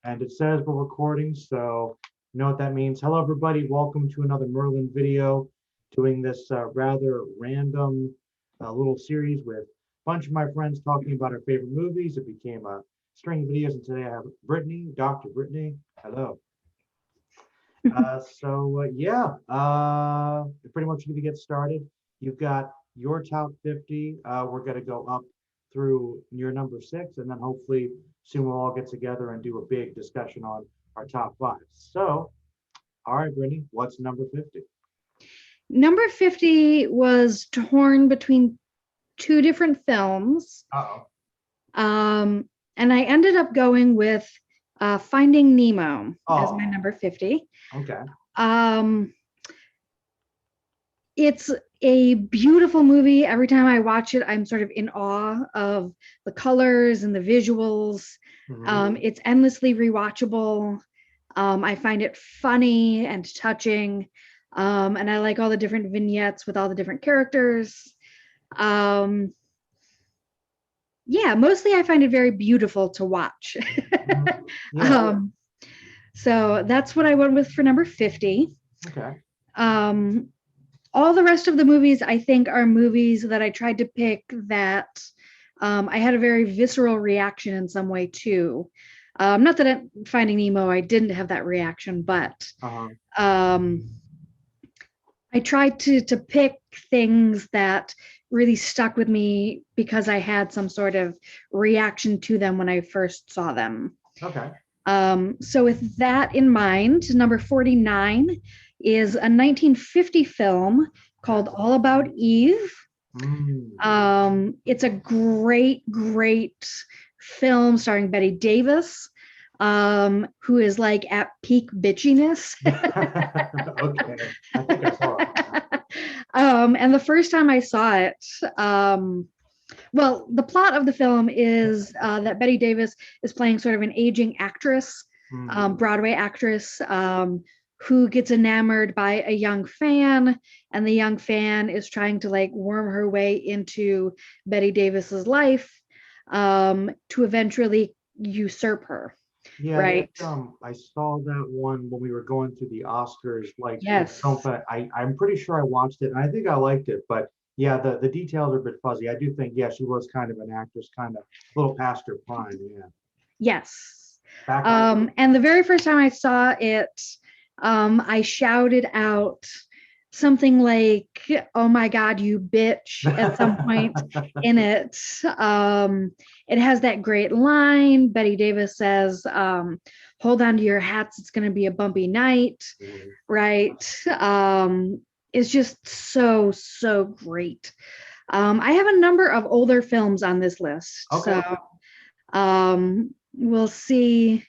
And it says we're recording, so you know what that means. Hello, everybody. Welcome to another Merlin video. Doing this rather random little series with a bunch of my friends talking about our favorite movies. It became a string of videos, and today I have Brittany, Dr. Brittany. Hello. Pretty much going to get started. You've got your top 50. We're going to go up through your number 6, and then hopefully soon we'll all get together and do a big discussion on our top 5. So, all right, Brittany, what's number 50? Number 50 was torn between two different films. Uh-oh. And I ended up going with Finding Nemo as my Oh, number 50. okay. It's a beautiful movie. Every time I watch it, I'm sort of in awe of the colors and the visuals. It's endlessly rewatchable. I find it funny and touching. And I like all the different vignettes with all the different characters. Mostly I find it very beautiful to watch. Yeah. So that's what I went with for number 50. Okay. All the rest of the movies, I think, are movies that I tried to pick that I had a very visceral reaction in some way to. Not that at Finding Nemo, I didn't have that reaction, but I tried to pick things that really stuck with me because I had some sort of reaction to them when I first saw them. Okay. So with that in mind, number 49 is a 1950 film called All About Eve. It's a great film starring Bette Davis, who is like at peak bitchiness. Okay, I think I saw it. And the first time I saw it, the plot of the film is that Bette Davis is playing sort of an aging actress, Broadway actress, who gets enamored by a young fan, and the young fan is trying to like worm her way into Bette Davis's life to eventually usurp her. Yeah, right. I saw that one when we were going through the Oscars. Like, Yes. I'm pretty sure I watched it, and I think I liked it. But yeah, the details are a bit fuzzy. I do think, yeah, she was kind of an actress, kind of a little past her prime. Yeah. Yes. Back on. And the very first time I saw it, I shouted out something like, "Oh my God, you bitch," at some point in it. It has that great line. Bette Davis says, "Hold on to your hats. It's going to be a bumpy night." Right. It's just so great. I have a number of older films on this list. Okay. So we'll see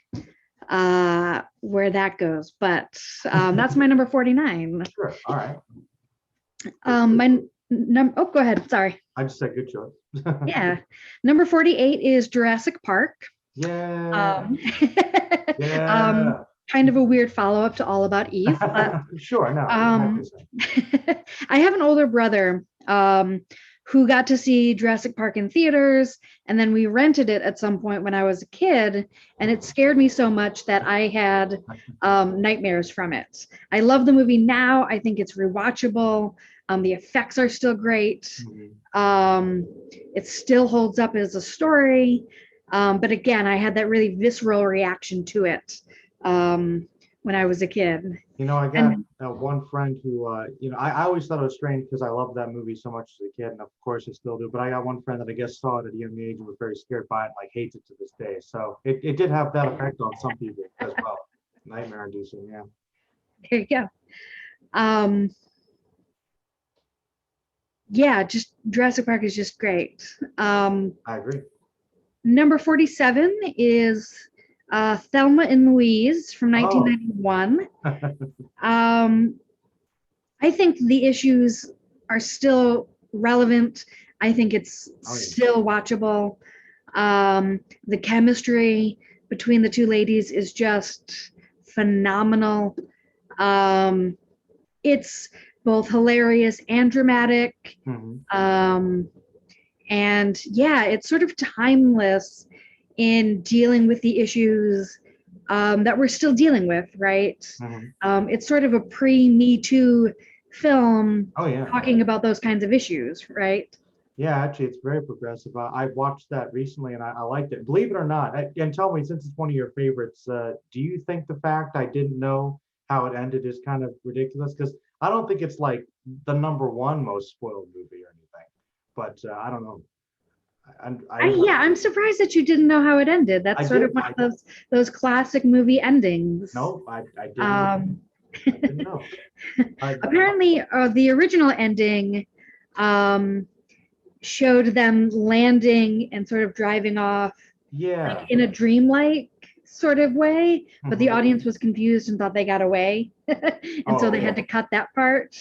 where that goes, but that's my number 49. Sure. All right. Go ahead. Sorry. I just said good choice. Yeah. Number 48 is Jurassic Park. Yeah. Kind of a weird follow-up to All About Eve. But, sure. No. I have an older brother who got to see Jurassic Park in theaters, and then we rented it at some point when I was a kid, and it scared me so much that I had nightmares from it. I love the movie now. I think it's rewatchable. The effects are still great. It still holds up as a story. But again, I had that really visceral reaction to it when I was a kid. You know, I got one friend who, I always thought it was strange because I loved that movie so much as a kid, and of course I still do. But I got one friend that I guess saw it at a young age and was very scared by it, and like hates it to this day. So it did have that effect on some people as well. Nightmare inducing, yeah. There you go. Yeah, just Jurassic Park is just great. I agree. Number 47 is Thelma and Louise from 1991. I think the issues are still relevant. I think it's still watchable. The chemistry between the two ladies is just phenomenal. It's both hilarious and dramatic. And yeah, it's sort of timeless in dealing with the issues that we're still dealing with, right? Mhm. It's sort of a pre-Me Too film Oh yeah. talking about those kinds of issues, right? Yeah, actually, it's very progressive. I watched that recently and I liked it. Believe it or not, and tell me, since it's one of your favorites, do you think the fact I didn't know how it ended is kind of ridiculous? Because I don't think it's like the number one most spoiled movie or anything, but I don't know. Yeah, I'm surprised that you didn't know how it ended. I That's sort of did. one of those classic movie endings. No, I didn't. Um, I didn't know. Apparently, the original ending um, showed them landing and sort of driving off Yeah. like in a dreamlike sort of way, but the Mhm. audience was confused and thought they got away. And so Oh, they had to cut that part.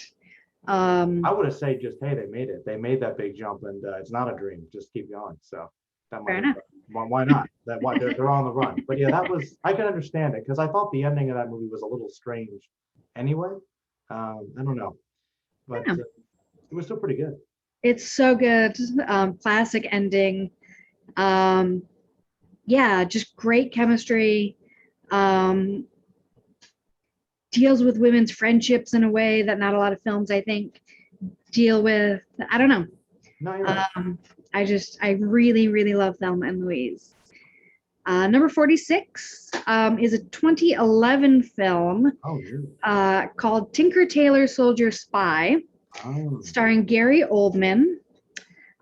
I would have said just, hey, they made it. They made that big jump, and it's not a dream. Just keep going. So that Fair might enough. why not? That why they're on the run. But yeah, that was I can understand it because I thought the ending of that movie was a little strange. Anyway, I don't know, but Yeah. it was still pretty good. It's so good. Classic ending. Um, yeah, just great chemistry. Um, deals with women's friendships in a way that not a lot of films, I think, deal with. I don't know. No, you're right. I really, really love Thelma and Louise. Number 46 is a 2011 film Oh, really? called Tinker Tailor Soldier Spy, Oh, starring Gary Oldman.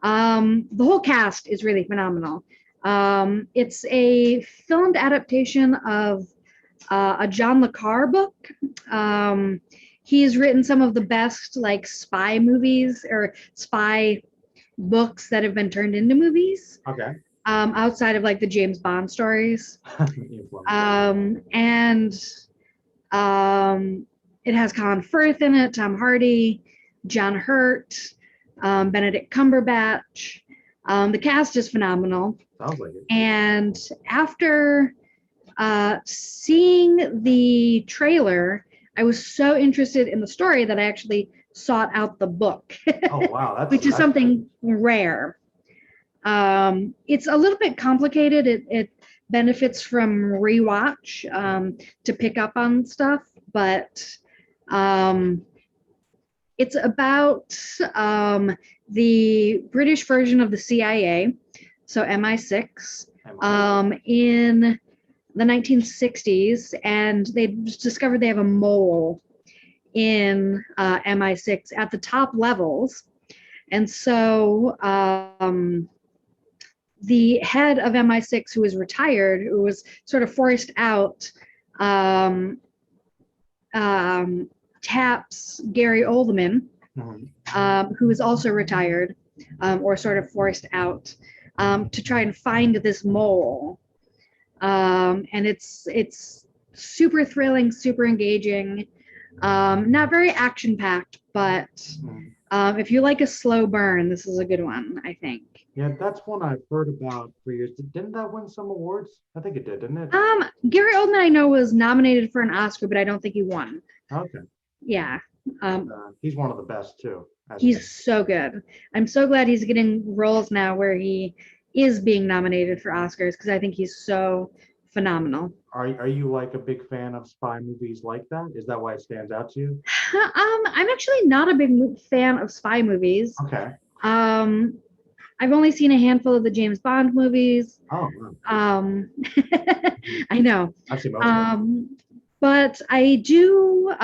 The whole cast is really phenomenal. It's a filmed adaptation of a John le Carre book. He's written some of the best like spy movies or spy books that have been turned into movies. okay. Outside of like the James Bond stories. Influence. And it has Colin Firth in it, Tom Hardy, John Hurt, Benedict Cumberbatch. The cast is phenomenal. Sounds like it. And after seeing the trailer, I was so interested in the story that I actually sought out the book. Oh, wow. Which is something rare. It's a little bit complicated. It benefits from rewatch to pick up on stuff, but it's about the British version of the CIA, so MI6, in the 1960s, and they discovered they have a mole in MI6 at the top levels. And so the head of MI6, who was retired, who was sort of forced out, taps Gary Oldman, who is also retired, or sort of forced out, to try and find this mole. And it's super thrilling, super engaging, not very action-packed, but if you like a slow burn, this is a good one, I think. Yeah, that's one I've heard about for years. Didn't that win some awards? I think it did, didn't it? Gary Oldman, I know, was nominated for an Oscar, but I don't think he won. Okay. Yeah. He's one of the best too. He's so good. I'm so glad he's getting roles now where he is being nominated for Oscars because I think he's so phenomenal. Are you like a big fan of spy movies like that? Is that why it stands out to you? I'm actually not a big fan of spy movies. Okay. I've only seen a handful of the James Bond movies. Oh, wow. I know. I've seen most of them. But I do,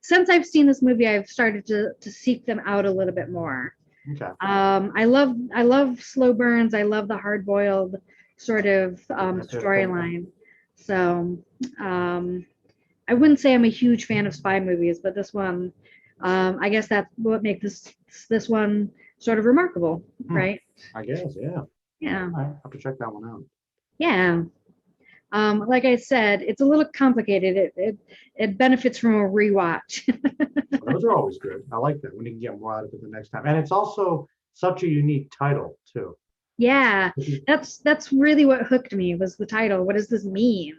since I've seen this movie, I've started to seek them out a little bit more. Okay. I love slow burns. I love the hard-boiled sort of storyline. So I wouldn't say I'm a huge fan of spy movies, but this one, I guess that's what makes this one sort of remarkable, right? I guess, yeah. Yeah. I have to check that one out. Yeah. Like I said, it's a little complicated. It benefits from a rewatch. Those are always good. I like that when you can get more out of it the next time. And it's also such a unique title too. Yeah, that's really what hooked me was the title. What does this mean?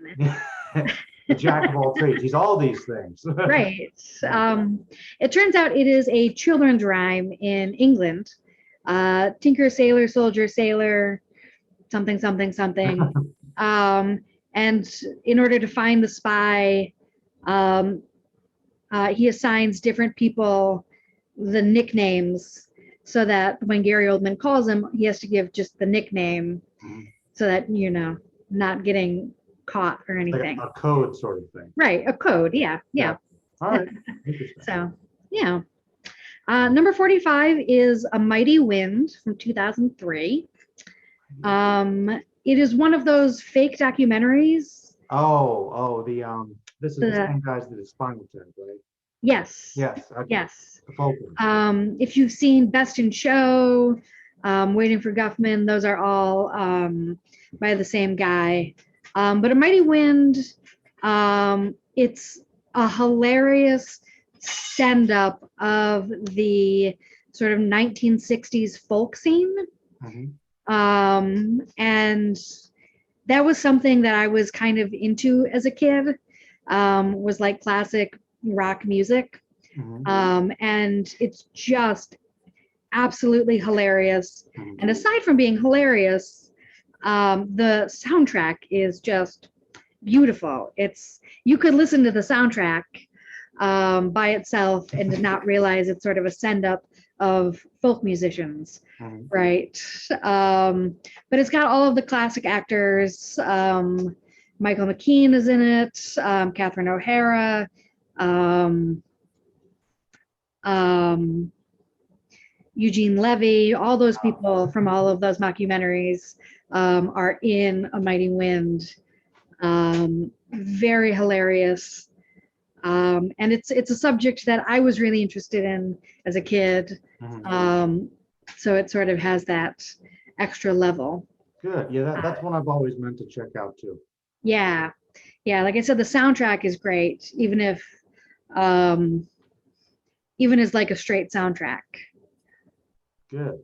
The jack of all trades. He's all these things. Right. It turns out it is a children's rhyme in England. Tinker, sailor, soldier, sailor, something, something, something. and in order to find the spy, he assigns different people the nicknames so that when Gary Oldman calls him, he has to give just the nickname so that, not getting caught or anything. Like a code sort of thing. Right, a code, yeah. All right, interesting. So, yeah. Number 45 is A Mighty Wind from 2003. It is one of those fake documentaries. This is the same guys that did Spinal Tap, right? Yes. Yes. Okay. Yes. The folk one. If you've seen Best in Show, Waiting for Guffman, those are all by the same guy. But A Mighty Wind, it's a hilarious send-up of the sort of 1960s folk scene. And that was something that I was kind of into as a kid, was like classic rock music. And it's just absolutely hilarious. And aside from being hilarious, the soundtrack is just beautiful. You could listen to the soundtrack by itself and not realize it's sort of a send-up of folk musicians, right? But it's got all of the classic actors. Michael McKean is in it, Catherine O'Hara, Eugene Levy, all those people from all of those mockumentaries are in A Mighty Wind. Very hilarious. And it's a subject that I was really interested in as a kid. So it sort of has that extra level. Good. Yeah, that's one I've always meant to check out too. Yeah. Like I said, the soundtrack is great, even as like a straight soundtrack. Good.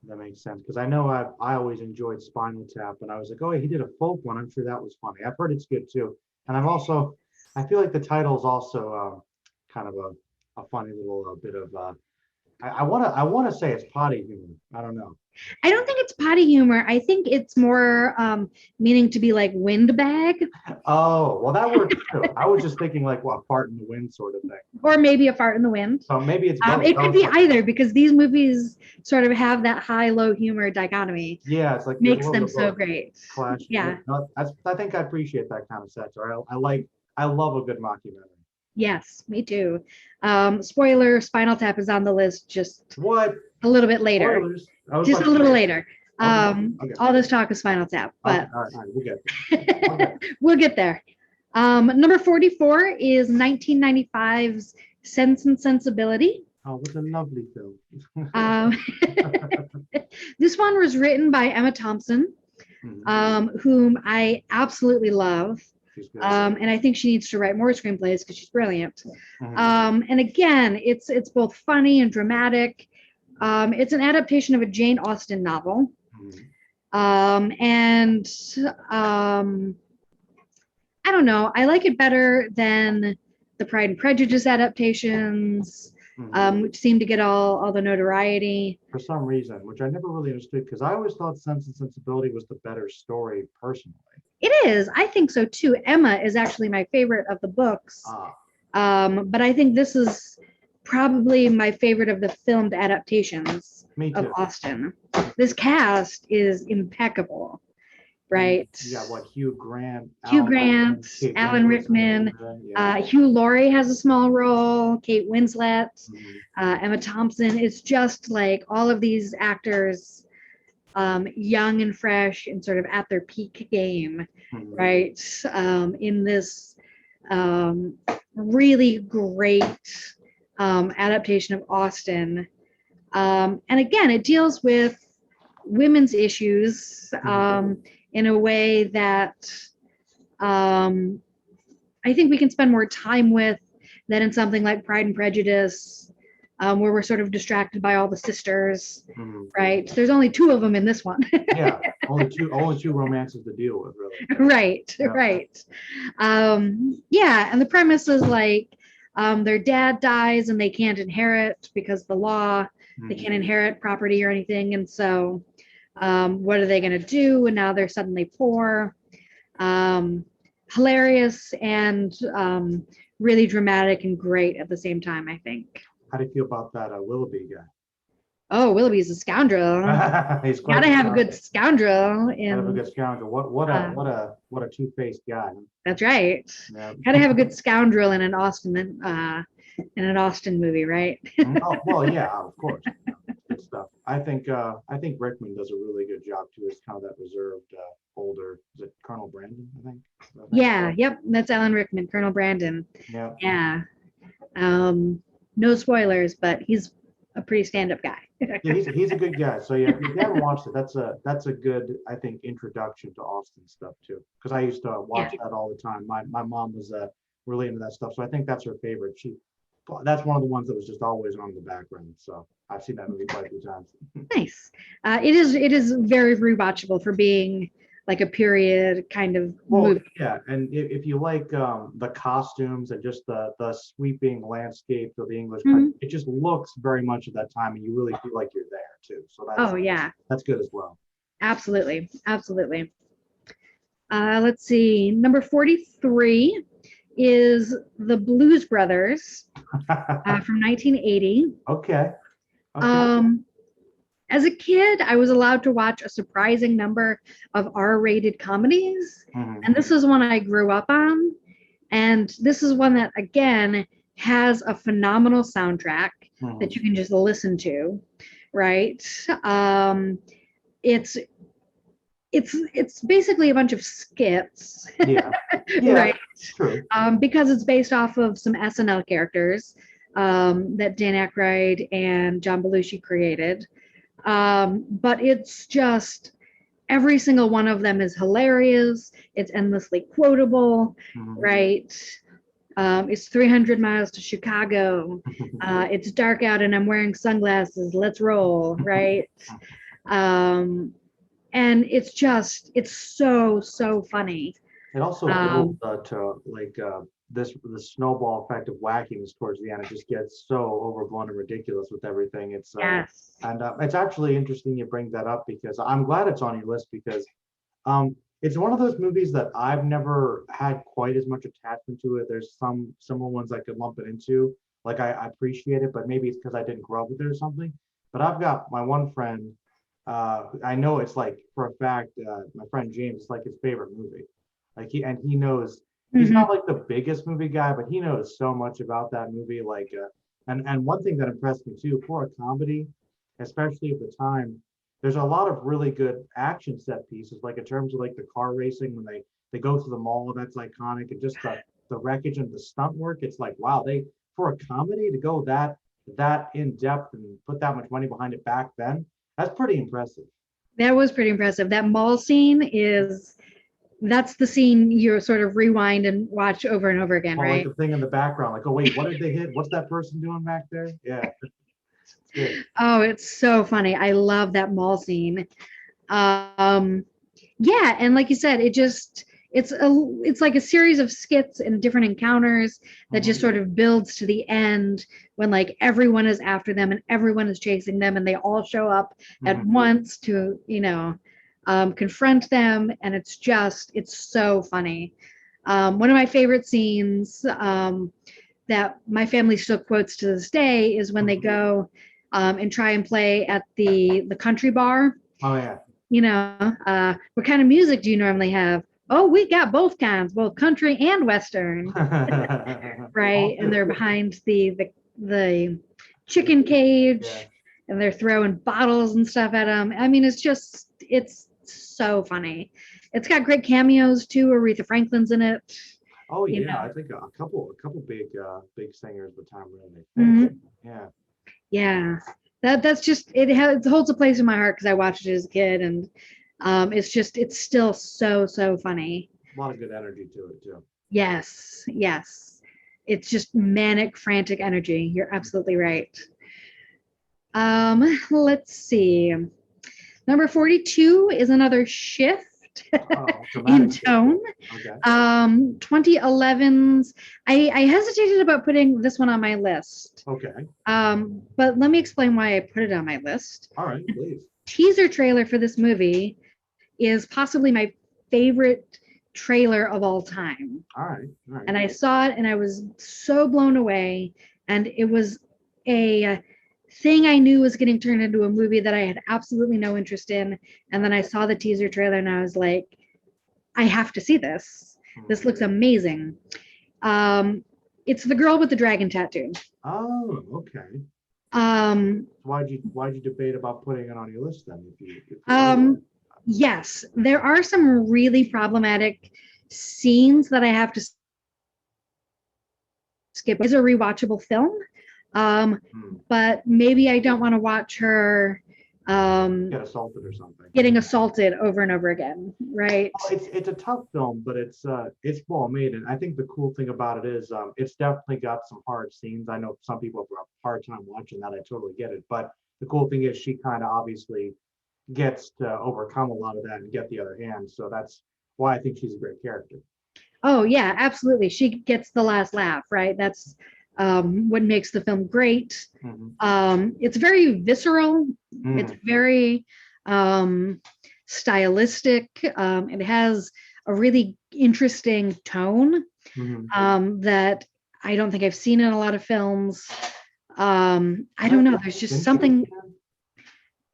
That makes sense, because I know I always enjoyed Spinal Tap, and I was like, oh, he did a folk one. I'm sure that was funny. I've heard it's good too, and I feel like the title is also kind of a funny little bit of I want to say it's potty humor. I don't know. I don't think it's potty humor. I think it's more meaning to be like windbag. Oh, well, that works too. I was just thinking like a fart in the wind sort of thing. Or maybe a fart in the wind. So maybe it's both. It could be either, because these movies sort of have that high-low humor dichotomy. Yeah, it's like makes them so great. Clash. Yeah. I think I appreciate that kind of satire. I love a good mockumentary. Yes, me too. Spoiler, Spinal Tap is on the list just what? A little bit later. Just a little later. Okay. All this talk is Spinal Tap, but all right, we'll get there. We'll get there. Number 44 is 1995's Sense and Sensibility. Oh, what a lovely film. This one was written by Emma Thompson, whom I absolutely love. And I think she needs to write more screenplays because she's brilliant. And again, it's both funny and dramatic. It's an adaptation of a Jane Austen novel. And I don't know, I like it better than the Pride and Prejudice adaptations, which seem to get all the notoriety. For some reason, which I never really understood, because I always thought Sense and Sensibility was the better story personally. It is. I think so too. Emma is actually my favorite of the books. But I think this is probably my favorite of the filmed adaptations of Austen. This cast is impeccable, right? Yeah, what, Hugh Grant, Alan Rickman, Hugh Laurie has a small role, Kate Winslet, Emma Thompson. It's just like all of these actors, young and fresh and sort of at their peak game, right? In this really great adaptation of Austen. And again, it deals with women's issues in a way that I think we can spend more time with than in something like Pride and Prejudice, where we're sort of distracted by all the sisters, right? There's only two of them in this one. Yeah, only two romances to deal with, really. Right. Yeah, and the premise is like their dad dies and they can't inherit because the law, they can't inherit property or anything. And so what are they going to do? And now they're suddenly poor. Hilarious and really dramatic and great at the same time, I think. How do you feel about that Willoughby guy? Oh, Willoughby's a scoundrel. He's quite Gotta have a good scoundrel. Gotta have a good scoundrel. What a two-faced guy. That's right. Yeah. Gotta have a good scoundrel in an Austin movie, right? Oh, well, yeah, of course. Good stuff. I think Rickman does a really good job too. As kind of that reserved older. Is it Colonel Brandon? I think. Yeah. Yep. That's Alan Rickman, Colonel Brandon. Yeah. Yeah. No spoilers, but he's a pretty stand-up guy. Yeah, he's a good guy. So yeah, if you haven't watched it, that's a good, I think, introduction to Austin stuff too. Because I used to watch that all the time. My mom was really into that stuff, so I think that's her favorite. That's one of the ones that was just always on in the background. So I've seen that movie quite a few times. Nice. It is very rewatchable for being like a period kind of movie. Yeah, and if you like the costumes and just the sweeping landscape of the English country, it just looks very much at that time, and you really feel like you're there too. So that's good as well. Absolutely. Let's see. Number 43 is The Blues Brothers from 1980. Okay. As a kid, I was allowed to watch a surprising number of R-rated comedies, and this is one I grew up on. And this is one that, again, has a phenomenal soundtrack that you can just listen to, right? It's basically a bunch of skits, right? True. Because it's based off of some SNL characters that Dan Aykroyd and John Belushi created. But it's just every single one of them is hilarious. It's endlessly quotable, right? It's 300 miles to Chicago. It's dark out and I'm wearing sunglasses. Let's roll, right? And it's so funny. It also builds to like the snowball effect of wackiness towards the end. It just gets so overblown and ridiculous with everything. It's and it's actually interesting you bring that up, because I'm glad it's on your list, because it's one of those movies that I've never had quite as much attachment to it. There's some similar ones I could lump it into. Like I appreciate it, but maybe it's because I didn't grow up with it or something. But I've got my one friend. I know it's like for a fact, my friend James, it's like his favorite movie. Like he knows. He's not like the biggest movie guy, but he knows so much about that movie. Like, and one thing that impressed me too, for a comedy, especially at the time, there's a lot of really good action set pieces. Like in terms of like the car racing when they go through the mall, that's iconic, and just the wreckage and the stunt work. It's like, wow, for a comedy to go that in depth and put that much money behind it back then, that's pretty impressive. That was pretty impressive. That mall scene that's the scene you sort of rewind and watch over and over again, right? Like the thing in the background, like, oh wait, what did they hit? What's that person doing back there? Yeah. It's oh, it's so funny. I love that mall scene. Yeah, and like you said, it's like a series of skits and different encounters that just sort of builds to the end when like everyone is after them and everyone is chasing them and they all show up at once to, confront them. And it's so funny. One of my favorite scenes that my family still quotes to this day is when they go and try and play at the country bar. Oh yeah. What kind of music do you normally have? Oh, we got both kinds, both country and Western. Right. And they're behind the chicken cage and they're throwing bottles and stuff at them. I mean, it's so funny. It's got great cameos too. Aretha Franklin's in it. Oh yeah, I think a couple big singers with time really. Yeah. That's just it holds a place in my heart because I watched it as a kid, and it's still so funny. A lot of good energy to it too. Yes. It's just manic, frantic energy. You're absolutely right. Let's see. Number 42 is another shift in tone. Okay. 2011's. I hesitated about putting this one on my list. Okay. But let me explain why I put it on my list. All right, please. Teaser trailer for this movie is possibly my favorite trailer of all time. All right. All right. And I saw it and I was so blown away. And it was a thing I knew was getting turned into a movie that I had absolutely no interest in. And then I saw the teaser trailer and I was like, I have to see this. This looks amazing. It's the girl with the dragon tattoo. Oh, okay. Why'd you debate about putting it on your list then? Yes, there are some really problematic scenes that I have to skip. It's a rewatchable film, but maybe I don't want to watch her get assaulted or something. Getting assaulted over and over again, right? Oh, it's a tough film, but it's well made, and I think the cool thing about it is it's definitely got some hard scenes. I know some people have a hard time watching that. I totally get it, but the cool thing is she kind of obviously gets to overcome a lot of that and get the other hand. So that's why I think she's a great character. Oh yeah, absolutely. She gets the last laugh, right? That's what makes the film great. It's very visceral. It's very stylistic. It has a really interesting tone that I don't think I've seen in a lot of films. I don't know. There's just something.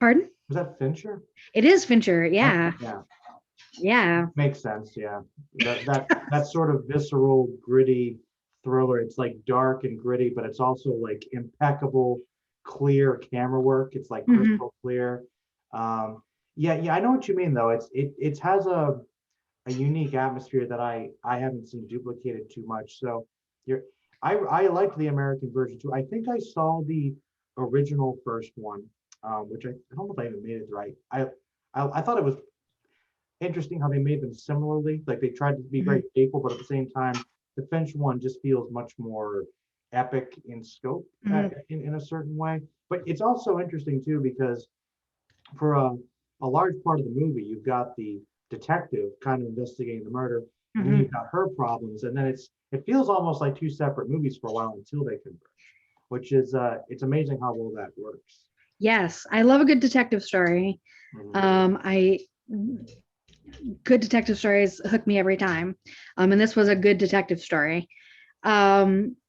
Pardon? Was that Fincher? It is Fincher. Yeah. Yeah. Makes sense. Yeah. That sort of visceral, gritty thriller. It's like dark and gritty, but it's also like impeccable, clear camera work. It's like crystal clear. Yeah, I know what you mean though. It has a unique atmosphere that I haven't seen duplicated too much. So I liked the American version too. I think I saw the original first one, which I don't know if I even made it right. I thought it was interesting how they made them similarly. Like they tried to be very faithful, but at the same time, the Finch one just feels much more epic in scope in a certain way. But it's also interesting too because for a large part of the movie, you've got the detective kind of investigating the murder, and then you've got her problems, and then it feels almost like two separate movies for a while until they converge, which is it's amazing how well that works. Yes, I love a good detective story. Good detective stories hook me every time, and this was a good detective story.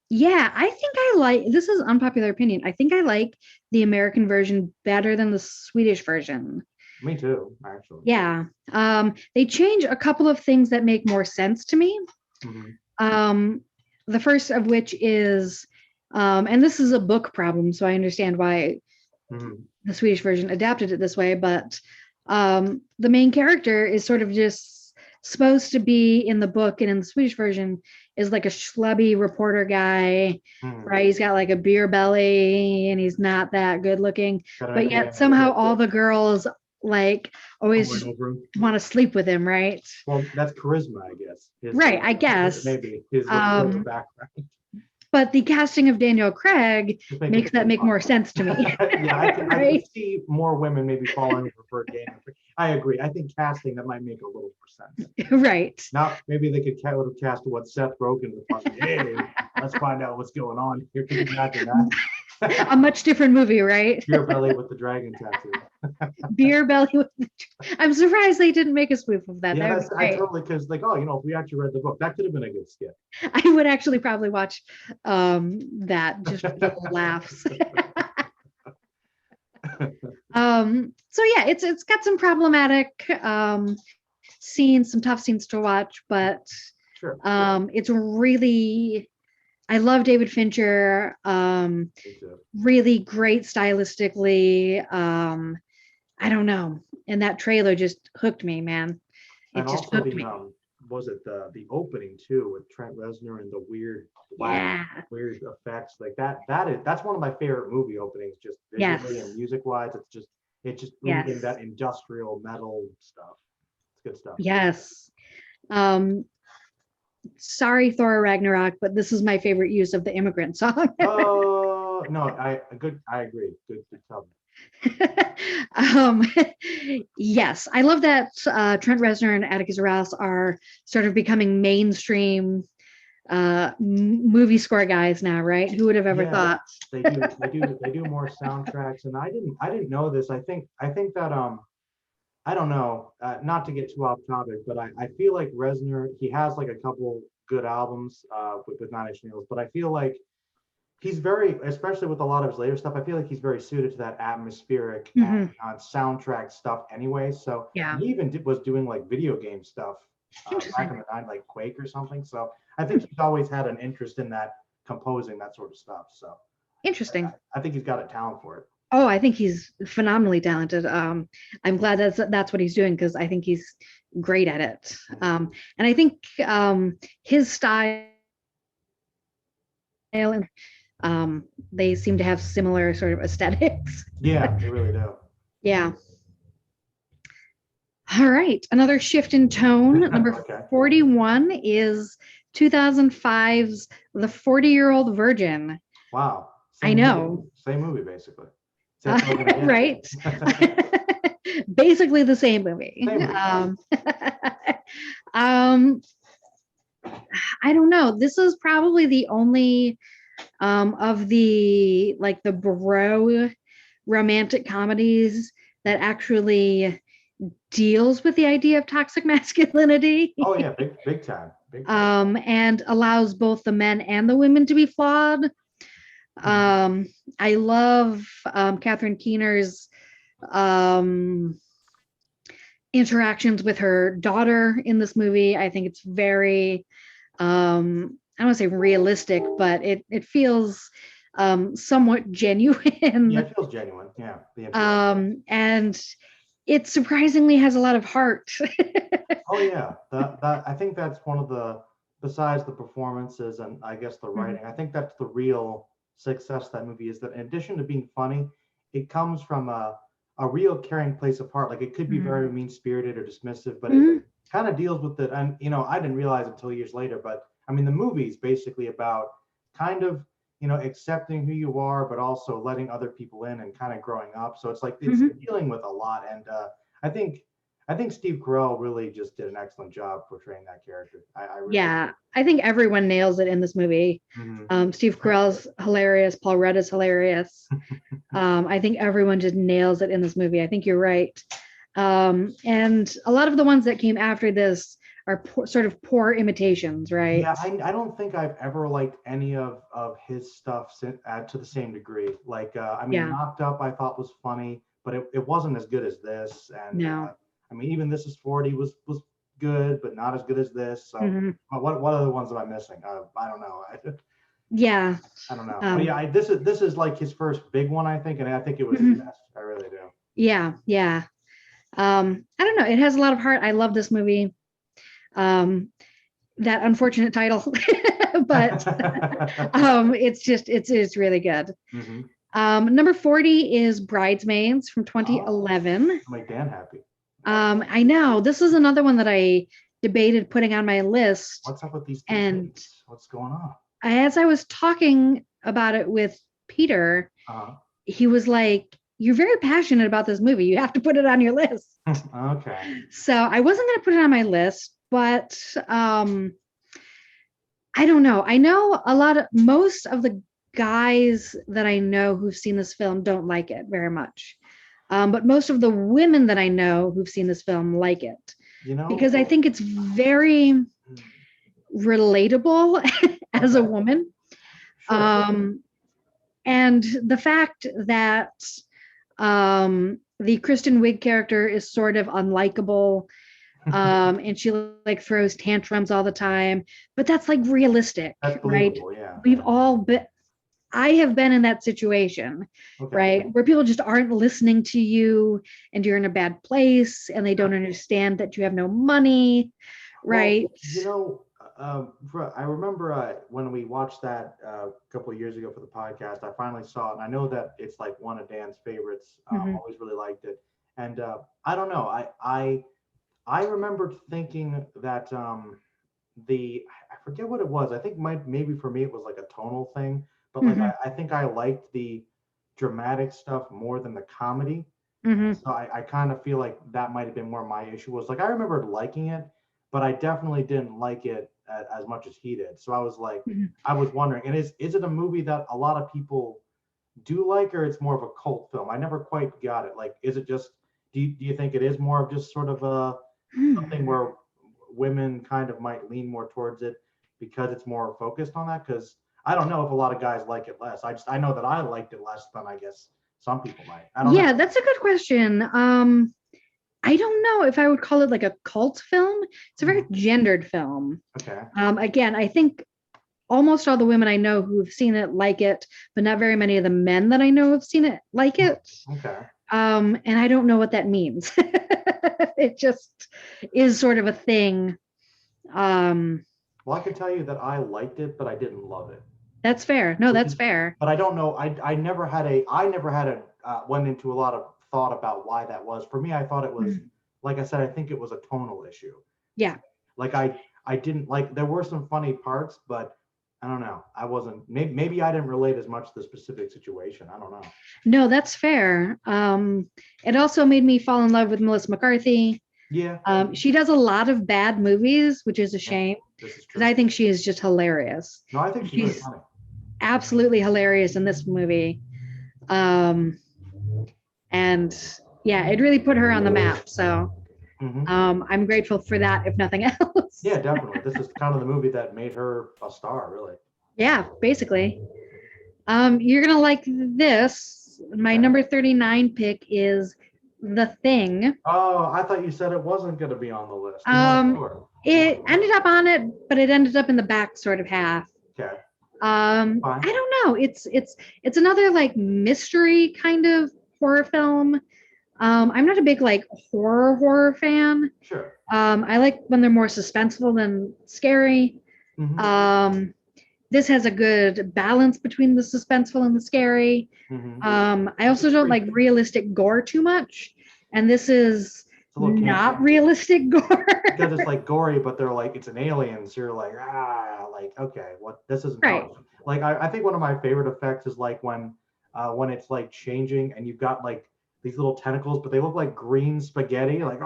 Yeah, I think I like, this is unpopular opinion, I think I like the American version better than the Swedish version. Me too, actually. Yeah. They change a couple of things that make more sense to me. The first of which is, and this is a book problem, so I understand why the Swedish version adapted it this way, but the main character is sort of just supposed to be in the book, and in the Swedish version is like a schlubby reporter guy, right? He's got like a beer belly and he's not that good looking, but yet somehow all the girls like always want to sleep with him, right? Well, that's charisma, I guess. Right, I guess. Maybe his background. But the casting of Daniel Craig makes that make more sense to me. Yeah, I can see more women maybe falling for Daniel Craig. I agree. I think casting that might make a little more sense. Right. Now maybe they could have cast what Seth Rogen was like, hey, let's find out what's going on here. Can you imagine that? A much different movie, right? Beer belly with the dragon tattoo. Beer belly with the, I'm surprised they didn't make a spoof of that. Yeah, that I totally, because like, oh, if we actually read the book, that could have been a good skit. I would actually probably watch that just for the laughs. So yeah, it's got some problematic scenes, some tough scenes to watch, but sure. It's really, I love David Fincher. Really great stylistically. I don't know. And that trailer just hooked me, man. It and just also hooked me. Was it the opening too with Trent Reznor and the weird effects like that's one of my favorite movie openings, just visually and music wise. It's just moving that industrial metal stuff. It's good stuff. Yes. Sorry, Thor Ragnarok, but this is my favorite use of the Immigrant song. Oh no, I agree. Good cover. Yes, I love that Trent Reznor and Atticus Ross are sort of becoming mainstream movie score guys now, right? Who would have ever thought? They do more soundtracks, and I didn't know this. I think that I don't know, not to get too off topic, but I feel like Reznor, he has like a couple good albums with Nine Inch Nails, but I feel like he's very, especially with a lot of his later stuff, I feel like he's very suited to that atmospheric and soundtrack stuff anyway. So Yeah. he even was doing like video game stuff back in the night, like Quake or something. So I think he's always had an interest in that, composing that sort of stuff. So Interesting. I think he's got a talent for it. Oh, I think he's phenomenally talented. I'm glad that's what he's doing because I think he's great at it. And I think his style and they seem to have similar sort of aesthetics. Yeah, they really do. Yeah. All right, another shift in tone. Number Okay. 41 is 2005's The 40-Year-Old Virgin. Wow. I know. Movie, same movie, basically. Right? Basically the same movie. Same movie. I don't know. This is probably the only of the like the bro romantic comedies that actually deals with the idea of toxic masculinity. Oh yeah, big time. Big time. And allows both the men and the women to be flawed. I love Catherine Keener's interactions with her daughter in this movie. I think it's very I don't want to say realistic, but it feels somewhat genuine. Yeah, it feels genuine. Yeah. And it surprisingly has a lot of heart. Oh yeah, that I think that's one of the, besides the performances and I guess the writing, I think that's the real success of that movie, is that in addition to being funny, it comes from a real caring place of heart. Like it could be very mean-spirited or dismissive, but it kind of deals with it. And I didn't realize until years later, but I mean the movie's basically about kind of accepting who you are, but also letting other people in and kind of growing up. So it's like it's dealing with a lot. And I think Steve Carell really just did an excellent job portraying that character. I really I think everyone nails it in this movie. Steve Carell's hilarious. Paul Rudd is hilarious. I think everyone just nails it in this movie. I think you're right. And a lot of the ones that came after this are sort of poor imitations, right? Yeah, I don't think I've ever liked any of his stuff to the same degree. Like, I mean, Knocked Up I thought was funny, but it wasn't as good as this. And I mean, even This Is 40 was good, but not as good as this. So what other ones am I missing? I don't know. I don't know. But yeah, this is like his first big one, I think, and I think it was his best. I really do. Yeah. I don't know. It has a lot of heart. I love this movie. That unfortunate title, but it's really good. Number 40 is Bridesmaids from 2011. Make Dan happy. I know this is another one that I debated putting on my list. What's up with these dates? What's going on? As I was talking about it with Peter, he was like, "You're very passionate about this movie. You have to put it on your list." Okay. So I wasn't going to put it on my list, but I don't know. I know most of the guys that I know who've seen this film don't like it very much. But most of the women that I know who've seen this film like it. Because I think it's very relatable as a woman. Sure. And the fact that the Kristen Wiig character is sort of unlikable, and she like throws tantrums all the time, but that's like realistic, right? Yeah. We've all been. I have been in that situation, right? Where people just aren't listening to you and you're in a bad place and they don't understand that you have no money, right? Well, I remember when we watched that a couple of years ago for the podcast, I finally saw it, and I know that it's like one of Dan's favorites. Always really liked it. And I don't know, I remember thinking that I forget what it was. I think maybe for me it was like a tonal thing. But like I think I liked the dramatic stuff more than the comedy. So I kind of feel like that might have been where my issue was. Like I remember liking it, but I definitely didn't like it as much as he did. So I was like, I was wondering, and is it a movie that a lot of people do like, or it's more of a cult film? I never quite got it. Like, is it just, do you think it is more of just sort of a something Hmm. where women kind of might lean more towards it because it's more focused on that? Because I don't know if a lot of guys like it less. I know that I liked it less than I guess some people might. I don't know. Yeah, that's a good question. I don't know if I would call it like a cult film. It's a very Mhm. gendered film. Okay. Again, I think almost all the women I know who have seen it like it, but not very many of the men that I know have seen it like Hmm. it. Okay. And I don't know what that means. It just is sort of a thing. Um, Well, I can tell you that I liked it, but I didn't love it. that's fair. No, Which that's is, fair. but I don't know. I never had a went into a lot of thought about why that was. For me, I thought it was, Mm. like I said, I think it was a tonal issue. Yeah. Like I didn't like. There were some funny parts, but I don't know. I wasn't. Maybe I didn't relate as much to the specific situation. I don't know. No, that's fair. It also made me fall in love with Melissa McCarthy. Yeah. She does a lot of bad movies, which is a Yeah. shame This is because true. I think she is just hilarious. No, I think she's really She's funny. absolutely hilarious in this movie. Um, and yeah, it really put her on the map. So Hmm. I'm grateful for that, if nothing else. Yeah, definitely. This is kind of the movie that made her a star, really. Yeah, basically. You're gonna like this. My Okay. number 39 pick is The Thing. Oh, I thought you said it wasn't going to be on the list. You weren't Um, sure. it ended up on it, but it ended up in the back sort of half. Okay. I Fine. don't know. It's another like mystery kind of horror film. I'm not a big like horror fan. Sure. I like when they're more suspenseful than scary. Hmm. Um, this has a good balance between the suspenseful and the scary. Hmm. I It's also don't like creepy. realistic gore too much, and this is It's a little not campy realistic gore. because it's like gory, but they're like it's an alien, so you're like like okay, what this isn't how Right. it's like. I think one of my favorite effects is like when it's like changing and you've got like these little tentacles, but they look like green spaghetti, like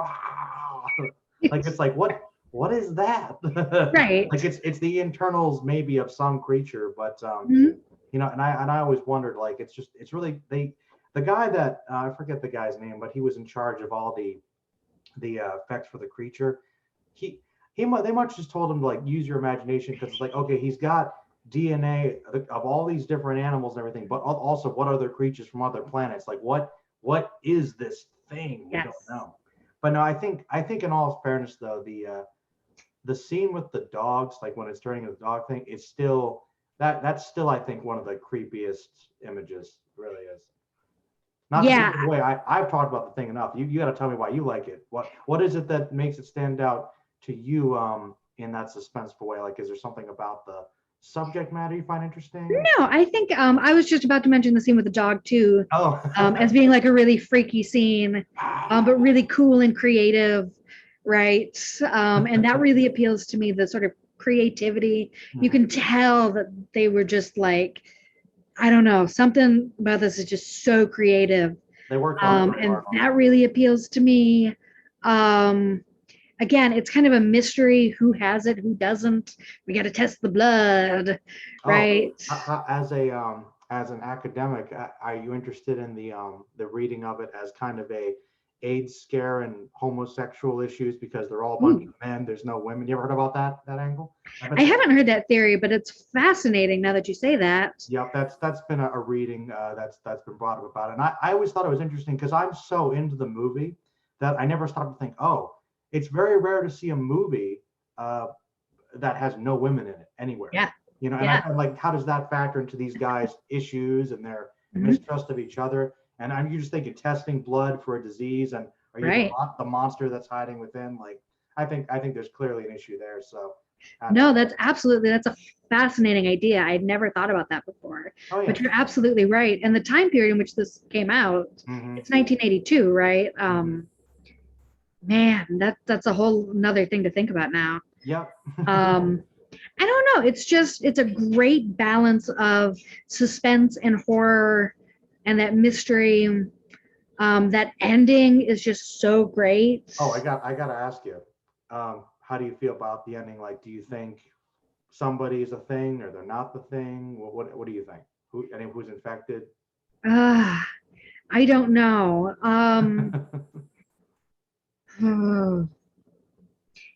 like it's like what is that? Right. Like it's the internals maybe of some creature, but Mhm. and I always wondered like it's really the guy that I forget the guy's name, but he was in charge of all the effects for the creature. He they much just told him to like use your imagination because it's like okay, he's got DNA of all these different animals and everything, but also what other creatures from other planets? Like what is this thing? We don't Yes. know. But no, I think in all fairness though, the scene with the dogs, like when it's turning into the dog thing, is still that's still I think one of the creepiest images. Really is. Not to Yeah. take it away. I've talked about the thing enough. You got to tell me why you like it. What is it that makes it stand out to you in that suspenseful way? Like, is there something about the subject matter you find interesting? No, I think I was just about to mention the scene with the dog too, Oh, as being like a really freaky scene, but really cool and creative, right? And that really appeals to me, the sort of creativity. You Mhm. can tell that they were just like, I don't know, something about this is just so creative. They worked very And hard on that that. really appeals to me. Um, Again, it's kind of a mystery who has it, who doesn't. We got to test the blood, Oh, right? as an academic, are you interested in the reading of it as kind of a AIDS scare and homosexual issues because they're all a bunch Ooh, of men, there's no women. You ever heard about that angle? I bet I you. haven't heard that theory, but it's fascinating now that you say that. Yep, that's been a reading that's been brought up about it. And I always thought it was interesting because I'm so into the movie that I never stopped to think, oh, it's very rare to see a movie uh, that has no women in it anywhere. Yeah, And yeah. I'm like, how does that factor into these guys' issues and their Mhm. mistrust of each other? And you just thinking testing blood for a disease, and are you Right. the monster that's hiding within? Like, I think there's clearly an issue there. So, No, absolutely. that's a fascinating idea. I'd never thought about that before. Oh But yeah. you're absolutely right. And the time period in which this came out, Hmm. it's 1982, right? Hmm. Man, that's a whole another thing to think about now. Yep. Um, I don't know. It's a great balance of suspense and horror and that mystery. That ending is just so great. Oh, I gotta ask you, how do you feel about the ending? Like, do you think somebody is a thing or they're not the thing? What do you think? Who's infected? Uh, I don't know.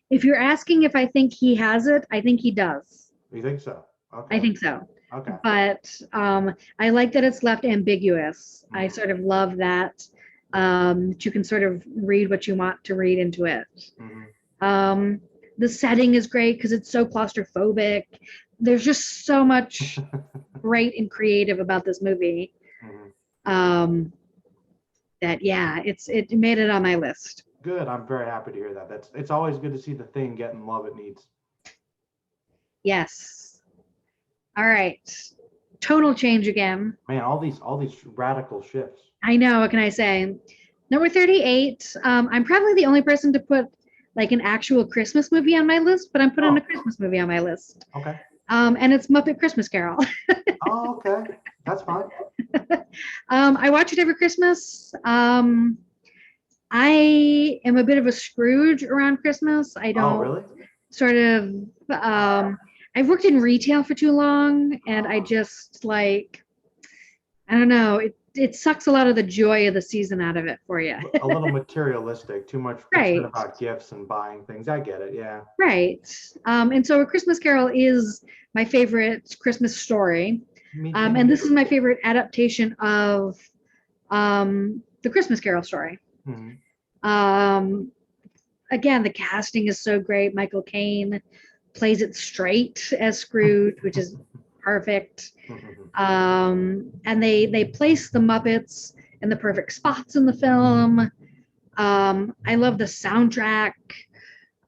If you're asking if I think he has it, I think he does. You think so? Okay. I think so. Okay. But I like that it's left ambiguous. I sort of love that you can sort of read what you want to read into it. The setting is great because it's so claustrophobic. There's just so much great and creative about this movie. That it made it on my list. Good. I'm very happy to hear that. It's always good to see the thing getting love it needs. Yes. All right. Tonal change again. Man, all these radical shifts. I know. What can I say? Number 38. I'm probably the only person to put like an actual Christmas movie on my list, but I'm putting a Christmas movie on my list. Okay. And it's Muppet Christmas Carol. Oh, okay. That's fine. I watch it every Christmas. I am a bit of a Scrooge around Christmas. I don't really? sort of, I've worked in retail for too long and I just like, I don't know, it sucks a lot of the joy of the season out of it for you. A little materialistic, too much right. about gifts and buying things. I get it, yeah. Right. And so A Christmas Carol is my favorite Christmas story. And this is my favorite adaptation of the Christmas Carol story. Again, the casting is so great. Michael Caine plays it straight as Scrooge, which is perfect. And they place the Muppets in the perfect spots in the film. I love the soundtrack.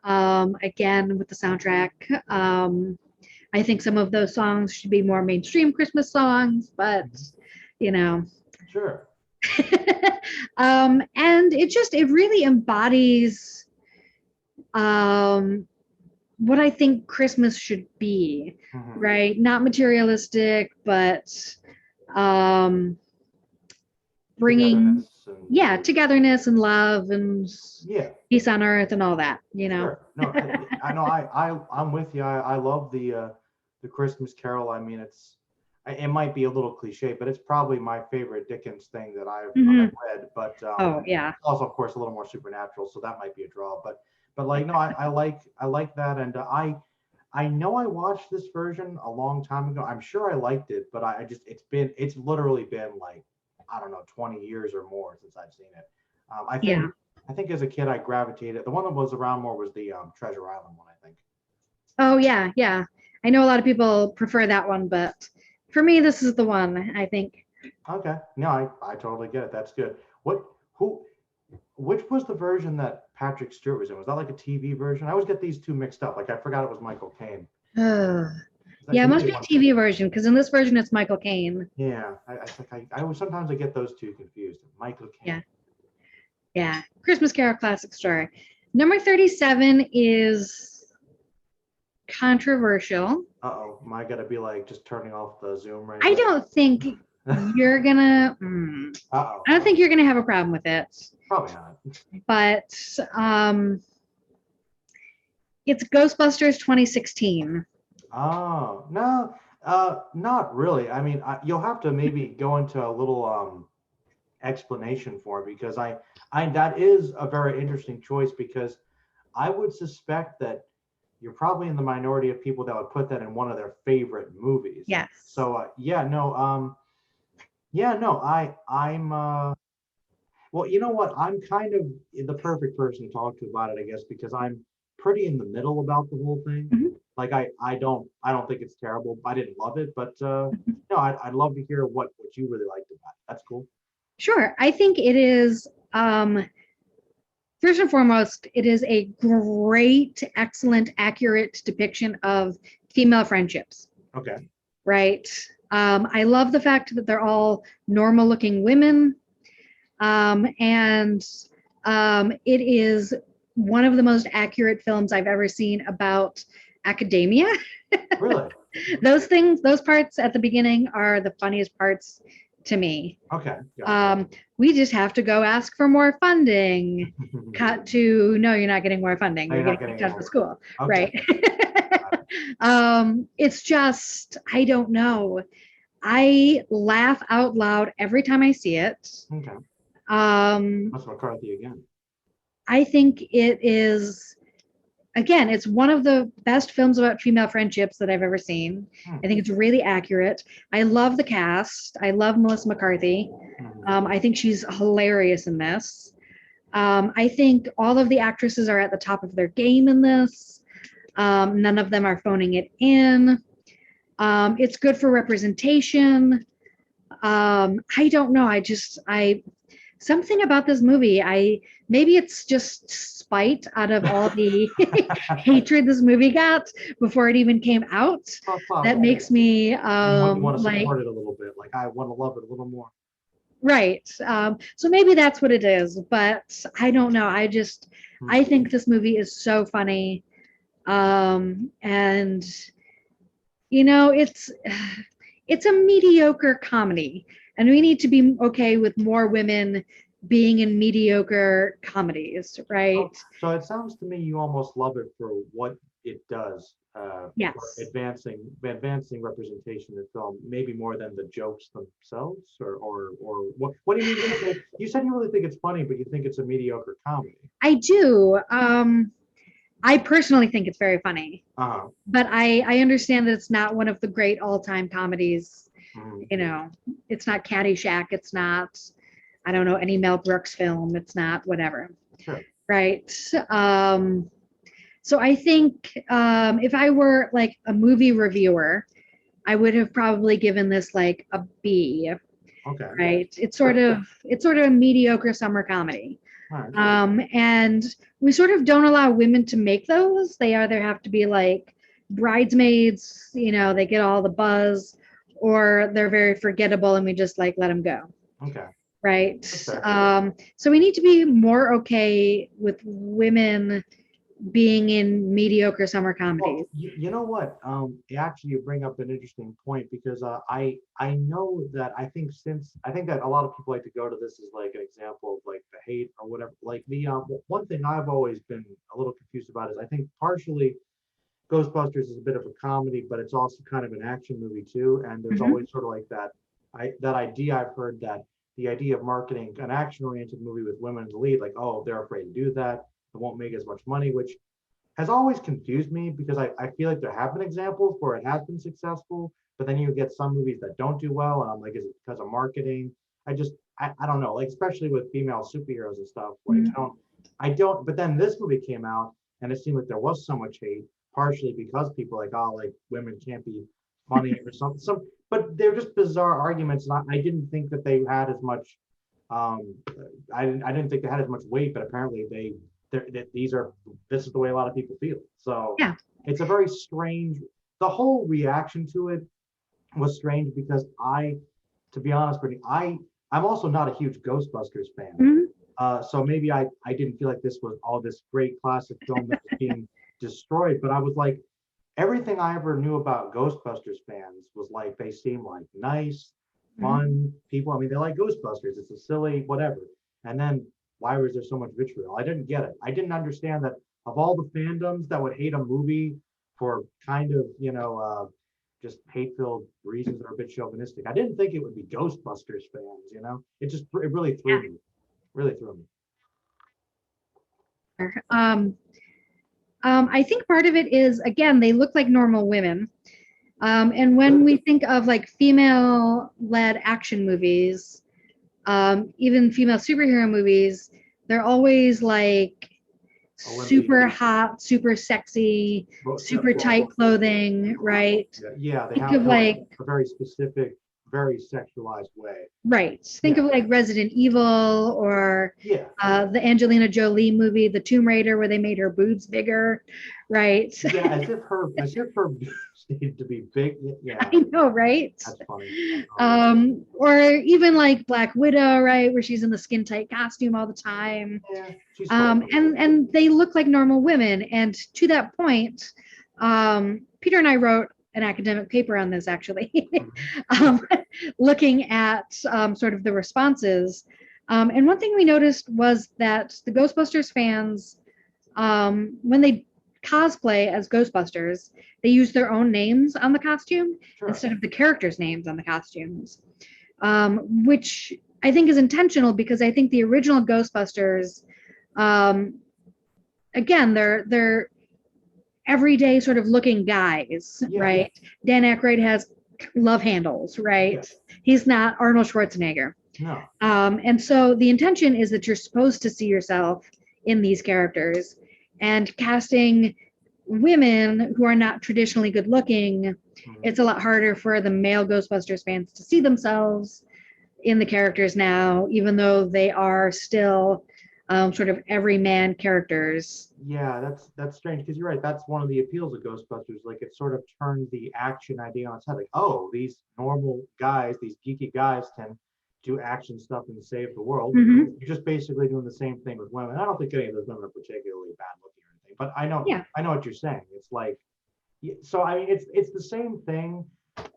Again, with the soundtrack, I think some of those songs should be more mainstream Christmas songs, but you know. Sure. And it really embodies what I think Christmas should be, right? Not materialistic, but bringing togetherness and love and peace on earth and all that, you know. Sure. No, I know. I'm with you. I love the Christmas Carol. I mean, it might be a little cliche, but it's probably my favorite Dickens thing that I've read. But also, of course, a little more supernatural, so that might be a draw. But like, no, I like that, and I know I watched this version a long time ago. I'm sure I liked it, but it's literally been like, I don't know, 20 years or more since I've seen it. I think as a kid I gravitated. The one that was around more was the Treasure Island one, I think. Oh yeah. I know a lot of people prefer that one, but for me, this is the one, I think. Okay. No, I totally get it. That's good. Which was the version that Patrick Stewart was in? Was that like a TV version? I always get these two mixed up. Like I forgot it was Michael Caine. Yeah, it must be a TV version because in this version it's Michael Caine. Yeah, I sometimes I get those two confused. Michael Caine. Yeah. Christmas Carol classic story. Number 37 is controversial. Am I gonna be like just turning off the Zoom right now? I don't think you're gonna. I don't think you're gonna have a problem with it. Probably not. But it's Ghostbusters 2016. Oh no, not really. I mean, you'll have to maybe go into a little explanation for it because I that is a very interesting choice because I would suspect that you're probably in the minority of people that would put that in one of their favorite movies. Yes. So I'm well, you know what? I'm kind of the perfect person to talk to about it, I guess, because I'm pretty in the middle about the whole thing. Like I don't think it's terrible. I didn't love it, but no, I'd love to hear what you really liked about it. That's cool. Sure. I think it is first and foremost, it is a great, excellent, accurate depiction of female friendships. Okay. Right. I love the fact that they're all normal looking women. And it is one of the most accurate films I've ever seen about academia. Really? Those parts at the beginning are the funniest parts to me. Okay. We just have to go ask for more funding. Cut to, no, you're not getting more funding. You're getting kicked out of the school. Okay. Right. It's just, I don't know. I laugh out loud every time I see it. Okay. That's McCarthy again. I think it is, again, it's one of the best films about female friendships that I've ever seen. I think it's really accurate. I love the cast. I love Melissa McCarthy. I think she's hilarious in this. I think all of the actresses are at the top of their game in this. None of them are phoning it in. It's good for representation. I don't know. Something about this movie, maybe it's just spite out of all the hatred this movie got before it even came out. That makes me you want to like, support it a little bit. Like, I want to love it a little more. right. So maybe that's what it is, but I don't know. I think this movie is so funny. And you know, it's a mediocre comedy, and we need to be okay with more women being in mediocre comedies, right? So it sounds to me you almost love it for what it does. Yes. For advancing representation in film, maybe more than the jokes themselves, or what do you mean? You said you really think it's funny, but you think it's a mediocre comedy. I do. I personally think it's very funny, but I understand that it's not one of the great all-time comedies. You know, it's not Caddyshack. It's not, I don't know, any Mel Brooks film. It's not whatever. Sure. Right. So I think if I were like a movie reviewer, I would have probably given this like a B. Okay. Right. It's sort of a mediocre summer comedy. Right. And we sort of don't allow women to make those. They either have to be like Bridesmaids, you know, they get all the buzz, or they're very forgettable and we just like let them go. Okay. Right. So we need to be more okay with women being in mediocre summer comedies. Well, you know what? Actually, you bring up an interesting point, because I know that I think that a lot of people like to go to this as like an example of like the hate or whatever. Like the one thing I've always been a little confused about is I think partially Ghostbusters is a bit of a comedy, but it's also kind of an action movie too. And there's always sort of like that idea I've heard, that the idea of marketing an action-oriented movie with women in the lead, like, oh, they're afraid to do that, it won't make as much money, which has always confused me, because I feel like there have been examples where it has been successful, but then you get some movies that don't do well, and I'm like, is it because of marketing? I don't know, like, especially with female superheroes and stuff, like I don't, but then this movie came out and it seemed like there was so much hate, partially because people like, oh, like women can't be funny or something. But they're just bizarre arguments, and I didn't think that they had as much. I didn't think they had as much weight, but apparently this is the way a lot of people feel. So yeah, it's a very strange. The whole reaction to it was strange, because to be honest, Brittany, I'm also not a huge Ghostbusters fan. So maybe I didn't feel like this was all this great classic film that was being destroyed, but I was like, everything I ever knew about Ghostbusters fans was like, they seem like nice, fun people. I mean, they like Ghostbusters. It's a silly whatever. And then why was there so much vitriol? I didn't get it. I didn't understand that of all the fandoms that would hate a movie for kind of, just hate-filled reasons that are a bit chauvinistic, I didn't think it would be Ghostbusters fans, It really threw me. Really threw me. I think part of it is, again, they look like normal women. And when we think of like female-led action movies, even female superhero movies, they're always like super hot, super sexy, super tight clothing, right? Yeah, they think have of like a very specific, very sexualized way. Right. Think of like Resident Evil, or the Angelina Jolie movie, The Tomb Raider, where they made her boobs bigger, right? Yeah, as if her boobs needed to be big. Yeah, I know, right? That's funny. Or even like Black Widow, right, where she's in the skin tight costume all the time. Yeah, she's and they look like normal women. And to that point, Peter and I wrote an academic paper on this, actually, looking at sort of the responses. And one thing we noticed was that the Ghostbusters fans, when they cosplay as Ghostbusters, they use their own names on the costume instead of the characters' names on the costumes, which I think is intentional, because I think the original Ghostbusters Again, they're everyday sort of looking guys, Yeah. right? Dan Aykroyd has love handles, right? Yes. He's not Arnold Schwarzenegger. No. And so the intention is that you're supposed to see yourself in these characters, and casting women who are not traditionally good looking, it's a lot harder for the male Ghostbusters fans to see themselves in the characters now, even though they are still sort of everyman characters. Yeah, that's strange because you're right. That's one of the appeals of Ghostbusters. Like it sort of turned the action idea on its head. Like, oh, these normal guys, these geeky guys can do action stuff and save the world. Mhm. You're just basically doing the same thing with women. I don't think any of those women are particularly bad looking or anything, but Yeah. I know what you're saying. It's like, so I mean, it's the same thing.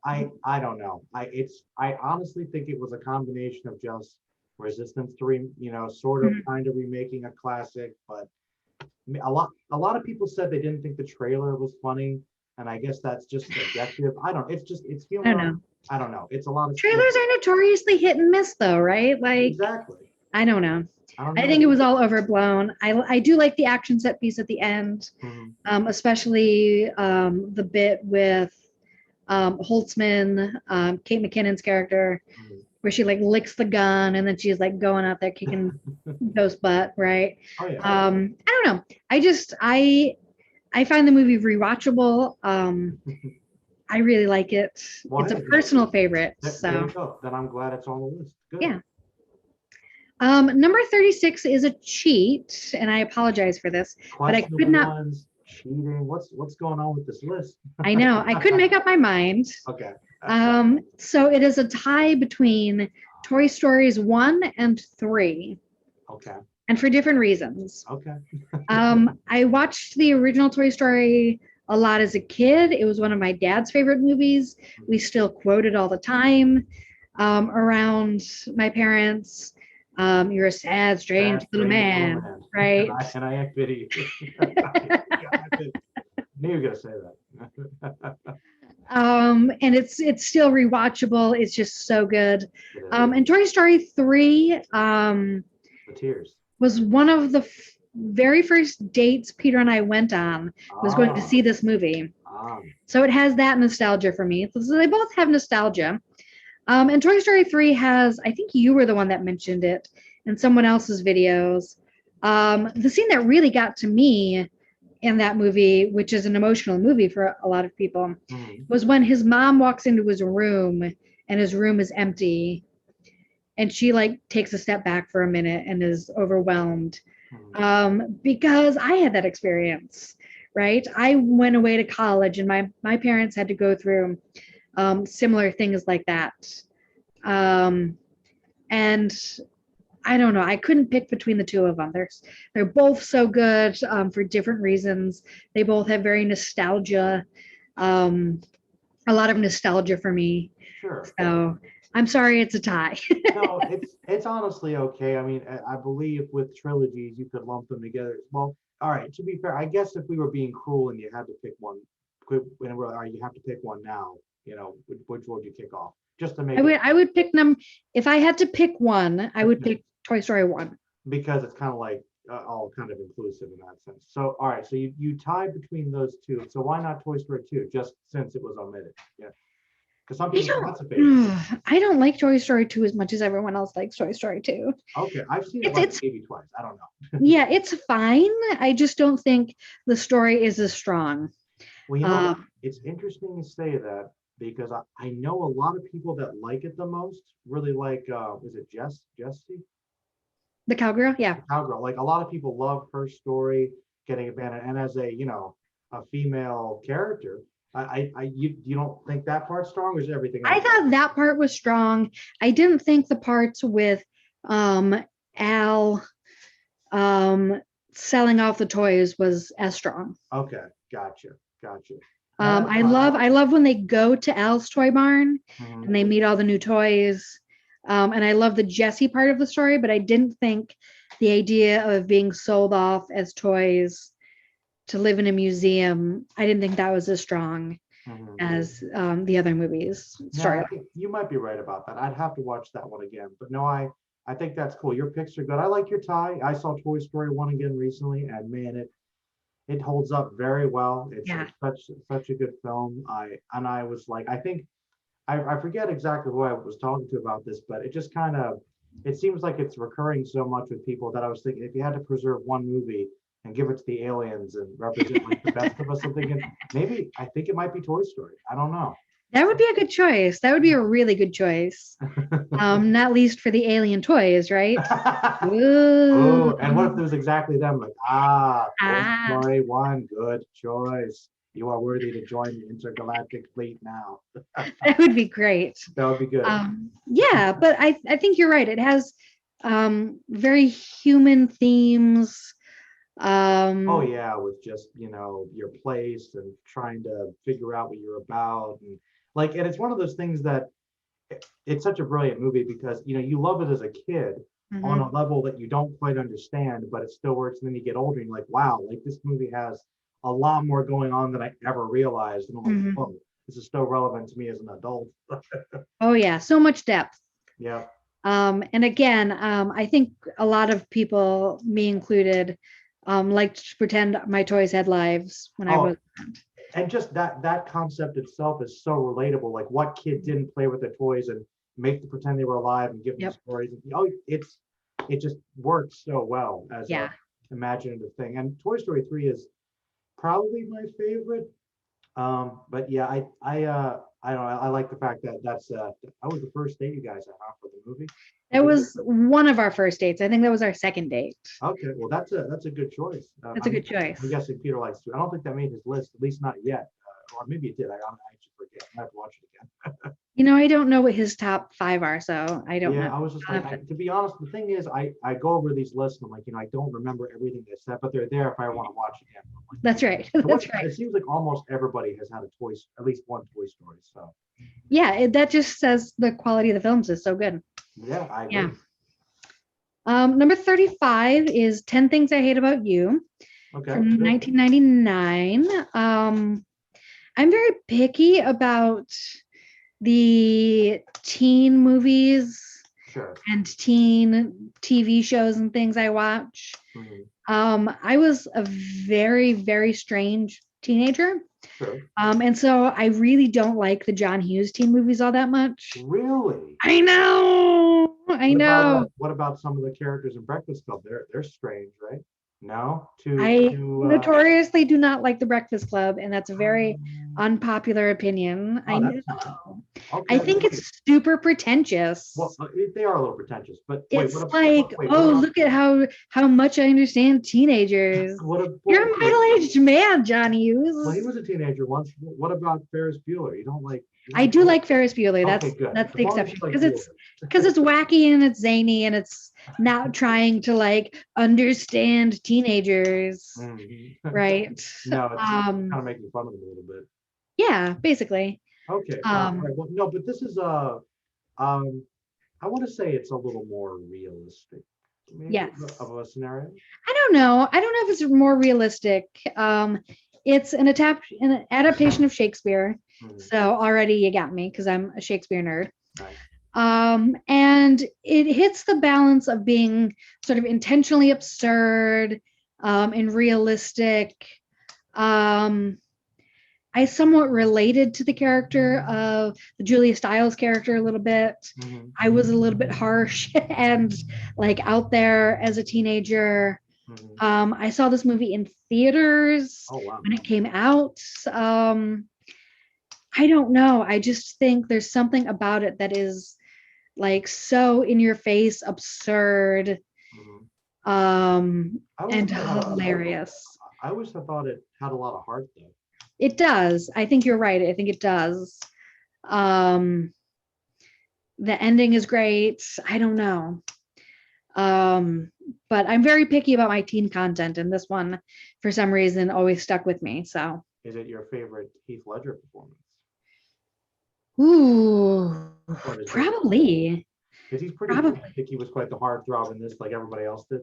I don't know. I honestly think it was a combination of just resistance to sort of kind of remaking a classic, but a lot of people said they didn't think the trailer was funny, and I guess that's just subjective. It's I don't humor. know. I don't know. It's a lot of Trailers are notoriously hit and miss, though, right? Like, exactly. I don't know. I don't I know. think it was all overblown. I do like the action set piece at the end, especially the bit with Holtzman, Kate McKinnon's character, where she like licks the gun and then she's like going out there kicking ghost butt, right? Oh yeah. I don't know. I find the movie rewatchable. I really like it. Well, it's hey, a personal favorite. there So you go. Then I'm glad it's on the list. Good. yeah. Number 36 is a cheat, and I apologize for this, but I could not. Ones, cheating. What's going on with this list? I know I couldn't make up my mind. Okay. So it is a tie between Toy Stories 1 and 3. Okay. And for different reasons. Okay. I watched the original Toy Story a lot as a kid. It was one of my dad's favorite movies. We still quote it all the time around my parents. You're a sad, strange little man, right? And I act pity. I knew you were gonna say that. And it's still rewatchable. It's just so good. And Toy Story 3 the tears was one of the very first dates Peter and I went on, was going to see this movie. So it has that nostalgia for me. So they both have nostalgia. And Toy Story 3 has, I think you were the one that mentioned it in someone else's videos. The scene that really got to me in that movie, which is an emotional movie for a lot of people, was when his mom walks into his room and his room is empty. And she like takes a step back for a minute and is overwhelmed. Because I had that experience, right? I went away to college and my parents had to go through similar things like that. And I don't know, I couldn't pick between the two of them. They're both so good for different reasons. They both have very nostalgia, a lot of nostalgia for me. Sure. So I'm sorry, it's a tie. No, it's honestly okay. I mean, I believe with trilogies you could lump them together. Well, all right. To be fair, I guess if we were being cruel and you had to pick one, you have to pick one now. Which would you kick off? Just to make I would pick them if I had to pick one. I would pick Toy Story 1 because it's kind of like all kind of inclusive in that sense. So all right, so you tied between those two. So why not Toy Story 2? Just since it was omitted, yeah. Because some people that's a favorite. I don't like Toy Story 2 as much as everyone else likes Toy Story 2. Okay, I've seen it like maybe twice. I don't know. Yeah, it's fine. I just don't think the story is as strong. Well, it's interesting you say that because I know a lot of people that like it the most. Really like, is it Jessie? The cowgirl, yeah. The cowgirl. Like a lot of people love her story getting abandoned, and as a a female character. You don't think that part's strong, or is everything else? I thought that part was strong. I didn't think the parts with Al selling off the toys was as strong. Okay, gotcha. I love when they go to Al's toy barn and they meet all the new toys. And I love the Jessie part of the story, but I didn't think the idea of being sold off as toys to live in a museum, I didn't think that was as strong as the other movies. Sorry. You might be right about that. I'd have to watch that one again. But no, I I think that's cool. Your picks are good. I like your tie. I saw Toy Story 1 again recently, and man, it holds up very well. It's Yeah. such a good film. I was like, I think I forget exactly who I was talking to about this, but it just kind of it seems like it's recurring so much with people that I was thinking if you had to preserve one movie and give it to the aliens and represent like the best of us, I'm thinking maybe I think it might be Toy Story. I don't know. That would be a good choice. That would be a really good choice. Not least for the alien toys, right? Oh, and what if Ooh. there's exactly them? Like, Toy Ah, Story 1, good choice. You are worthy to join the intergalactic fleet now. that would be great. That would be good. Yeah, but I think you're right. It has very human themes. Oh Um, yeah, with just, your place and trying to figure out what you're about and like, and it's one of those things that it's such a brilliant movie because, you love it as a kid on a mhm, level that you don't quite understand, but it still works. And then you get older and you're like, wow, like this movie has a lot more going on than I ever realized. And I'm like, mhm. whoa, this is still relevant to me as an adult. Oh yeah, so much depth. Yeah. And again, I think a lot of people, me included, liked to pretend my toys had lives when I Oh, was. and just that concept itself is so relatable. Like what kid didn't play with their toys and make them pretend they were alive and give them Yep. stories? Oh, it just works so well as a Yeah. imaginative thing. And Toy Story 3 is probably my favorite. But yeah, I don't know. I like the fact that that was the first date you guys had for the movie. That was one of our first dates. I think that was our second date. Okay, well that's a good choice. That's a good choice. I'm guessing Peter likes to. I don't think that made his list, at least not yet, or maybe it did. I actually forget. I have to watch it again. I don't know what his top five are, so I don't Yeah, know. I was just I'll like, have to- to be honest, the thing is, I go over these lists and I'm like, I don't remember everything they said, but they're there if I want to watch again. I'm like, That's right. so That's right. it seems like almost everybody has had at least one Toy Story. So Yeah, that just says the quality of the films is so good. yeah, I Yeah. agree. Number 35 is 10 Things I Hate About You Okay, from good. 1999. I'm very picky about the teen movies Sure. and teen TV shows and things I watch. Mhm. I was a very, very strange teenager. Sure. And so I really don't like the John Hughes teen movies all that much. Really? I know. I know. What about some of the characters in Breakfast Club? They're strange, right? No, I to notoriously do not like the Breakfast Club, and that's a very um, unpopular opinion. I oh, that's know. I okay. think it's super pretentious. Well, they are a little pretentious, but wait, It's like, what oh, about look at how much I understand teenagers. You're a wait, middle-aged man, John well, he Hughes. was a teenager once. What about Ferris Bueller? You I don't do like like Ferris Bueller. okay, good. That's As the long as you exception like because Bueller. it's wacky and it's zany and it's not trying to like understand teenagers, Mhm. right? No, it's Um, kind of making fun of them a little bit. yeah, basically. Okay, all Um, right. Well, no, but this is um, I want to say it's a little more realistic, maybe yes. of a scenario. I don't know. I don't know if it's more realistic. It's an adaptation of Shakespeare. Mhm. So already you got me because I'm a Shakespeare nerd. Nice. And it hits the balance of being sort of intentionally absurd and realistic. Um, I somewhat related to the character of the Julia Stiles character a little bit. Hmm. I was a little bit harsh and like out there as a teenager. Hmm. I saw this movie in theaters Oh wow. when it came out. I don't know. I just think there's something about it that is like so in your face, absurd, Hmm. I always and thought it had hilarious. I always thought it had a lot of heart though. It does. I think you're right. I think it does. Um, the ending is great. I don't know. Um, but I'm very picky about my teen content, and this one, for some reason, always stuck with me. So, Is it your favorite Heath Ledger performance? ooh, What is it? probably, Because he's pretty good. I probably. think he was quite the heartthrob in this, like everybody else did.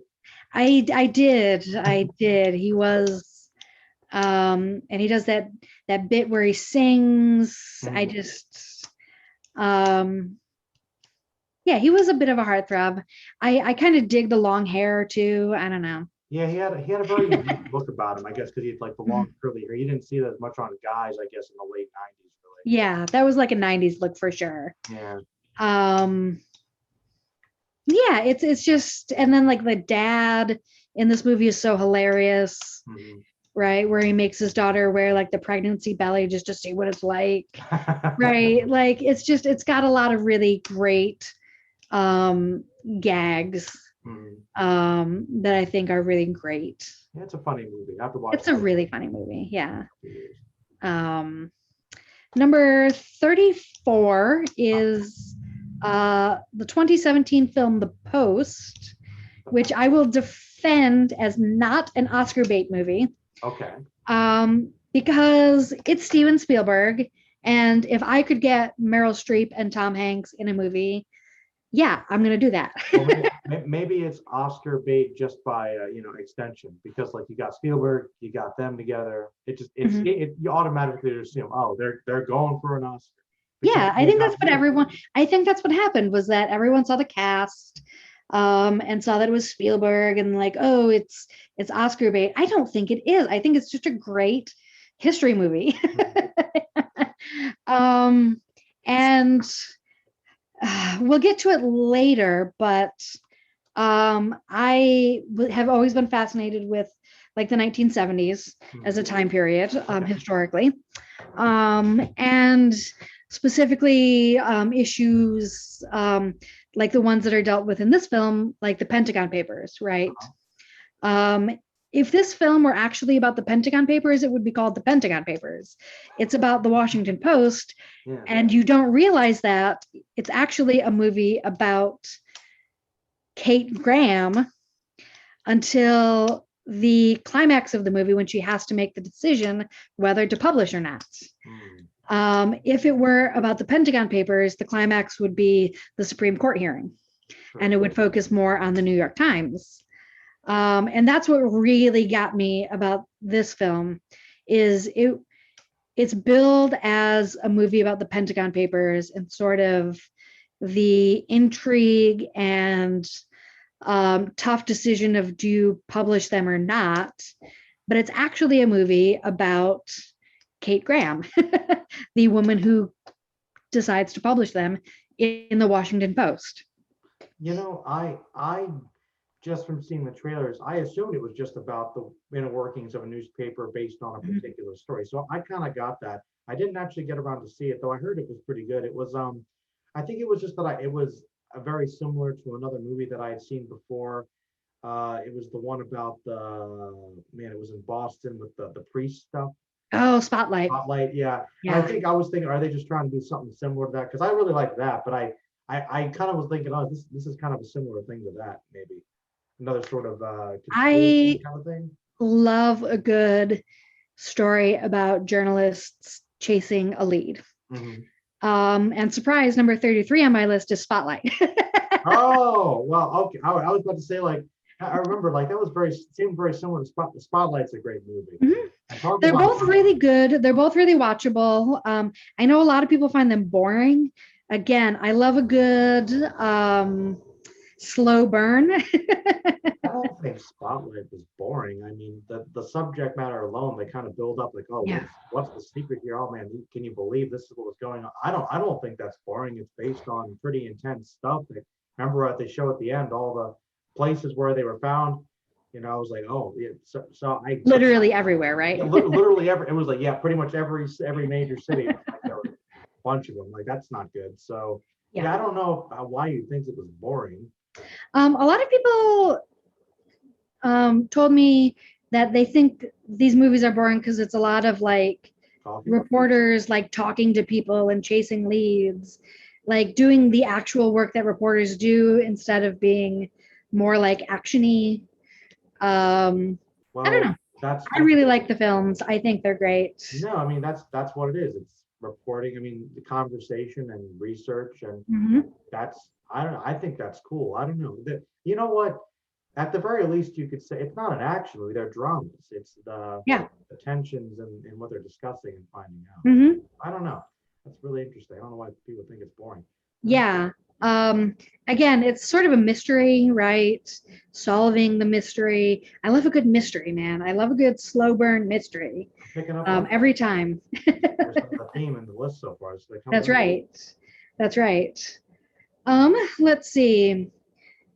I did. He was, and he does that bit where he sings. I Mhm. just, um, Yeah, he was a bit of a heartthrob. I kind of dig the long hair too. I don't know. Yeah, he had a very unique look about him, I guess, because he had like the long Mhm. curly hair. You didn't see that as much on guys, I guess, in the late 90s, Yeah, that was like a 90s look for sure. really. Yeah. Um, yeah, it's just, and then like the dad in this movie is so hilarious, Mhm. right? Where he makes his daughter wear like the pregnancy belly just to see what it's like, right? Like it's got a lot of really great gags Mhm. that I think are really great. Yeah, it's a funny movie. I have to watch It's it a again really funny movie. Yeah. in a few years. Um, Number 34 is the 2017 film The Post, which I will defend as not an Oscar bait movie Okay. because it's Steven Spielberg. And if I could get Meryl Streep and Tom Hanks in a movie, yeah, I'm going to do that. Well, maybe it's Oscar bait just by extension, because like you got Spielberg, you got them together. Mhm. You automatically assume, oh, they're going for an Oscar because Yeah, I they think that's got what everyone, I think that's what happened was that everyone saw the cast and saw that it was Spielberg and like, oh, it's Oscar bait. I don't think it is. I think it's just a great history movie. um, and we'll get to it later, but have always been fascinated with like the 1970s as a time period historically, and specifically issues like the ones that are dealt with in this film, like the Pentagon Papers, right? Um, if this film were actually about the Pentagon Papers, it would be called the Pentagon Papers. It's about the Washington Post, Yeah. and you don't realize that it's actually a movie about Kate Graham until the climax of the movie when she has to make the decision whether to publish or not. If it were about the Pentagon Papers, the climax would be the Supreme Court hearing, and it would focus more on the New York Times. And that's what really got me about this film is it's billed as a movie about the Pentagon Papers and sort of the intrigue and tough decision of do you publish them or not. But it's actually a movie about Kate Graham, the woman who decides to publish them in the Washington Post. I just from seeing the trailers, I assumed it was just about the inner workings of a newspaper based on a particular story. So I kind of got that. I didn't actually get around to see it, though I heard it was pretty good. It was I think it was just that it was very similar to another movie that I had seen before. It was the one about it was in Boston with the priest stuff. Oh, Spotlight. Spotlight, yeah. And I think I was thinking, are they just trying to do something similar to that? Because I really like that, but I kind of was thinking, oh, this is kind of a similar thing to that, maybe another sort of conspiracy I kind of thing. love a good story about journalists chasing a lead. Mm-hmm. And surprise, number 33 on my list is Spotlight. Oh, well, okay. I was about to say, like, I remember, like, that was seemed very similar to Spotlight's a great movie. Mm-hmm. They're both really good. They're both really watchable. I know a lot of people find them boring. Again, I love a good slow burn. I don't think Spotlight was boring. I mean, the subject matter alone, they kind of build up like, oh, Yeah. what's the secret here? Oh man, can you believe this is what was going on? I don't think that's boring. It's based on pretty intense stuff. Remember what they show at the end, all the places where they were found. I was like, oh, yeah. So I Literally everywhere, right? literally every. It was like, yeah, pretty much every major city. Like, there were a bunch of them. Like, that's not good. So yeah, I don't know why you think it was boring. A lot of people told me that they think these movies are boring because it's a lot of like reporters like talking to people and chasing leads, like doing the actual work that reporters do instead of being more like actiony. I don't know. I really like the films. I think they're great. No, I mean that's what it is. It's reporting. I mean, the conversation and research, and that's I don't know. I think that's cool. I don't know. You know what? At the very least, you could say it's not an action movie. They're dramas. It's the tensions and what they're discussing and finding out. I don't know. That's really interesting. I don't know why people think it's boring. Yeah. Again, it's sort of a mystery, right? Solving the mystery. I love a good mystery, man. I love a good slow burn mystery. Picking up on Every time. the theme in the list so far. So they come That's right. That's right. Let's see.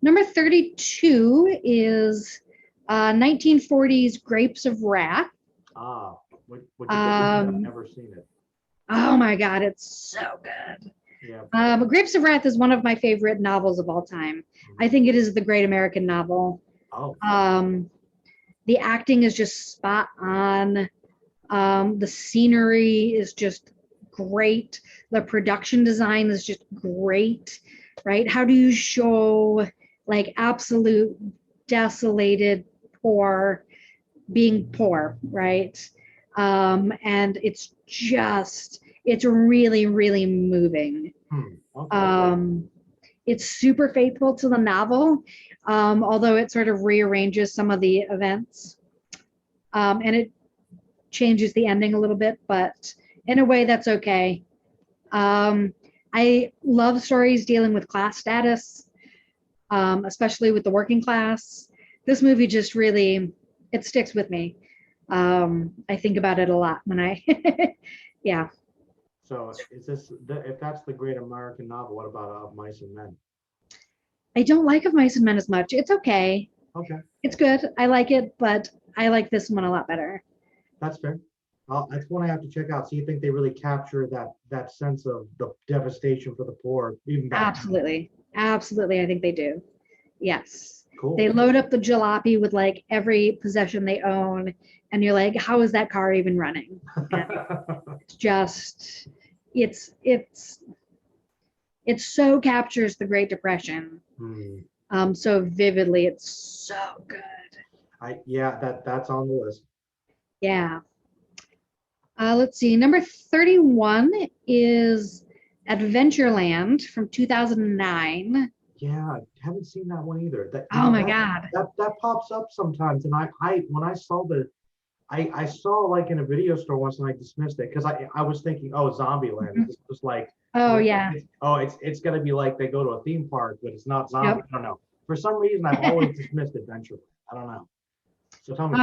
Number 32 is 1940s Grapes of Wrath. What you think? I've never seen it. Oh my God, it's so good. Yeah. Grapes of Wrath is one of my favorite novels of all time. I think it is the great American novel. Oh. The acting is just spot on. The scenery is just great. The production design is just great, right? How do you show like absolute desolated poor being poor, right? And it's really, really moving. Okay. It's super faithful to the novel, although it sort of rearranges some of the events. And it changes the ending a little bit, but in a way that's okay. I love stories dealing with class status, especially with the working class. This movie just really, it sticks with me. I think about it a lot when I, yeah. So is this, if that's the great American novel, what about Of Mice and Men? I don't like Of Mice and Men as much. It's okay. Okay. It's good. I like it, but I like this one a lot better. That's fair. That's one I have to check out. So you think they really capture that sense of the devastation for the poor, even back Absolutely. Absolutely. I think they do. Yes. Cool. They load up the jalopy with like every possession they own. And you're like, how is that car even running? It's just, it so captures the Great Depression. So vividly. It's so good. Yeah, that's on the list. Yeah. Let's see. Number 31 is Adventureland from 2009. Yeah, I haven't seen that one either. Oh my God. That pops up sometimes, and I when I saw I saw like in a video store once and I dismissed it because I was thinking, oh, Zombieland. It's just like, oh yeah. It's gonna be like they go to a theme park, but it's not zombie. Yep. I don't know. For some reason, I've always dismissed Adventureland. I don't know. So tell me.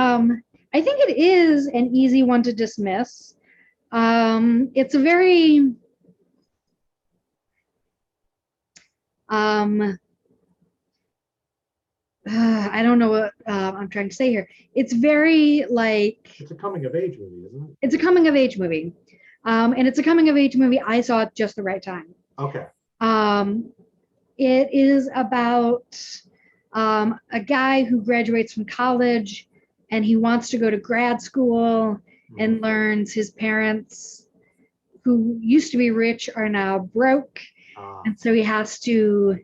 I think it is an easy one to dismiss. It's a very I don't know what I'm trying to say here. It's very like it's a coming of age movie, isn't it? It's a coming of age movie. And it's a coming of age movie I saw at just the right time. Okay. It is about a guy who graduates from college and he wants to go to grad school and learns his parents who used to be rich are now broke. And so he has to,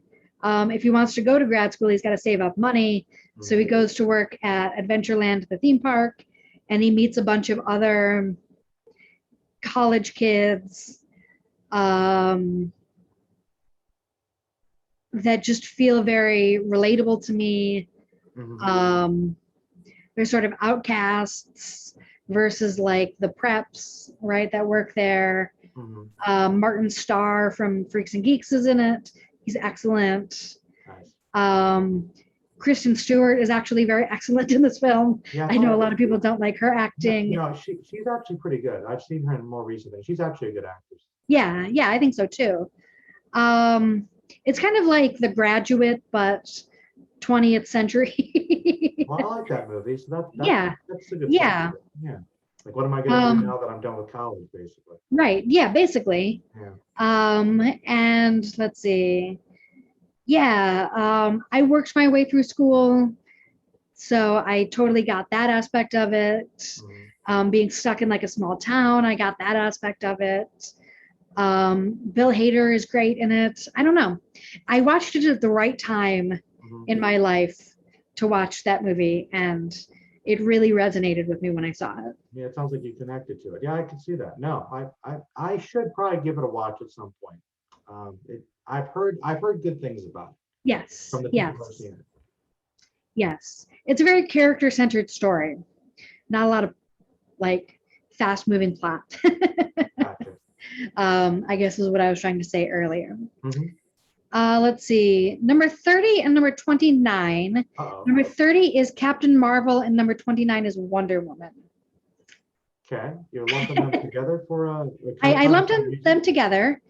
if he wants to go to grad school, he's got to save up money. So he goes to work at Adventureland, the theme park, and he meets a bunch of other college kids that just feel very relatable to me. They're sort of outcasts versus like the preps, right, that work there. Martin Starr from Freaks and Geeks is in it. He's excellent. Nice. Kristen Stewart is actually very excellent in this film. Yeah, I know a lot of people don't like her acting. No, she's actually pretty good. I've seen her in more recently. She's actually a good actress. Yeah, I think so too. It's kind of like The Graduate, but 20th century. Well, I like that movie. So that's a good yeah. Point. Yeah. Like, what am I going to do now that I'm done with college, basically? Right. Yeah, basically. Yeah. And let's see. Yeah, I worked my way through school, so I totally got that aspect of it. Being stuck in like a small town, I got that aspect of it. Bill Hader is great in it. I don't know. I watched it at the right time in my life to watch that movie, and it really resonated with me when I saw it. Yeah, it sounds like you connected to it. Yeah, I can see that. No, I should probably give it a watch at some point. I've heard good things about it. Yes. From the people who've seen it. Yes, it's a very character-centered story. Not a lot of like fast-moving plot. Gotcha. I guess is what I was trying to say earlier. Let's see. Number 30 and number 29. Uh-oh. Number 30 is Captain Marvel, and number 29 is Wonder Woman. Okay, you're lumping them together for a I lumped them together.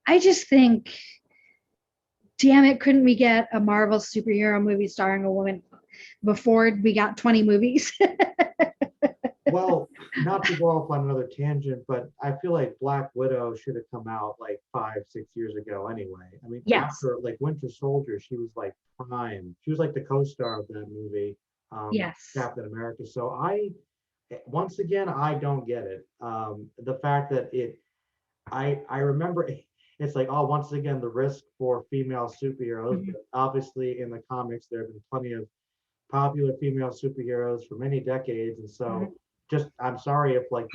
I just think, damn it, couldn't we get a Marvel superhero movie starring a woman before we got 20 movies? Well, not to go off on another tangent, but I feel like Black Widow should have come out like 5-6 years ago anyway. I mean, Yes. after like Winter Soldier, she was like prime. She was like the co-star of that movie, Yes. Captain America. So once again, I don't get it. The fact that I remember it's like, oh, once again, the risk for female superheroes. Mhm. But obviously, in the comics, there have been plenty of popular female superheroes for many decades, and so just I'm sorry if like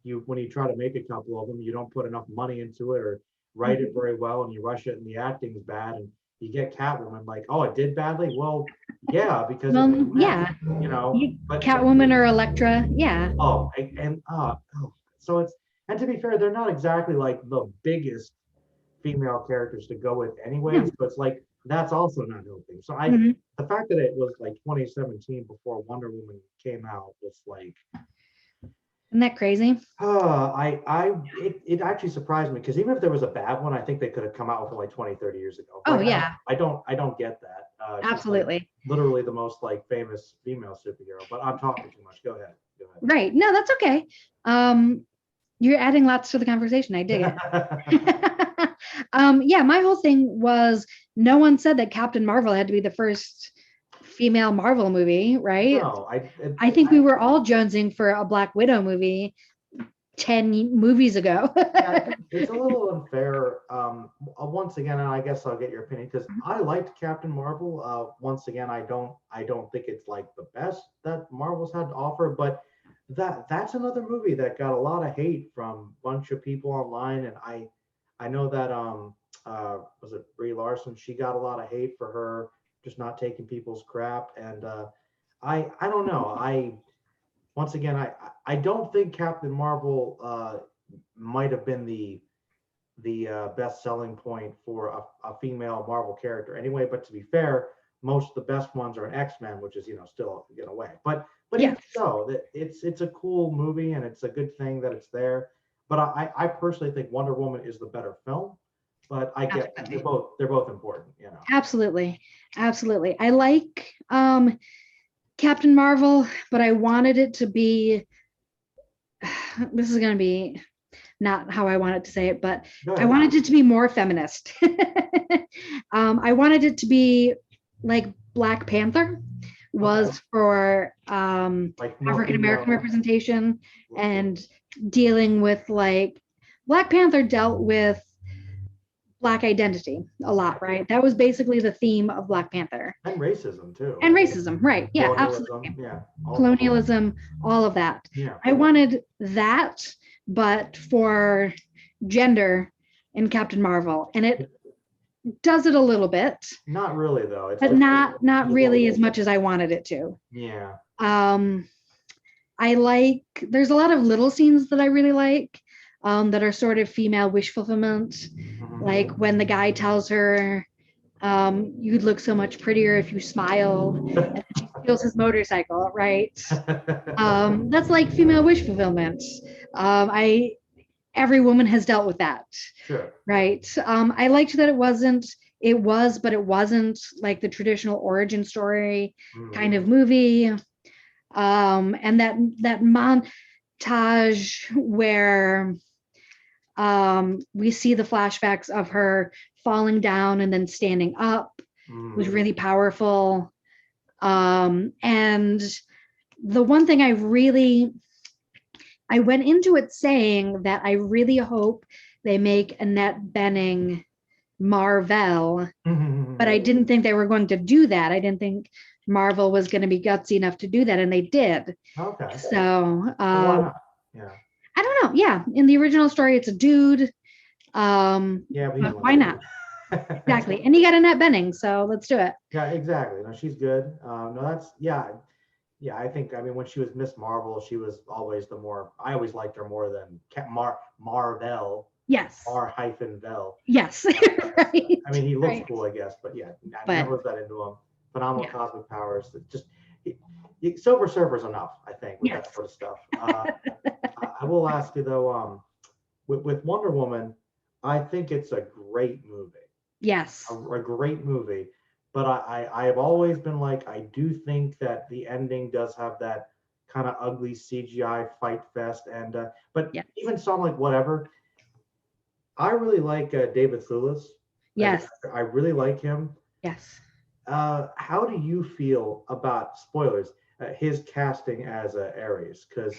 you when you try to make a couple of them, you don't put enough money into it or write it very well, and you rush it, and the acting's bad, and you get Catwoman like, oh, it did badly. Well, yeah, because Yeah. you know, but Catwoman or Elektra. Yeah. so it's and to be fair, they're not exactly like the biggest female characters to go with anyways, but it's like that's also not helping. So Mhm. the fact that it was like 2017 before Wonder Woman came out was like Isn't that crazy? it actually surprised me because even if there was a bad one, I think they could have come out with it like 20-30 years ago. Oh, Like, yeah. I don't get that. She's, like, Absolutely. literally the most like famous female superhero, but I'm talking too much. Go ahead. Right. No, that's okay. You're adding lots to the conversation. I dig it. Yeah, my whole thing was no one said that Captain Marvel had to be the first female Marvel movie, right? No, I think we were all jonesing for a Black Widow movie 10 movies ago. yeah, it's a little unfair. Once again, and I guess I'll get your opinion because I liked Captain Marvel. Once again, I don't think it's like the best that Marvel's had to offer, but that's another movie that got a lot of hate from a bunch of people online, and I know that was it Brie Larson? She got a lot of hate for her just not taking people's crap, and I don't know. Once again, I don't think Captain Marvel might have been the best selling point for a female Marvel character anyway. But to be fair, most of the best ones are in X-Men, which is still in a way. But even so, that it's a cool movie and it's a good thing that it's there. But I personally think Wonder Woman is the better film. But I get they're both important. Absolutely. I like Captain Marvel, but I wanted it to be, this is going to be not how I wanted to say it, but I wanted it to be more feminist. I wanted it to be like Black Panther was for like African American representation and dealing with like Black Panther dealt with Black identity a lot, right? That was basically the theme of Black Panther. And racism too. And racism, right? Yeah, absolutely. Yeah. Colonialism, all of that. Yeah. I wanted that, but for gender in Captain Marvel, and it does it a little bit. Not really though. But not really as much as I wanted it to. Yeah. There's a lot of little scenes that I really like. That are sort of female wish fulfillment, like when the guy tells her, "You'd look so much prettier if you smiled," and she steals his motorcycle, right? That's like female wish fulfillment. Every woman has dealt with that, sure. Right? I liked that it wasn't like the traditional origin story kind of movie, and that montage where we see the flashbacks of her falling down and then standing up was really powerful. And the one thing I went into it saying that I really hope they make Annette Bening Marvel, but I didn't think they were going to do that. I didn't think Marvel was going to be gutsy enough to do that, and they did. Okay. So, why not? Yeah. I don't know. Yeah, in the original story, it's a dude. Yeah, but why not? Exactly. And you got Annette Bening, so let's do it. Yeah, exactly. No, she's good. No, that's Yeah, I think, I mean, when she was Miss Marvel, she was always I always liked her more than Marvel, Yes. R-Vel. Yes. Right. I mean, he looks Right. cool, I guess, but yeah, I But never was that into him. Phenomenal yeah. cosmic powers. Silver Surfer's enough, I think, with that Yes. sort of stuff. I will ask you though, with Wonder Woman, I think it's a great movie, Yes. a great movie. But I have always been like, I do think that the ending does have that kind of ugly CGI fight fest, and but Yes. even so, I'm like, whatever. I really like David Thewlis as an Yes. actor. I really like him. Yes. How do you feel about spoilers? His casting as Ares, because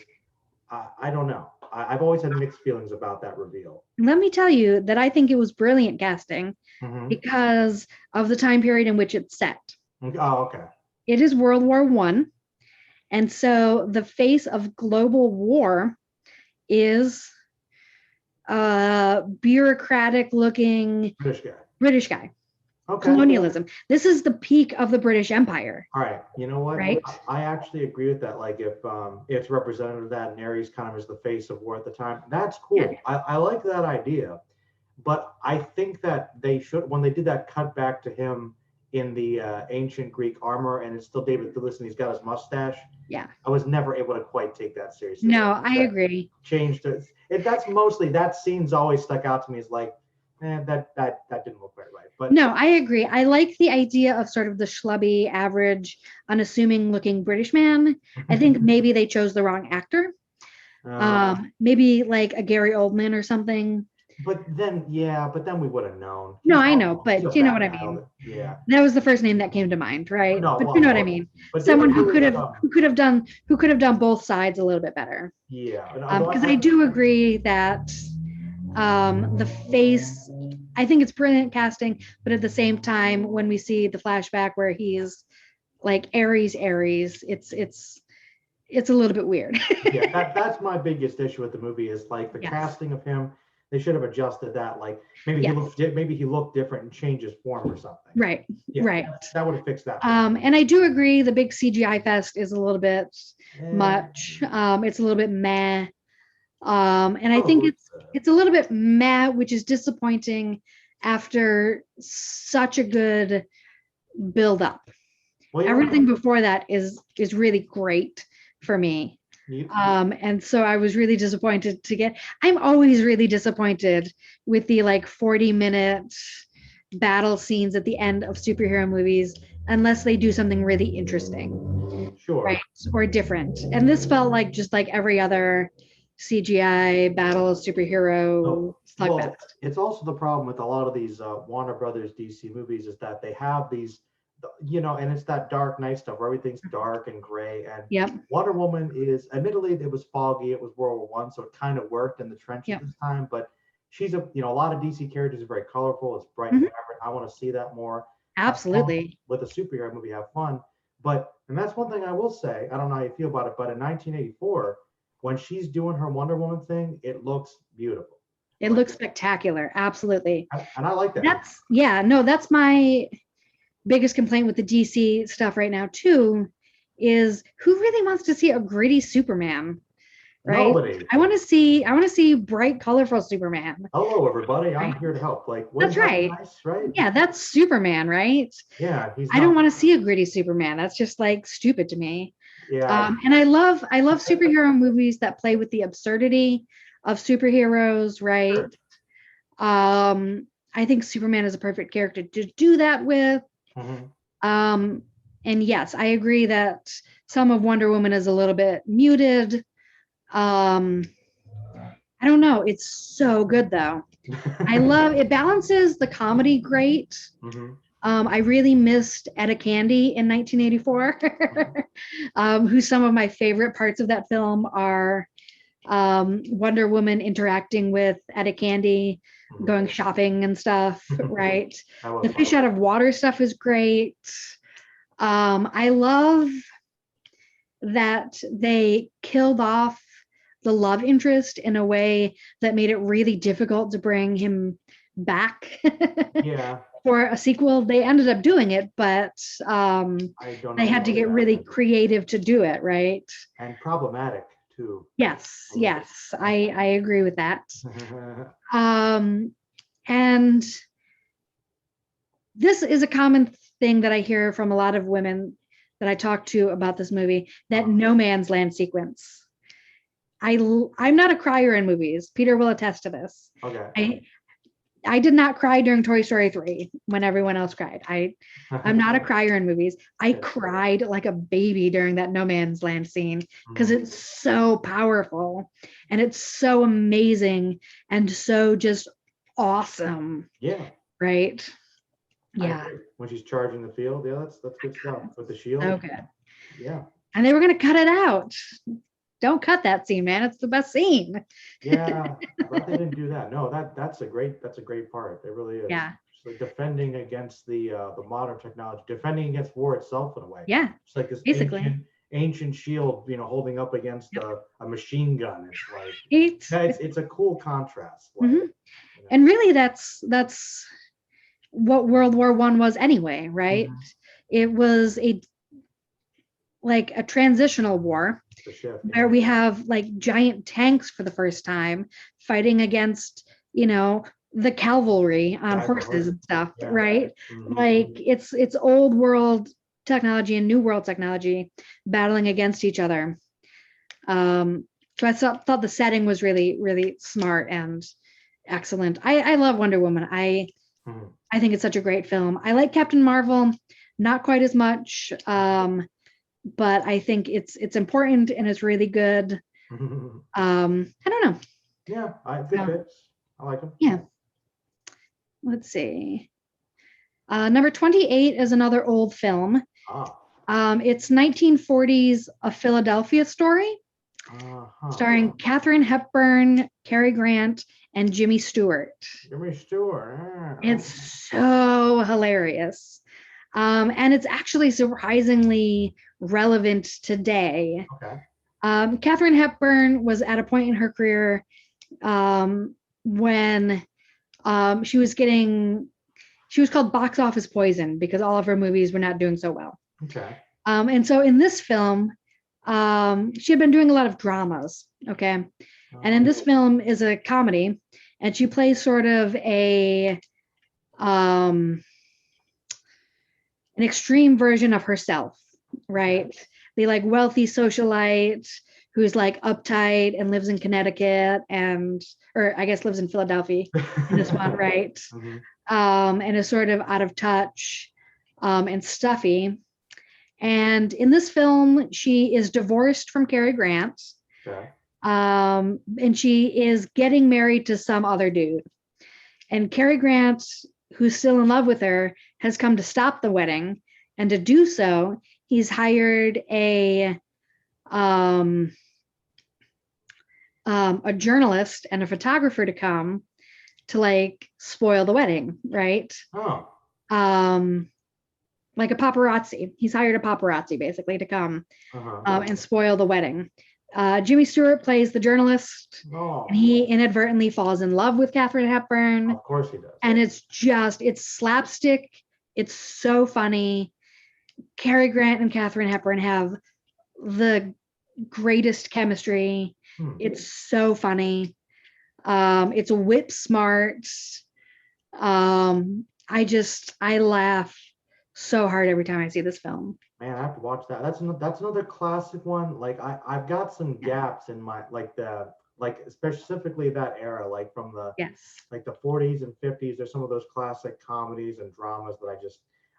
I don't know. I've always had mixed feelings about that reveal. Let me tell you that I think it was brilliant casting Mm-hmm. because of the time period in which it's set. Oh, okay. It is World War One. And so the face of global war is a bureaucratic looking British guy. Okay. Colonialism. This is the peak of the British Empire. All right. You know what? Right. I actually agree with that. Like if it's representative of that and Ares kind of is the face of war at the time, that's cool. Yeah. I like that idea. But I think that they should, when they did that cut back to him in the ancient Greek armor and it's still David Thewlis and he's got his mustache. Yeah. I was never able to quite take that seriously. No, I agree. Changed it. That's mostly, that scene's always stuck out to me as like, that didn't look quite right. But no, I agree. I like the idea of sort of the schlubby, average, unassuming looking British man. I think maybe they chose the wrong actor. Maybe like a Gary Oldman or something. But then we would have known. No, I know, but you know what I mean. Yeah. That was the first name that came to mind, right? No, but well, you know what I mean. Someone who could have done both sides a little bit better. Yeah. Because I do agree that the face, I think it's brilliant casting, but at the same time, when we see the flashback where he's like Ares, it's a little bit weird. Yeah, that's my biggest issue with the movie is like the casting of him. They should have adjusted that. Like maybe he looked different and changed his form or something. Right. Yeah, right. That would have fixed that. And I do agree the big CGI fest is a little bit much. It's a little bit meh. And I think it's a little bit meh, which is disappointing after such a good build up. Well, everything before that is really great for me. And so I was really disappointed I'm always really disappointed with the like 40-minute battle scenes at the end of superhero movies, unless they do something really interesting. Sure. Right. Or different. And this felt like just like every other CGI battle superhero slugfest. Well, it's also the problem with a lot of these Warner Brothers DC movies is that they have these, and it's that Dark Knight stuff where everything's dark and gray. And Wonder Woman is, admittedly, it was foggy. It was World War I, so it kind of worked in the trenches this time. But she's a lot of DC characters are very colorful. It's bright and vibrant. I want to see that more. Absolutely. With a superhero movie, have fun. And that's one thing I will say. I don't know how you feel about it, but in 1984, when she's doing her Wonder Woman thing, it looks beautiful. It looks spectacular. Absolutely. And I like that. That's my biggest complaint with the DC stuff right now too, is who really wants to see a gritty Superman, right? Nobody. I want to see bright, colorful Superman. Hello, everybody. I'm here to help. Like, that's right. Nice, right? Yeah, that's Superman, right? Yeah. I don't want to see a gritty Superman. That's just like stupid to me. Yeah. And I love superhero movies that play with the absurdity of superheroes, right? Sure. I think Superman is a perfect character to do that with. And yes, I agree that some of Wonder Woman is a little bit muted. I don't know. It's so good though. I love it. Balances the comedy great. I really missed Etta Candy in 1984, who some of my favorite parts of that film are Wonder Woman interacting with Etta Candy, going shopping and stuff, right? The fish out of water stuff is great. I love that they killed off the love interest in a way that made it really difficult to bring him back. Yeah. for a sequel. They ended up doing it, but I don't know they had to about get that. really creative to do it, right? And problematic too. Yes, yes, I agree with that. And this is a common thing that I hear from a lot of women that I talk to about this movie, that no man's land sequence. I'm not a crier in movies. Peter will attest to this. Okay. I did not cry during Toy Story 3 when everyone else cried. I'm not a crier in movies. I cried like a baby during that no man's land scene because it's so powerful and it's so amazing and so just awesome. Yeah. Right. Yeah. When she's charging the field, yeah, that's good stuff with the shield. Okay. Yeah. And they were gonna cut it out. Don't cut that scene, man. It's the best scene. Yeah, but they didn't do that. No, that's a great part. It really is. Yeah. It's like defending against the modern technology, defending against war itself in a way. Yeah. It's like this basically ancient shield, holding up against a machine gun. It's like it's a cool contrast. Like, And really, that's what World War I was anyway, right? It was a transitional war where we have like giant tanks for the first time fighting against, the cavalry on horses and stuff, right? Like it's old world technology and new world technology battling against each other. So I thought the setting was really, really smart and excellent. I love Wonder Woman. I think it's such a great film. I like Captain Marvel, not quite as much, but I think it's important and it's really good. I don't know. Yeah, I think I like them. Yeah. Let's see. Number 28 is another old film. It's 1940s A Philadelphia Story, starring Katharine Hepburn, Cary Grant, and Jimmy Stewart. It's so hilarious. And it's actually surprisingly relevant today. Katharine Hepburn was at a point in her career when she was called box office poison because all of her movies were not doing so well. And so in this film, she had been doing a lot of dramas. And in this film is a comedy, and she plays sort of an extreme version of herself, right? The like wealthy socialite who's like uptight and lives in Connecticut or I guess lives in Philadelphia in this one, right? And is sort of out of touch and stuffy. And in this film, she is divorced from Cary Grant. And she is getting married to some other dude. And Cary Grant, who's still in love with her, has come to stop the wedding. And to do so, he's hired a journalist and a photographer to come to like spoil the wedding, right? Like a paparazzi. He's hired a paparazzi basically to come and spoil the wedding. Jimmy Stewart plays the journalist, and he inadvertently falls in love with Katharine Hepburn. Of course he does. And it's slapstick. It's so funny. Cary Grant and Katharine Hepburn have the greatest chemistry. It's so funny. It's whip smart. I laugh so hard every time I see this film. Man, I have to watch that. That's another classic one. Like I've got some gaps in my specifically that era, like from the like the 40s and 50s. There's some of those classic comedies and dramas that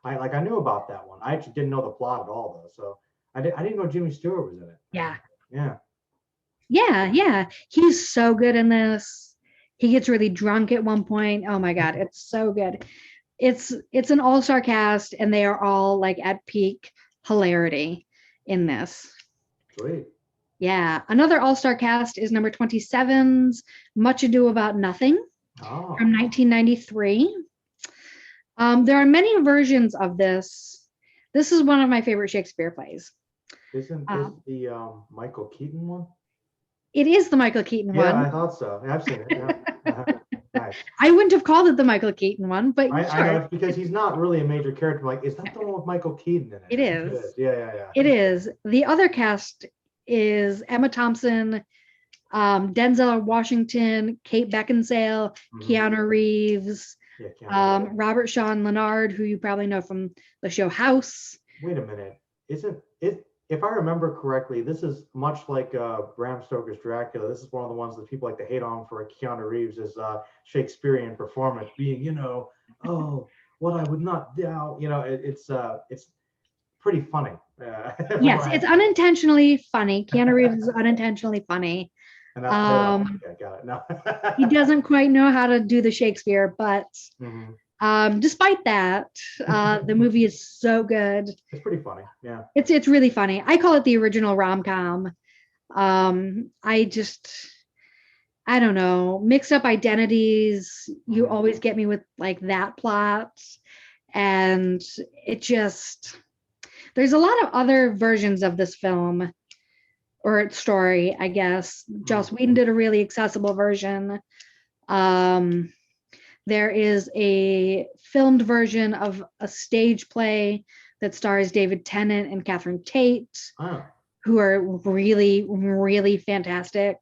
I knew about that one. I actually didn't know the plot at all though, so I didn't know Jimmy Stewart was in it. Yeah. He's so good in this. He gets really drunk at one point. Oh my God, it's so good. It's an all-star cast, and they are all like at peak hilarity in this. Sweet. Yeah. Another all-star cast is number 27's Much Ado About Nothing from 1993. There are many versions of this. This is one of my favorite Shakespeare plays. Isn't this the Michael Keaton one? It is the Michael Keaton one. Yeah, I thought so. I've seen it. Yeah. Nice. I wouldn't have called it the Michael Keaton one, but I sure. know it's because he's not really a major character. Like, is that the one with Michael Keaton in it? It is. It is. Yeah. It is. The other cast is Emma Thompson, Denzel Washington, Kate Beckinsale, Keanu Reeves, Robert Sean Leonard, who you probably know from the show House. Wait a minute. Isn't it? If I remember correctly, this is much like Bram Stoker's Dracula. This is one of the ones that people like to hate on for Keanu Reeves' Shakespearean performance being, oh, what I would not doubt. It's pretty funny. Yes, it's unintentionally funny. Keanu Reeves is unintentionally funny. And that's okay, got it. No. He doesn't quite know how to do the Shakespeare, but despite that, the movie is so good. It's pretty funny. Yeah. It's really funny. I call it the original rom-com. I don't know, mixed up identities. You always get me with like that plot. And there's a lot of other versions of this film or its story, I guess. Joss Whedon did a really accessible version. There is a filmed version of a stage play that stars David Tennant and Catherine Tate, who are really, really fantastic.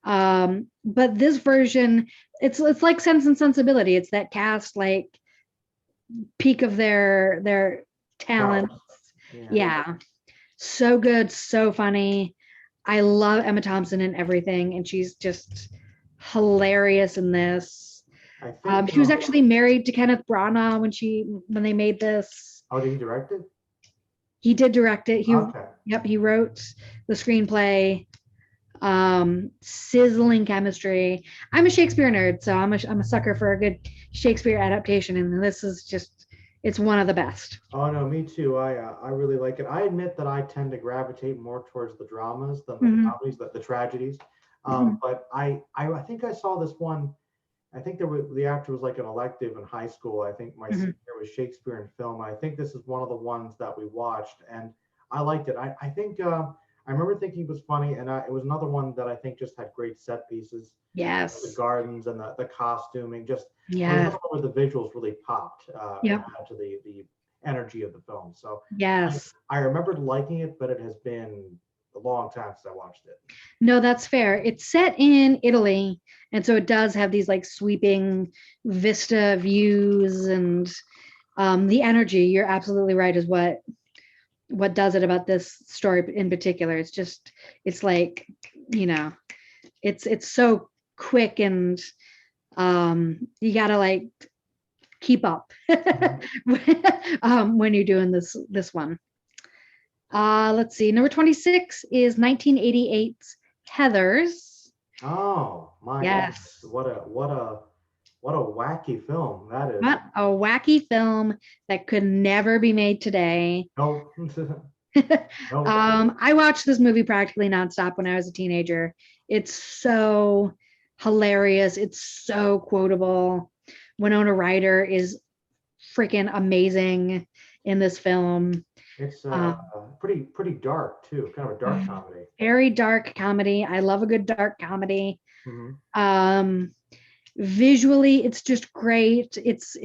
But this version, it's like Sense and Sensibility. It's that cast, like, peak of their talent. Yeah. So good, so funny. I love Emma Thompson in everything, and she's just hilarious in this. She was actually married to Kenneth Branagh when they made this. Oh, did he direct it? He did direct it. He wrote the screenplay. Sizzling Chemistry. I'm a Shakespeare nerd, so I'm a sucker for a good Shakespeare adaptation, and this is it's one of the best. Oh no, me too. I really like it. I admit that I tend to gravitate more towards the dramas than the comedies, the tragedies. But I think I saw this one. I think the actor was like an elective in high school. I think my senior year was Shakespeare in film. I think this is one of the ones that we watched, and I liked it. I think I remember thinking it was funny, and it was another one that I think just had great set pieces. Yes. The gardens and the costuming, just where the visuals really popped to the energy of the film. So yes, I remembered liking it, but it has been a long time since I watched it. No, that's fair. It's set in Italy, and so it does have these like sweeping vista views, and the energy. You're absolutely right. Is what does it about this story in particular. It's like, it's so quick, and you gotta like keep up when you're doing this one. Let's see, number 26 is 1988's Heathers. Oh my yes. Goodness. What a wacky film that is. What a wacky film that could never be made today. Nope. Nope. I watched this movie practically nonstop when I was a teenager. It's so hilarious. It's so quotable. Winona Ryder is freaking amazing in this film. It's pretty dark too, kind of a dark comedy. Very dark comedy. I love a good dark comedy. Visually, it's just great. It's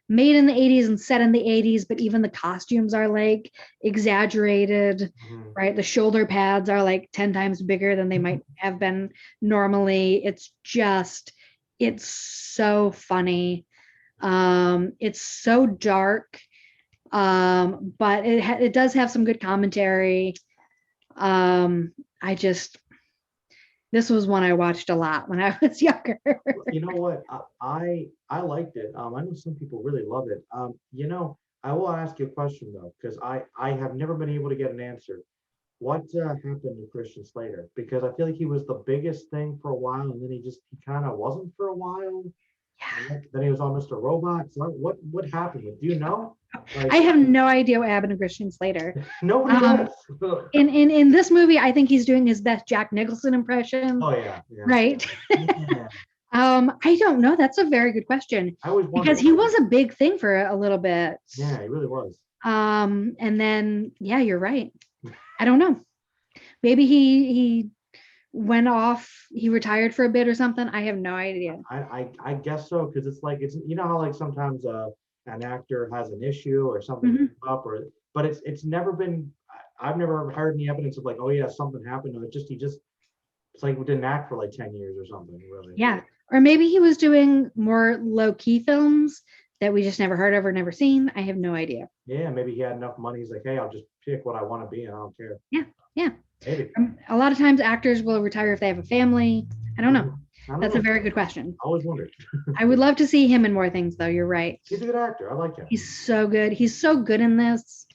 made in the 80s and set in the 80s, but even the costumes are like exaggerated, right? The shoulder pads are like 10 times bigger than they might have been normally. It's so funny. It's so dark, but it does have some good commentary. This was one I watched a lot when I was younger. You know what? I liked it. I know some people really love it. I will ask you a question though, because I have never been able to get an answer. What happened to Christian Slater? Because I feel like he was the biggest thing for a while, and then he kind of wasn't for a while. Yeah. Then he was on Mr. Robot. So what happened? Do you know? I have no idea what happened to Christian Slater. Nobody does. In this movie, I think he's doing his best Jack Nicholson impression. Oh yeah. Right. Yeah. I don't know. That's a very good question. I always wondered, because he was a big thing for a little bit. Yeah, he really was. And then you're right. I don't know. Maybe he went off. He retired for a bit or something. I have no idea. I guess so, because it's like, it's, you know how like sometimes an actor has an issue or something Mhm. comes up, or but it's never been, I've never heard any evidence of like, oh yeah, something happened, or it's like we didn't act for like 10 years or something, really. Yeah. Or maybe he was doing more low key films that we just never heard of or never seen. I have no idea. Yeah, maybe he had enough money. He's like, hey, I'll just pick what I want to be and I don't care. Yeah. Yeah. Maybe. A lot of times actors will retire if they have a family. I don't know. I don't That's know. a very good question. I always wondered. I would love to see him in more things, though. You're right. He's a good actor. I like him. He's so good. He's so good in this.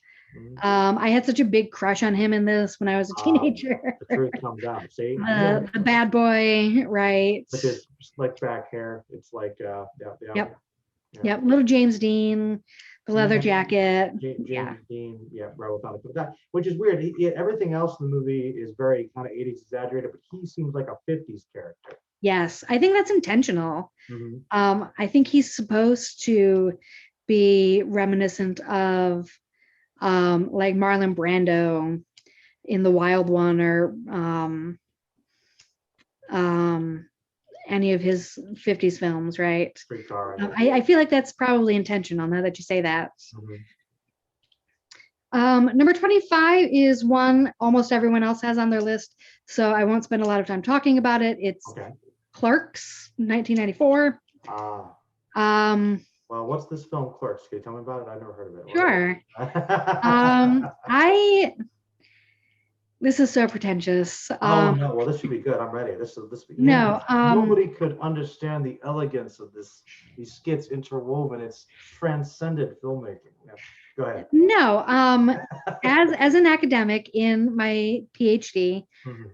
I had such a big crush on him in this when I was a teenager. The truth comes out. See, The bad boy, right? with his slick back hair, it's like, Yep. Yep. Little James Dean, the leather jacket. James Yeah. Dean, yeah, right, without that, which is weird. Everything else in the movie is very kind of 80s exaggerated, but he seems like a 50s character. Yes, I think that's intentional. Mhm. I think he's supposed to be reminiscent of like Marlon Brando in The Wild One, or any of his 50s films, right? Streetcar. I feel like that's probably intentional now that you say that. Mhm. Number 25 is one almost everyone else has on their list, so I won't spend a lot of time talking about it. It's Okay. Clerks, 1994. Well, what's this film, Clerks? Can you tell me about it? I've never heard of it. Sure. This is so pretentious. Oh no! Well, this should be good. I'm ready. This. No. Nobody could understand the elegance of these skits interwoven. It's transcendent filmmaking. Yeah. Go ahead. No. As an academic in my PhD,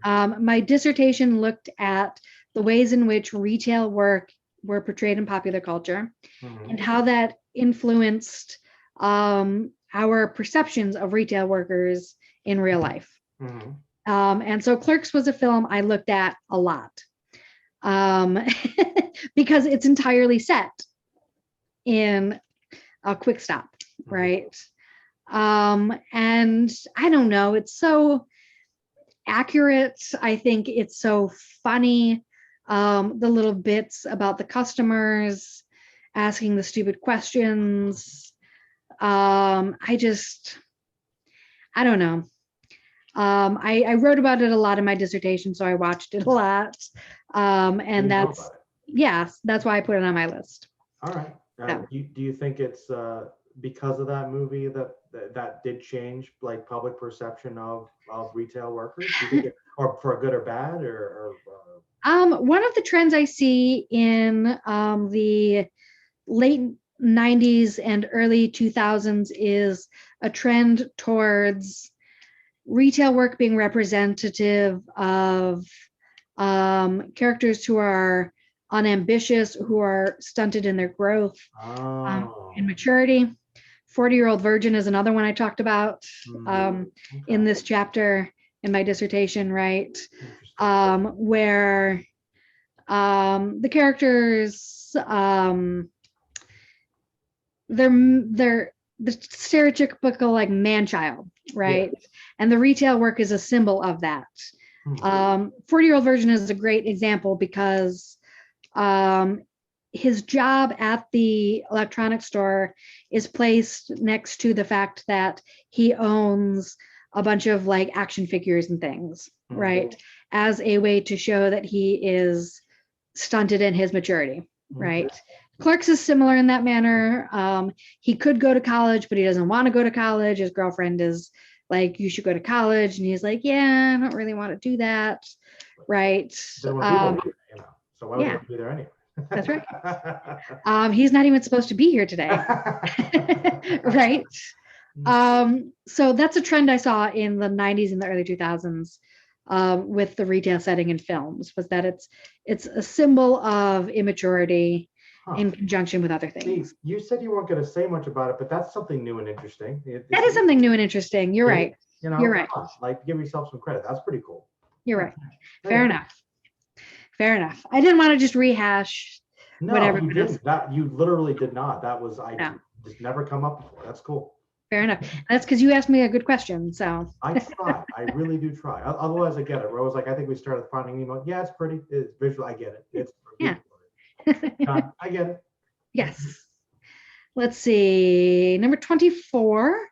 my dissertation looked at the ways in which retail work were portrayed in popular culture, and how that influenced our perceptions of retail workers in real life. And so Clerks was a film I looked at a lot, because it's entirely set in a quick stop, right? And I don't know, it's so accurate. I think it's so funny. The little bits about the customers asking the stupid questions. I don't know. I wrote about it a lot in my dissertation, so I watched it a lot. And that's why I put it on my list. All right. Do you think it's because of that movie that did change like public perception of retail workers? Do you think or for good or bad, or one of the trends I see in the late 90s and early 2000s is a trend towards retail work being representative of characters who are unambitious, who are stunted in their growth and maturity. 40-Year-Old Virgin is another one I talked about in this chapter in my dissertation, right? Where the characters, they're the stereotypical like man child, right? Yeah. And the retail work is a symbol of that. 40-Year-Old Virgin is a great example because his job at the electronics store is placed next to the fact that he owns a bunch of like action figures and things, right? As a way to show that he is stunted in his maturity, right? Clerks is similar in that manner. He could go to college, but he doesn't want to go to college. His girlfriend is like, you should go to college. And he's like, yeah, I don't really want to do that. Right. So why would he be there anyway? That's right. He's not even supposed to be here today. Right. So that's a trend I saw in the 90s and the early 2000s with the retail setting in films, was that it's a symbol of immaturity in conjunction with other things. See, you said you weren't going to say much about it, but that's something new and interesting. That is something new and interesting. You're right. You're right. Like, give yourself some credit. That's pretty cool. You're right. Fair enough. Fair enough. I didn't want to just rehash whatever. You didn't. You literally did not. That was just never come up before. That's cool. Fair enough. That's because you asked me a good question. So I try. I really do try. Otherwise, I get it. Rose, like, I think we started Finding Nemo. Yeah, it's pretty. It's visual. I get it. It's yeah. done. I get it. Yes. Let's see. Number 24.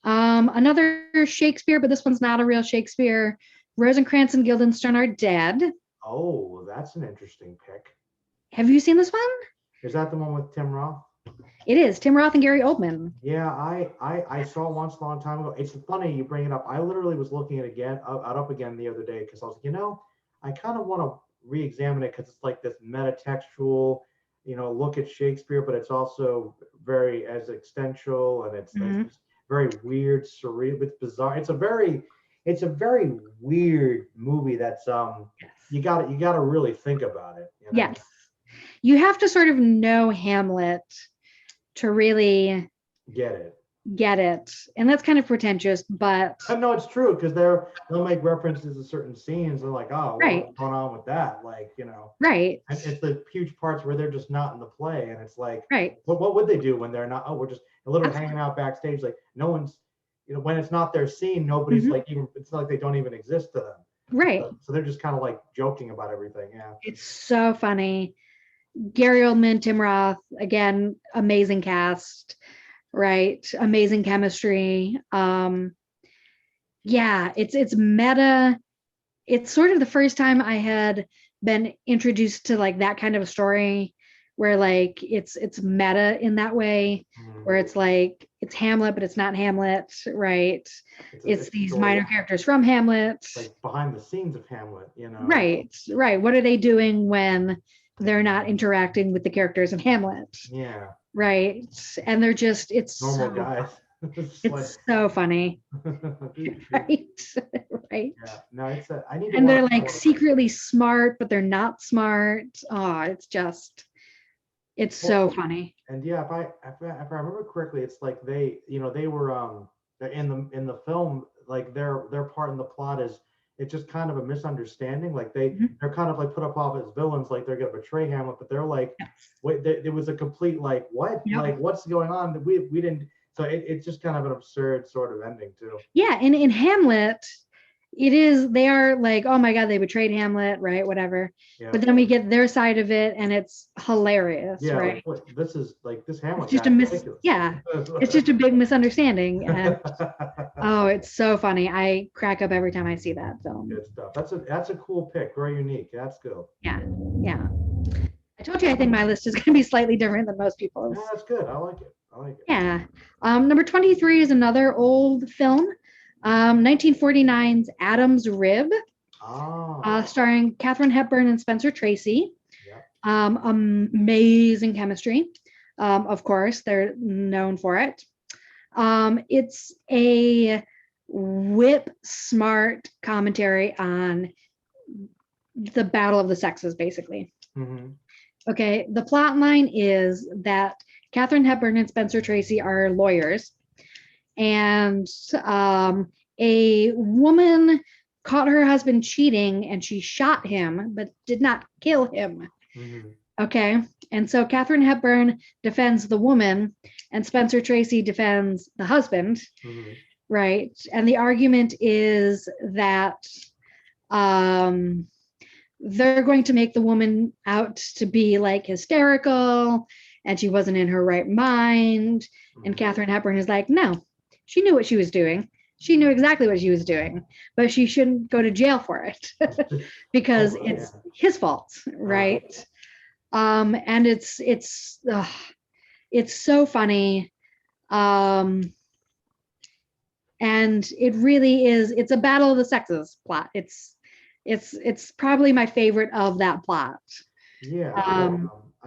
Another Shakespeare, but this one's not a real Shakespeare. Rosencrantz and Guildenstern are dead. Oh, that's an interesting pick. Have you seen this one? Is that the one with Tim Roth? It is. Tim Roth and Gary Oldman. Yeah, I saw it once a long time ago. It's funny you bring it up. I literally was looking at it up again the other day because I was like, I kind of want to re-examine it because it's like this metatextual, look at Shakespeare, but it's also very existential and it's very weird, surreal. It's bizarre. It's a very weird movie. That's you got to really think about it. Yes, you have to sort of know Hamlet to really get it, and that's kind of pretentious, but no, it's true because they'll make references to certain scenes. They're like, oh, what's going on with that? Like, right. And it's the huge parts where they're just not in the play, and it's like, right. What would they do when they're not? Oh, we're just literally hanging out backstage. Like, no one's, when it's not their scene, nobody's like even. It's not like they don't even exist to them. Right. So they're just kind of like joking about everything. Yeah. It's so funny. Gary Oldman, Tim Roth, again, amazing cast, right? Amazing chemistry. Yeah, it's meta. It's sort of the first time I had been introduced to like that kind of a story where like it's meta in that way, where it's like it's Hamlet, but it's not Hamlet, right? It's these minor characters from Hamlet. Like behind the scenes of Hamlet, Right. What are they doing when they're not interacting with the characters in Hamlet? Yeah. Right. And they're just, it's normal guys. It's so funny. Right. Right. Yeah. No, I need to. And they're like secretly smart, but they're not smart. Oh, it's so funny. And yeah, if I remember correctly, it's like they were in the film, like their part in the plot is it's just kind of a misunderstanding. Like they're kind of like put up off as villains, like they're gonna betray Hamlet, but they're like, wait, it was a complete like what? Yep. Like what's going on? We didn't. So it's just kind of an absurd sort of ending too. Yeah, and in Hamlet, they are like, oh my God, they betrayed Hamlet, right? Whatever. Yeah. But then we get their side of it and it's hilarious, right? Like, this is like this Hamlet. It's just it's just a big misunderstanding. And oh, it's so funny. I crack up every time I see that film. Good stuff. That's a cool pick. Very unique. That's good. Yeah. Yeah. I told you I think my list is going to be slightly different than most people's. Yeah, that's good. I like it. Yeah. Number 23 is another old film. 1949's Adam's Rib, starring Katharine Hepburn and Spencer Tracy. Yeah. Amazing chemistry. Of course, they're known for it. It's a whip smart commentary on the battle of the sexes, basically. Mm-hmm. Okay, the plot line is that Katharine Hepburn and Spencer Tracy are lawyers, and a woman caught her husband cheating and she shot him but did not kill him. Mm-hmm. Okay, and so Katharine Hepburn defends the woman and Spencer Tracy defends the husband. Mm-hmm. Right, and the argument is that they're going to make the woman out to be like hysterical and she wasn't in her right mind. Mm-hmm. And Katharine Hepburn is like, no, she knew what she was doing. She knew exactly what she was doing, but she shouldn't go to jail for it because it's his fault, right? And it's so funny, and it really is. It's a battle of the sexes plot. It's probably my favorite of that plot. Yeah.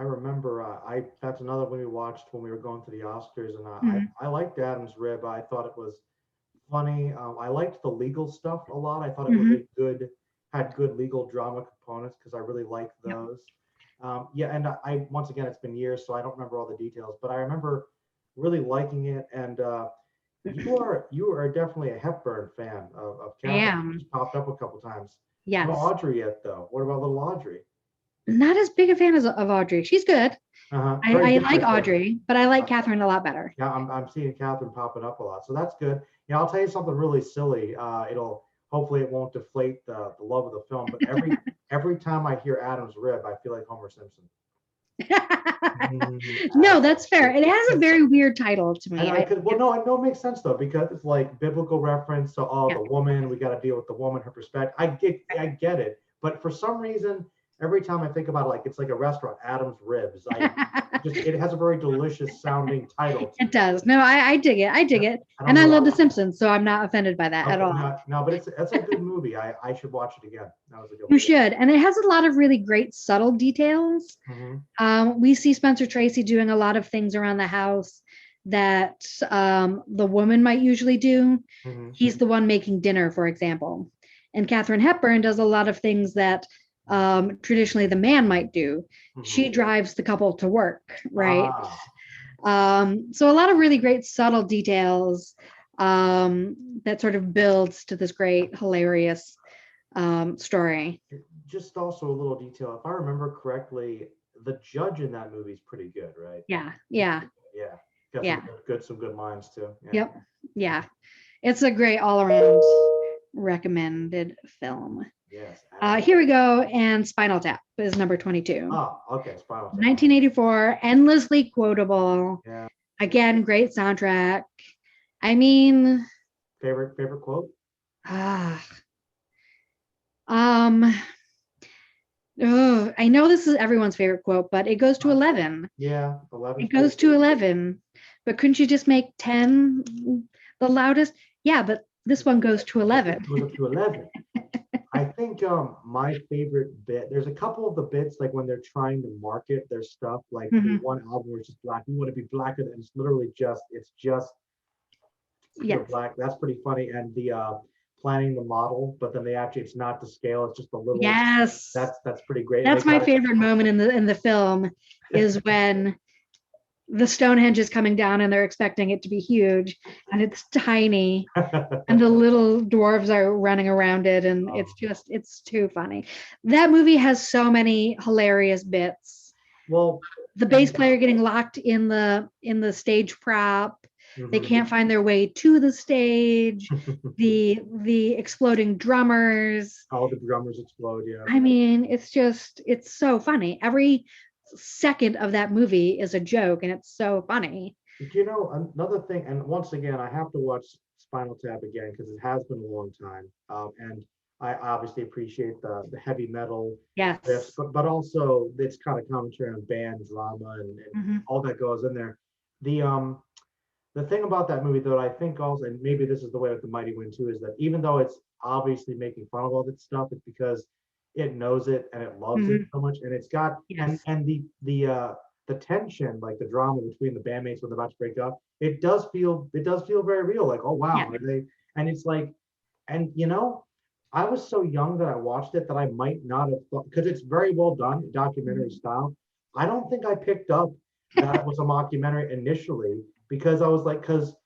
I remember that's another one we watched when we were going to the Oscars, and I liked Adam's Rib. I thought it was funny. I liked the legal stuff a lot. I thought it was had good legal drama components because I really liked those. Yep. And I once again, it's been years, so I don't remember all the details, but I remember really liking it. And you are definitely a Hepburn fan of Katharine. She's popped up a couple times. Yes. No Audrey yet, though. What about little Audrey? Not as big a fan of Audrey. She's good. Very I like different. Audrey, but I like Catherine a lot better. Yeah, I'm seeing Catherine popping up a lot, so that's good. Yeah, I'll tell you something really silly. It'll hopefully it won't deflate the love of the film, but every time I hear Adam's rib, I feel like Homer Simpson. No, that's fair. It has a very weird title to me. And I could, well, no, I know it makes sense though, because it's like biblical reference. So, oh, Yeah. the woman, we got to deal with the woman, her perspective. I get it. But for some reason, every time I think about it, like it's like a restaurant, Adam's Ribs. It has a very delicious sounding title. It does. No, I dig it. I dig it. And I love The Simpsons, so I'm not offended by that at all. No, but it's a good movie. I should watch it again. That was a good You should. And it has a lot of really great subtle details. We see Spencer Tracy doing a lot of things around the house that the woman might usually do. He's the one making dinner, for example. And Katharine Hepburn does a lot of things that traditionally the man might do. She drives the couple to work, right? So a lot of really great subtle details that sort of builds to this great, hilarious story. Just also a little detail. If I remember correctly, the judge in that movie is pretty good, right? Yeah. Got some good lines too. Yep. Yeah. It's a great all-around recommended film. Yes. Here we go. And Spinal Tap is number 22. Oh, okay. Spinal Tap. 1984, endlessly quotable. Yeah. Again, great soundtrack. I mean, favorite quote? I know this is everyone's favorite quote, but it goes to 11. Yeah, 11. It goes to 11. But couldn't you just make 10 the loudest? Yeah, but this one goes to 11. It goes up to 11. I think my favorite bit, there's a couple of the bits like when they're trying to market their stuff, like the one album where it's just black. We want to be blacker than it's literally just black. That's pretty funny. And the planning the model, but then it's not to scale, it's just a little. Yes. That's pretty great. That's my favorite moment in the film is when the Stonehenge is coming down and they're expecting it to be huge and it's tiny and the little dwarves are running around it and it's too funny. That movie has so many hilarious bits. Well, the bass player getting locked in the stage prop. They can't find their way to the stage. the exploding drummers. All the drummers explode, yeah. I mean, it's so funny. Every second of that movie is a joke and it's so funny. You know, another thing, and once again, I have to watch Spinal Tap again because it has been a long time. And I obviously appreciate the heavy metal. Yes. Riffs, but also it's kind of commentary on band drama and all that goes in there. The thing about that movie, though, I think also, and maybe this is the way with the Mighty Wind too, is that even though it's obviously making fun of all that stuff, it's because it knows it and it loves it so much, and it's got and the tension, like the drama between the bandmates when they're about to break up, it does feel very real. Like, oh wow, and it's like, and you know, I was so young that I watched it that I might not have thought, because it's very well done, documentary style. I don't think I picked up that it was a mockumentary initially, because I was like, because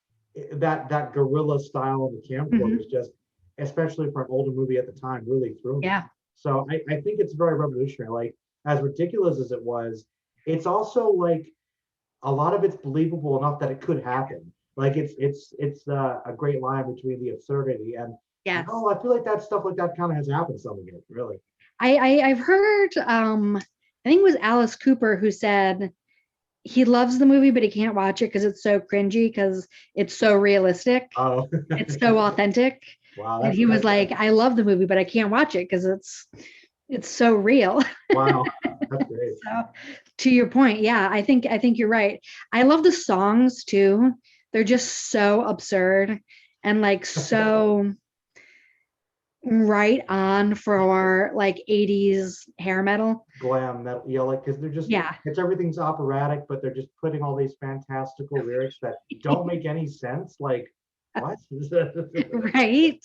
that guerrilla style on the camcorder was just, especially for an older movie at the time, really threw me. Yeah. So I think it's very revolutionary. Like, as ridiculous as it was, it's also like a lot of it's believable enough that it could happen. Like it's a great line between the absurdity and I feel like that stuff like that kind of has happened some of it, really. I've heard I think it was Alice Cooper who said he loves the movie, but he can't watch it because it's so cringy, because it's so realistic. Oh. It's so authentic. Wow. And he was like, I love the movie, but I can't watch it because it's so real. Wow. That's great. So, to your point, yeah, I think you're right. I love the songs too. They're just so absurd and like so right on for like 80s hair metal, glam metal, like, because they're just it's everything's operatic, but they're just putting all these fantastical lyrics that don't make any sense. Like, what? Right?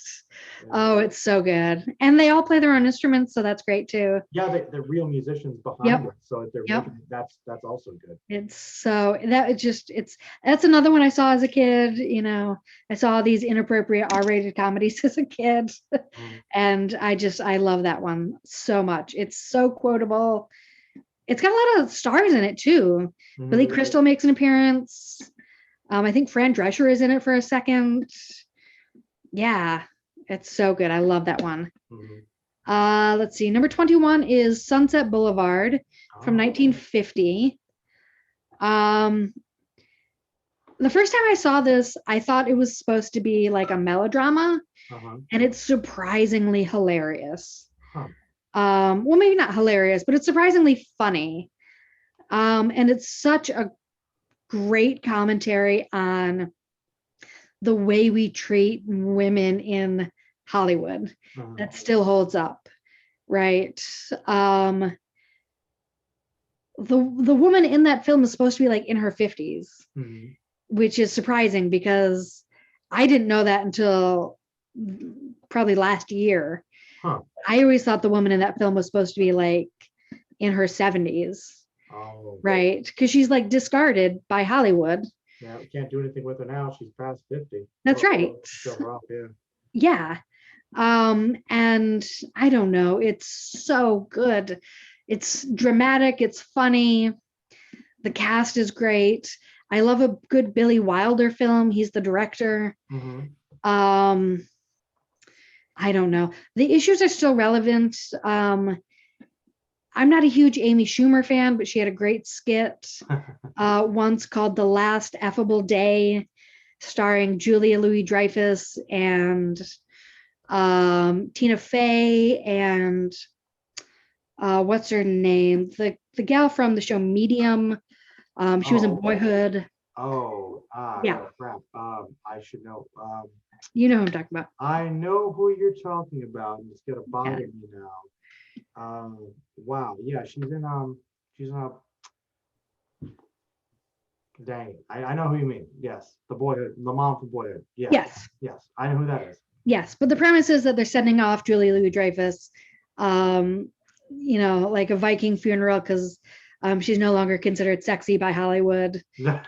Oh, it's so good, and they all play their own instruments, so that's great too. Yeah, they're real musicians behind it, so they're that's also good. It's so that's another one I saw as a kid. You know, I saw these inappropriate R-rated comedies as a kid, and I love that one so much. It's so quotable. it's got a lot of stars in it too. Billy Crystal makes an appearance. I think Fran Drescher is in it for a second. Yeah, it's so good. I love that one. Let's see. Number 21 is Sunset Boulevard from 1950. The first time I saw this, I thought it was supposed to be like a melodrama, and it's surprisingly hilarious. Well, maybe not hilarious, but it's surprisingly funny. And it's such a great commentary on the way we treat women in Hollywood that still holds up, right? The woman in that film is supposed to be like in her 50s, which is surprising because I didn't know that until probably last year. I always thought the woman in that film was supposed to be like in her 70s. Right? Because she's like discarded by Hollywood. Yeah, we can't do anything with her now. She's past 50. That's right. Yeah. And I don't know. It's so good. It's dramatic. It's funny. The cast is great. I love a good Billy Wilder film. He's the director. I don't know. The issues are still relevant. I'm not a huge Amy Schumer fan, but she had a great skit once called The Last Effable Day, starring Julia Louis-Dreyfus and Tina Fey and what's her name? The gal from the show Medium. She was in Boyhood. Yeah. Crap. I should know. You know who I'm talking about. I know who you're talking about. It's gonna bother me now. Wow. Yeah, she's in dang it. I know who you mean. Yes. The Boyhood, the mom from Boyhood. Yes. I know who that is. Yes, but the premise is that they're sending off Julia Louis-Dreyfus, like a Viking funeral because she's no longer considered sexy by Hollywood.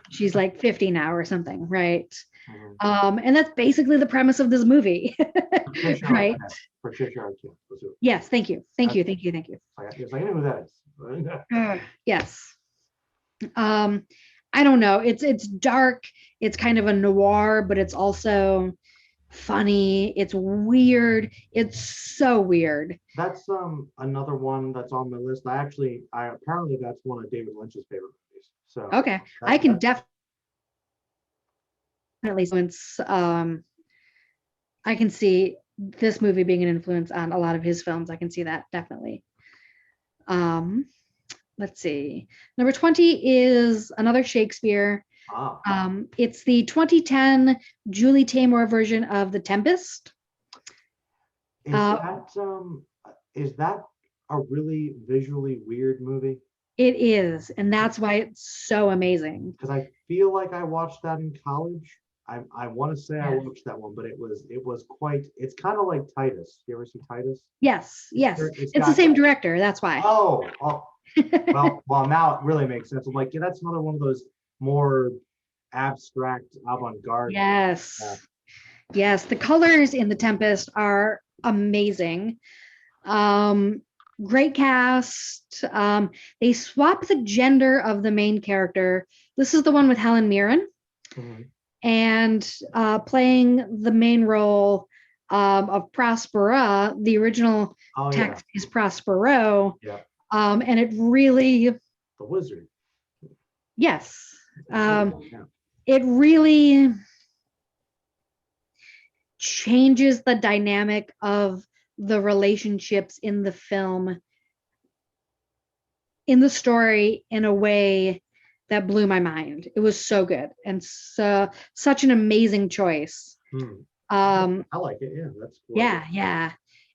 She's like 50 now or something, right? And that's basically the premise of this movie, right? Yes, thank you. Yes, I know who that is. Yes. I don't know. It's dark. It's kind of a noir, but it's also funny. It's weird. It's so weird. That's another one that's on my list. Apparently that's one of David Lynch's favorite movies. So okay, I can definitely influence. I can see this movie being an influence on a lot of his films. I can see that definitely. Let's see. Number 20 is another Shakespeare. It's the 2010 Julie Taymor version of The Tempest. Is that a really visually weird movie? It is, and that's why it's so amazing. Because I feel like I watched that in college. I want to say I watched that one, but it's kind of like Titus. You ever see Titus? Yes. It's the same director. That's why. Well, now it really makes sense. I'm like, yeah, that's another one of those more abstract avant-garde. Yes. The colors in The Tempest are amazing. Great cast. They swap the gender of the main character. This is the one with Helen Mirren. And playing the main role of Prospera. The original text is Prospero. And it really... The wizard. Yes. It really changes the dynamic of the relationships in the film, in the story, in a way that blew my mind. It was so good and such an amazing choice. I like it. Yeah, that's cool. Yeah.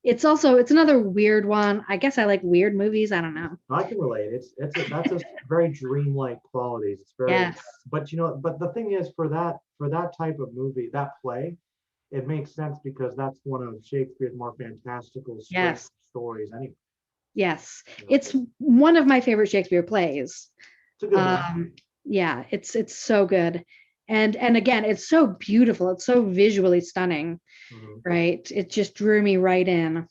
It's another weird one. I guess I like weird movies. I don't know. I can relate. That's a very dreamlike qualities. It's very, but the thing is, for that type of movie, that play, it makes sense because that's one of Shakespeare's more fantastical stories anyway. Yes. It's one of my favorite Shakespeare plays. It's a good one. Yeah, it's so good. And again, it's so beautiful. It's so visually stunning, right? It just drew me right in.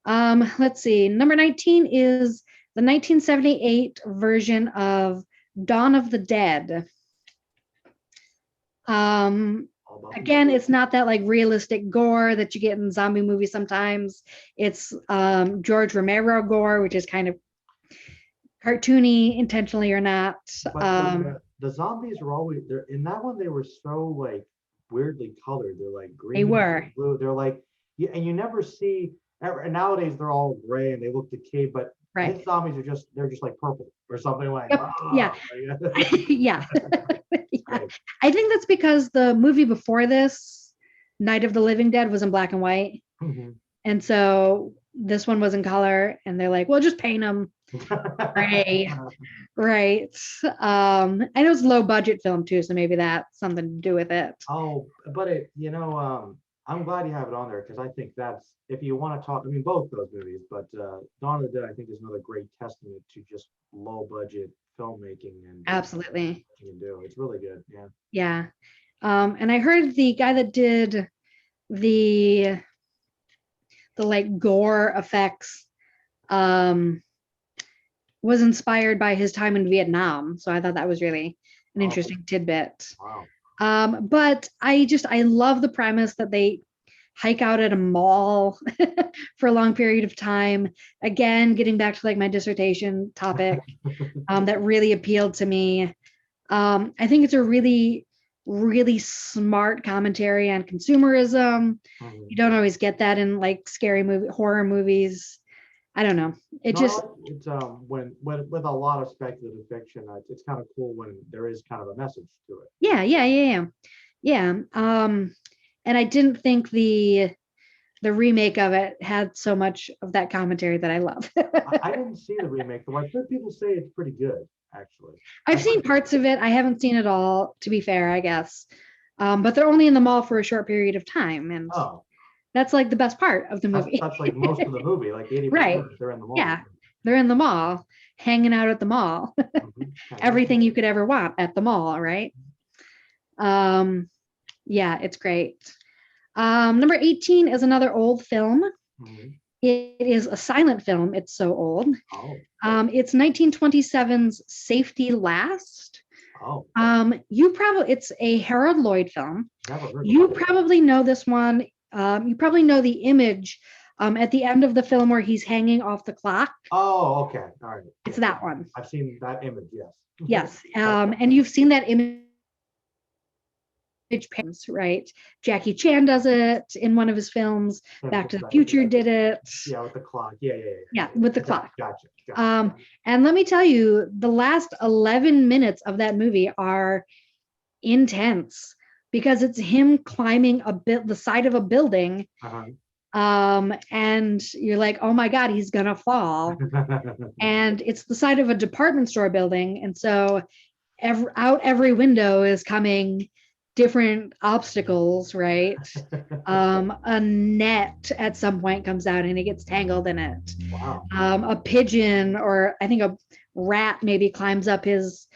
Let's see. Number 19 is the 1978 version of Dawn of the Dead. Again, it's not that like realistic gore that you get in zombie movies sometimes. It's George Romero gore, which is kind of cartoony, intentionally or not. But the zombies were always there. In that one, they were so like weirdly colored. They're like green, They were. blue. They're like, and you never see. Nowadays, they're all gray and they look decayed. But Right. his zombies are they're just like purple or something like. Yep. Yeah. Yeah. Right. I think that's because the movie before this, Night of the Living Dead, was in black and white. Mm-hmm. And so this one was in color, and they're like, well, just paint them gray. Right. And it was low budget film too, so maybe that's something to do with it. Oh, but I'm glad you have it on there because I think that's, if you want to talk, I mean, both those movies, but Dawn of the Dead, I think, is another great testament to just low budget filmmaking and Absolutely. what you can do. It's really good. Yeah. Yeah. And I heard the guy that did the like gore effects was inspired by his time in Vietnam. So I thought that was really an interesting tidbit. Wow. But I love the premise that they hike out at a mall for a long period of time. Again, getting back to like my dissertation topic, that really appealed to me. I think it's a really, really smart commentary on consumerism. Mhm. You don't always get that in like horror movies. I don't know. It's when with a lot of speculative fiction, it's kind of cool when there is kind of a message to it. Yeah. And I didn't think the remake of it had so much of that commentary that I love. I didn't see the remake, though. I've heard people say it's pretty good, actually. I've seen parts of it. I haven't seen it all, to be fair, I guess. But they're only in the mall for a short period of time, and that's like the best part of the movie. That's like most of the movie, like 80%. Right. They're in the mall. Yeah, they're in the mall, hanging out at the mall. Everything you could ever want at the mall, right? Yeah, it's great. Number 18 is another old film. Mm-hmm. It is a silent film. It's so old. It's 1927's Safety Last. It's a Harold Lloyd film. You probably know this one. You probably know the image at the end of the film where he's hanging off the clock. Oh, okay. All right. It's that one. I've seen that image, yes. Yes. And you've seen that image, right? Jackie Chan does it in one of his films. Back to the Future did it. Yeah, with the clock. Yeah. Yeah, with the clock. Gotcha. And let me tell you, the last 11 minutes of that movie are intense because it's him climbing the side of a building. And you're like, oh my God, he's gonna fall. And it's the side of a department store building. And so every window is coming different obstacles, right? A net at some point comes out and he gets tangled in it. Wow. A pigeon, or I think a rat maybe climbs up his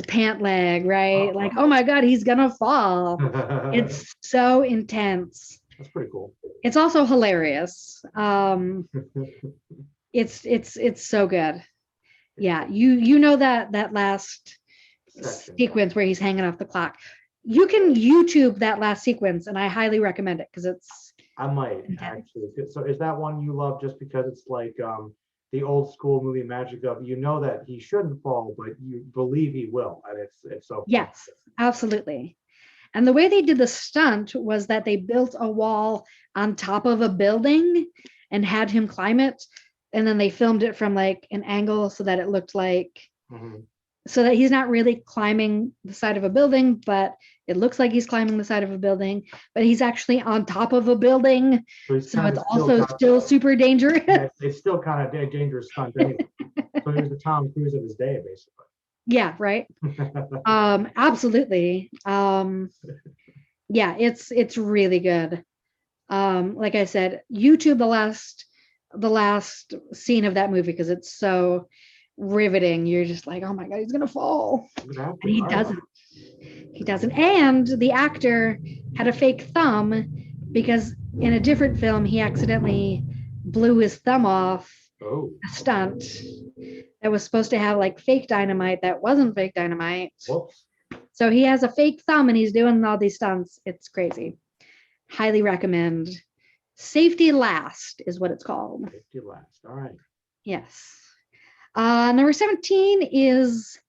pant leg, right? Like, oh my God, he's gonna fall. It's so intense. That's pretty cool. It's also hilarious. It's so good. Yeah, you know that last sequence where he's hanging off the clock. You can YouTube that last sequence, and I highly recommend it because it's. I might actually. So is that one you love just because it's like the old school movie magic of that he shouldn't fall, but you believe he will, and it's so. Yes, absolutely. And the way they did the stunt was that they built a wall on top of a building and had him climb it, and then they filmed it from like an angle so that it looked like. So that he's not really climbing the side of a building, but it looks like he's climbing the side of a building, but he's actually on top of a building. So it's also still super dangerous. Yeah, it's still kind of a dangerous stunt anyway. So he was the Tom Cruise of his day, basically. Yeah, right. Absolutely. Yeah, it's really good. Like I said, YouTube the last scene of that movie because it's so riveting. You're just like, oh my God, he's gonna fall. And he doesn't. And the actor had a fake thumb because in a different film he accidentally blew his thumb off. A stunt. that was supposed to have like fake dynamite that wasn't fake dynamite. Whoops. So he has a fake thumb and he's doing all these stunts. It's crazy. Highly recommend. Safety Last is what it's called. Safety Last. All right. Yes. Number 17 is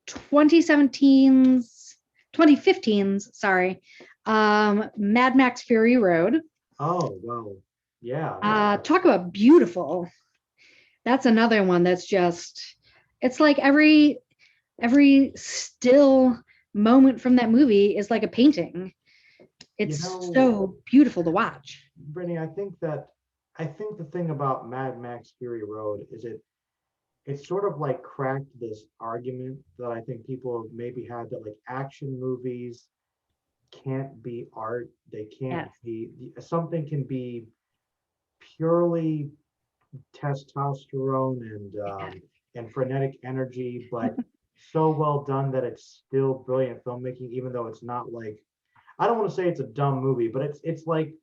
2015's, sorry, Mad Max Fury Road. Oh, well, yeah. Talk about beautiful. That's another one that's just, it's like every still moment from that movie is like a painting. It's so beautiful to watch. Brittany, I think the thing about Mad Max Fury Road is it sort of like cracked this argument that I think people have maybe had, that like action movies can't be art. They can't be, something can be purely testosterone and frenetic energy, but so well done that it's still brilliant filmmaking, even though it's not like, I don't want to say it's a dumb movie, but it's like,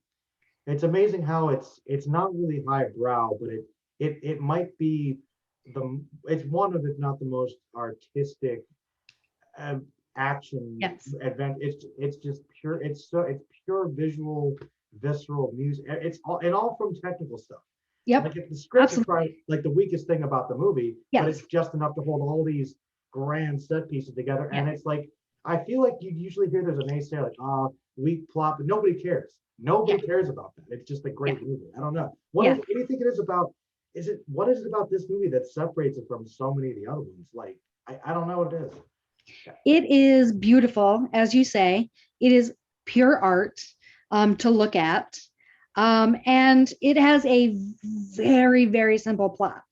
it's amazing how it's not really highbrow, but it might be it's one of, if not the most artistic action event. It's just pure. It's pure visual, visceral music. It's all from technical stuff. Yep. Like if the script is probably like the weakest thing about the movie, but it's just enough to hold all these grand set pieces together. And it's like, I feel like you usually hear there's a naysayer like, weak plot, but nobody cares. Nobody cares about that. It's just a great movie. I don't know. What do you think it is about? What is it about this movie that separates it from so many of the other ones? Like, I don't know what it is. It is beautiful, as you say. It is pure art to look at. And it has a very, very simple plot.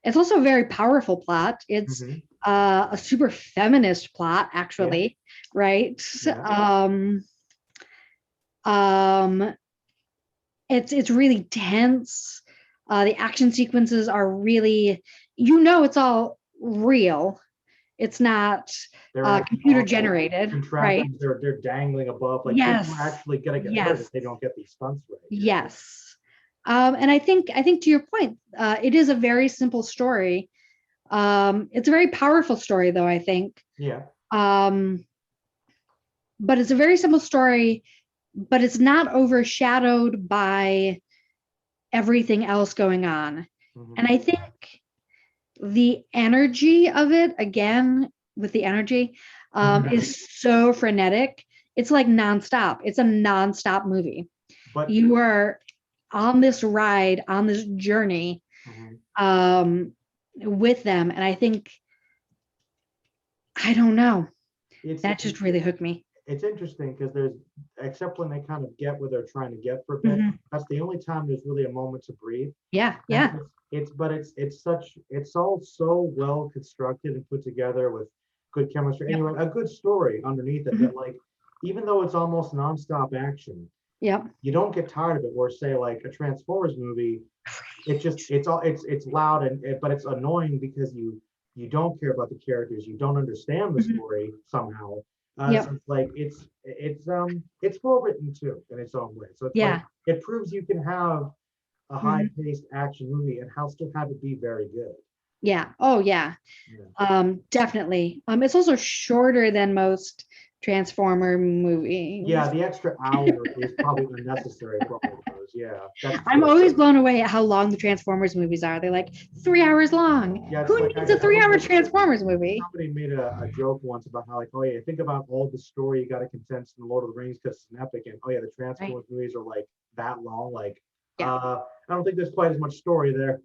It's also a very powerful plot. It's a super feminist plot, actually, right? Yeah. It's really tense. The action sequences are really, it's all real. It's not computer generated, right? They're dangling above, like people are actually gonna get hurt if they don't get these stunts right. Yes. And I think to your point, it is a very simple story. It's a very powerful story, though, I think. Yeah. But it's a very simple story, but it's not overshadowed by everything else going on. And I think the energy of it, again, with the energy, is so frenetic. It's like nonstop. It's a nonstop movie. But you are on this ride, on this journey with them. And I think, I don't know, that just really hooked me. It's interesting because except when they kind of get where they're trying to get for a bit, that's the only time there's really a moment to breathe. Yeah. It's all so well constructed and put together with good chemistry. Anyway, a good story underneath it that, like, even though it's almost nonstop action, you don't get tired of it. Where, say, like a Transformers movie, it's loud but it's annoying because you don't care about the characters, you don't understand the story somehow. So it's like it's well written too in its own way. So it's like, it proves you can have a high-paced action movie and still have it be very good. Yeah. Oh yeah. Definitely. It's also shorter than most Transformer movies. Yeah, the extra hour is probably unnecessary for all of those. Yeah. I'm always blown away at how long the Transformers movies are. They're like 3 hours long. Yeah, who needs a 3-hour Transformers movie? Somebody made a joke once about how, like, oh yeah, think about all the story you got to condense in the Lord of the Rings because it's an epic, and oh yeah, the Transformers movies are like that long. Like, I don't think there's quite as much story there.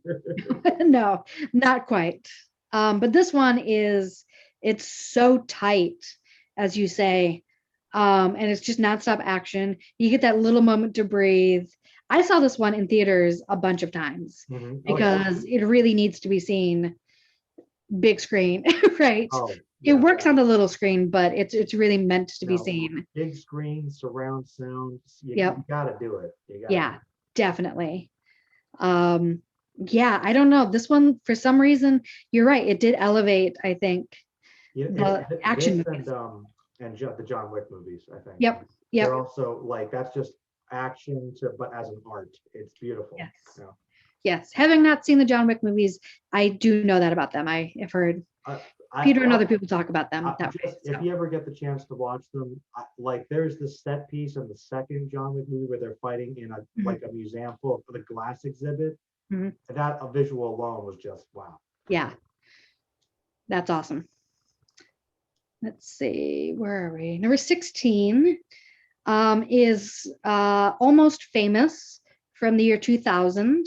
No, not quite. But this one it's so tight, as you say, and it's just nonstop action. You get that little moment to breathe. I saw this one in theaters a bunch of times because it really needs to be seen big screen, right? It works on the little screen, but it's really meant to be seen. Big screen, surround sound. You gotta do it. Definitely. I don't know. This one, for some reason, you're right. It did elevate, I think, the action movies. And the John Wick movies, I think. Yep. They're also like, that's just action but as an art. It's beautiful. Yes. Yes. Having not seen the John Wick movies, I do know that about them. I have heard Peter and other people talk about them that way. If you ever get the chance to watch them, like there's this set piece in the second John Wick movie where they're fighting in like a museum full of the glass exhibit. And that a visual alone was just wow. Yeah. That's awesome. Let's see, where are we? Number 16 is Almost Famous from the year 2000.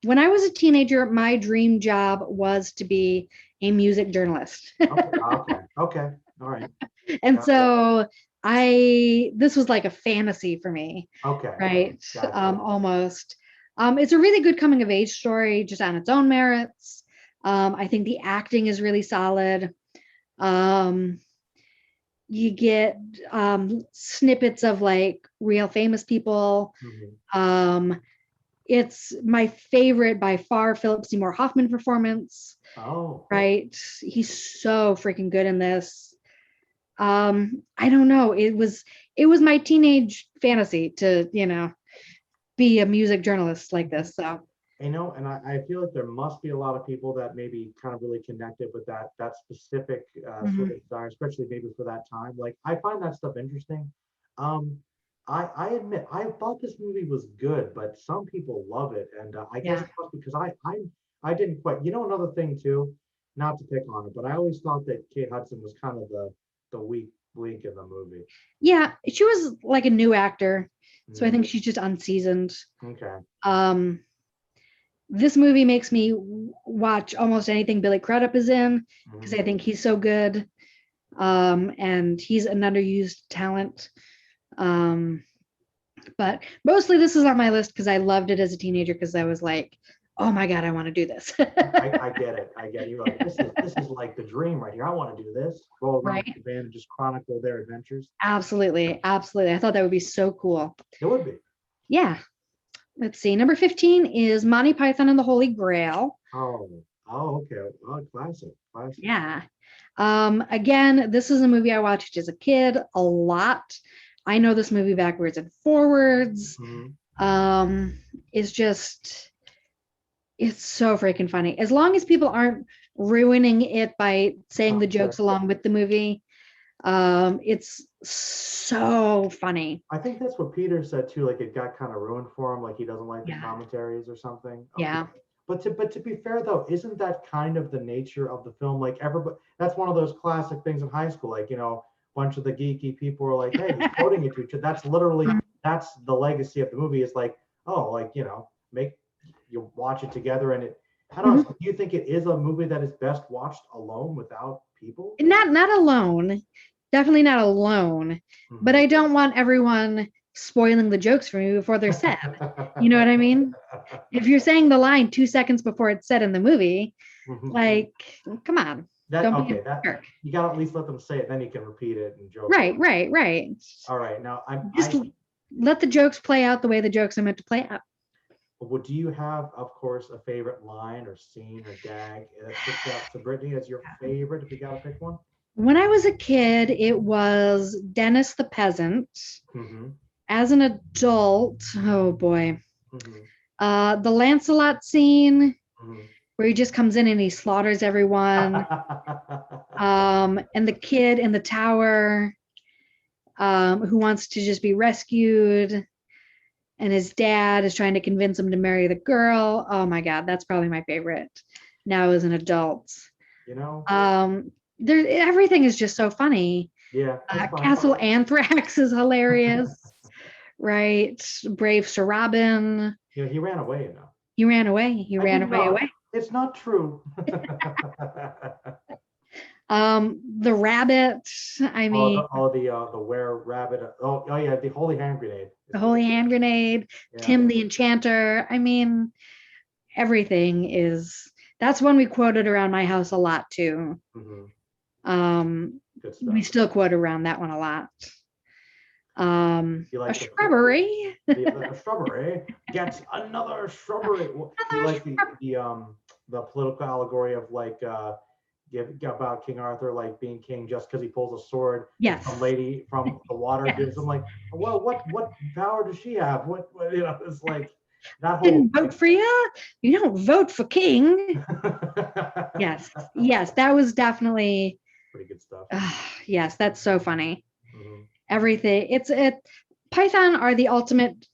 When I was a teenager, my dream job was to be a music journalist. Okay. All right. And so this was like a fantasy for me. Okay. Right. Gotcha. Almost. It's a really good coming of age story just on its own merits. I think the acting is really solid. You get snippets of like real famous people. It's my favorite by far Philip Seymour Hoffman performance. Oh. Right. He's so freaking good in this. I don't know. It was my teenage fantasy to, be a music journalist like this. So and I feel like there must be a lot of people that maybe kind of really connected with that specific sort of desire, especially maybe for that time. Like I find that stuff interesting. I admit I thought this movie was good, but some people love it, and I guess it was because I didn't quite. Another thing too, not to pick on it, but I always thought that Kate Hudson was kind of the weak link in the movie. Yeah, she was like a new actor, so I think she's just unseasoned. Okay. This movie makes me watch almost anything Billy Crudup is in because I think he's so good, and he's an underused talent. But mostly this is on my list because I loved it as a teenager because I was like, oh my God, I want to do this. I get it. You're like, this is like the dream right here. I want to do this. Roll around with the band and just chronicle their adventures. Absolutely. I thought that would be so cool. It would be. Yeah. Let's see. Number 15 is Monty Python and the Holy Grail. Oh, okay. Oh, classic. Yeah. Again, this is a movie I watched as a kid a lot. I know this movie backwards and forwards. It's so freaking funny. As long as people aren't ruining it by saying the jokes along with the movie, it's so funny. I think that's what Peter said too. Like it got kind of ruined for him. Like he doesn't like the commentaries or something. Yeah. But to be fair though, isn't that kind of the nature of the film? Like everybody, that's one of those classic things in high school. Like a bunch of the geeky people are like, hey, he's quoting it to each other. That's literally that's the legacy of the movie. Is like, oh, like make you watch it together, and I don't know. Do you think it is a movie that is best watched alone without people? Not alone. Definitely not alone. But I don't want everyone spoiling the jokes for me before they're said. You know what I mean? If you're saying the line 2 seconds before it's said in the movie, like, come on. You gotta at least let them say it, then you can repeat it and joke. Right. All right, now let the jokes play out the way the jokes are meant to play out. Well, do you have, of course, a favorite line or scene or gag that sticks out to Brittany as your favorite? If you gotta pick one. When I was a kid, it was Dennis the Peasant. As an adult, oh boy, the Lancelot scene where he just comes in and he slaughters everyone, and the kid in the tower who wants to just be rescued, and his dad is trying to convince him to marry the girl. Oh my God, that's probably my favorite now as an adult. Everything is just so funny. Yeah. Castle Anthrax is hilarious. Right. Brave Sir Robin. He ran away, He ran away. It's not true. The rabbit. I mean, the were rabbit. Oh yeah, the holy hand grenade. The holy hand grenade. Yeah. Tim the Enchanter. I mean, everything is. That's one we quoted around my house a lot too. We still quote around that one a lot. A shrubbery. A shrubbery gets another shrubbery. You like the political allegory of like about King Arthur like being king just because he pulls a sword. Yes. A lady from the water gives him like, well, what power does she have? What it's like. That whole Didn't vote for you. You don't vote for king. Yes, that was definitely pretty good stuff. yes, that's so funny. Mhm. Everything. Python are the ultimate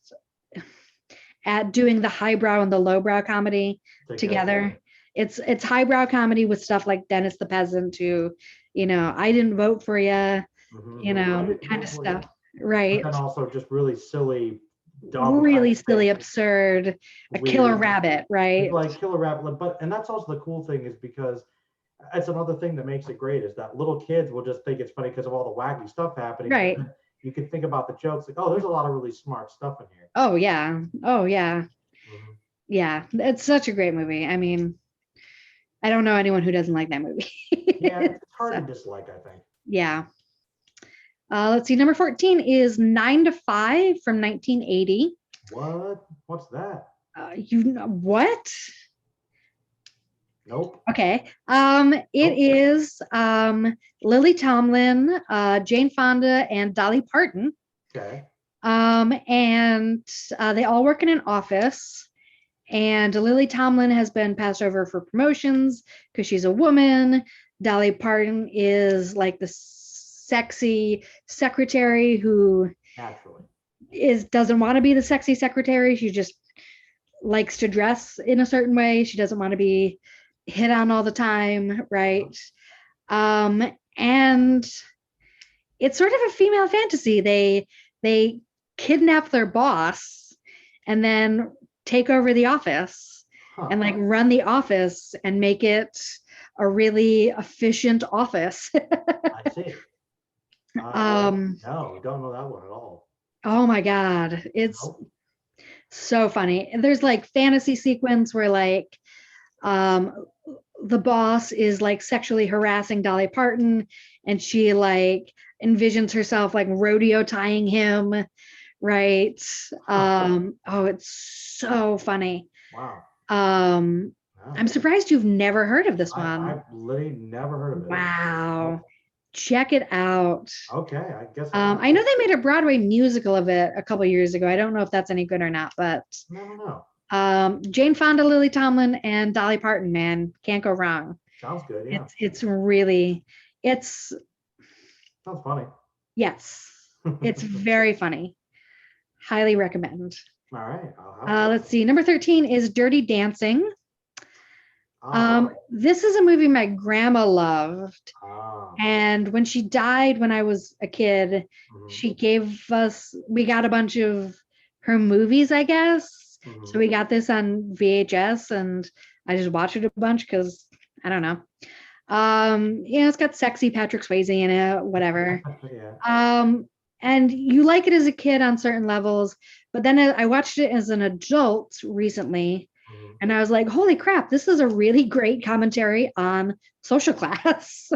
at doing the highbrow and the lowbrow comedy together. It's highbrow comedy with stuff like Dennis the Peasant, who, I didn't vote for you, kind of stuff. Right. But then also just really silly, dumb, really silly, absurd, a killer rabbit, right? Like killer rabbit. And that's also the cool thing, is because it's another thing that makes it great, is that little kids will just think it's funny because of all the wacky stuff happening. Right. You can think about the jokes, like, oh, there's a lot of really smart stuff in here. Oh yeah. Yeah, it's such a great movie. I mean, I don't know anyone who doesn't like that movie. Yeah, it's hard to dislike, I think. Yeah. Let's see. Number 14 is 9 to 5 from 1980. What? What's that? You know what? Nope. Okay. It is Lily Tomlin, Jane Fonda, and Dolly Parton. Okay. And they all work in an office. And Lily Tomlin has been passed over for promotions because she's a woman. Dolly Parton is like the sexy secretary who naturally doesn't want to be the sexy secretary. She just likes to dress in a certain way. She doesn't want to be hit on all the time, right? And it's sort of a female fantasy. They kidnap their boss and then take over the office and like run the office and make it a really efficient office. I see. No, don't know that one at all. Oh my God. It's so funny. And there's like fantasy sequence where like the boss is like sexually harassing Dolly Parton, and she like envisions herself like rodeo tying him, right? Oh, it's so funny. Wow. I'm surprised you've never heard of this one. I've literally never heard of it. Wow. Check it out. Okay, I guess. I know they made a Broadway musical of it a couple years ago. I don't know if that's any good or not, but Never know. Jane Fonda, Lily Tomlin, and Dolly Parton, man, can't go wrong. Sounds good. Yeah. It's really sounds funny. Yes, it's very funny. Highly recommend. All right. Let's see. Number 13 is Dirty Dancing. This is a movie my grandma loved. And when she died when I was a kid, she we got a bunch of her movies, I guess. So we got this on VHS and I just watched it a bunch because I don't know. It's got sexy Patrick Swayze in it, whatever. Yeah. And you like it as a kid on certain levels, but then I watched it as an adult recently. And I was like, holy crap, this is a really great commentary on social class.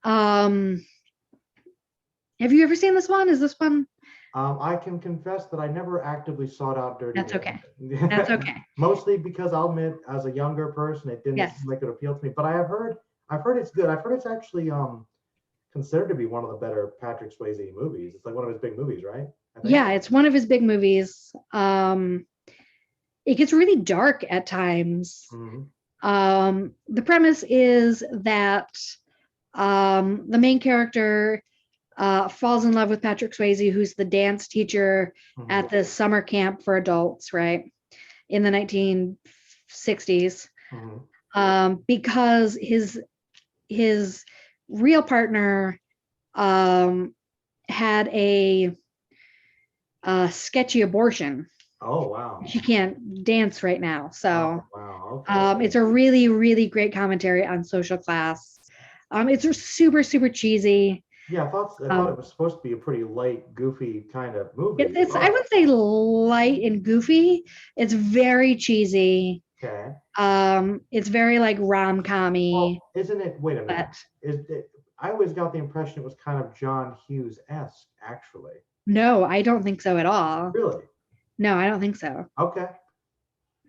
Have you ever seen this one? Is this one? I can confess that I never actively sought out Dirty That's Dancing. okay. That's okay. Mostly because I'll admit, as a younger person, it didn't seem like it appealed to me. But I've heard it's good. I've heard it's actually considered to be one of the better Patrick Swayze movies. It's like one of his big movies, right? Yeah, it's one of his big movies. It gets really dark at times. The premise is that the main character falls in love with Patrick Swayze, who's the dance teacher at the summer camp for adults, right? In the 1960s. Because his real partner had a sketchy abortion. Oh, wow. She can't dance right now. So okay. It's a really, really great commentary on social class. It's super, super cheesy. Yeah, I thought it was supposed to be a pretty light, goofy kind of movie. I would say light and goofy. It's very cheesy. Okay. It's very like rom-com-y. Well, isn't it? Wait a minute. I always got the impression it was kind of John Hughes-esque, actually. No, I don't think so at all. Really? No, I don't think so. Okay.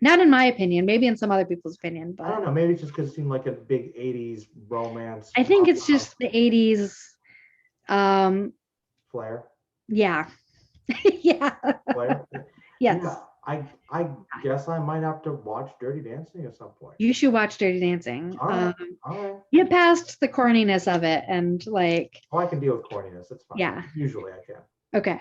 Not in my opinion. Maybe in some other people's opinion, but I don't know. Maybe it's just because it seemed like a big '80s romance. I think it's just the '80s. Flair. Yeah. Yeah. Flair. Yes. Yeah, I guess I might have to watch Dirty Dancing at some point. You should watch Dirty Dancing. All right. All right. Get past the corniness of it and like. Oh, I can deal with corniness. That's fine. Yeah. Usually I can. Okay.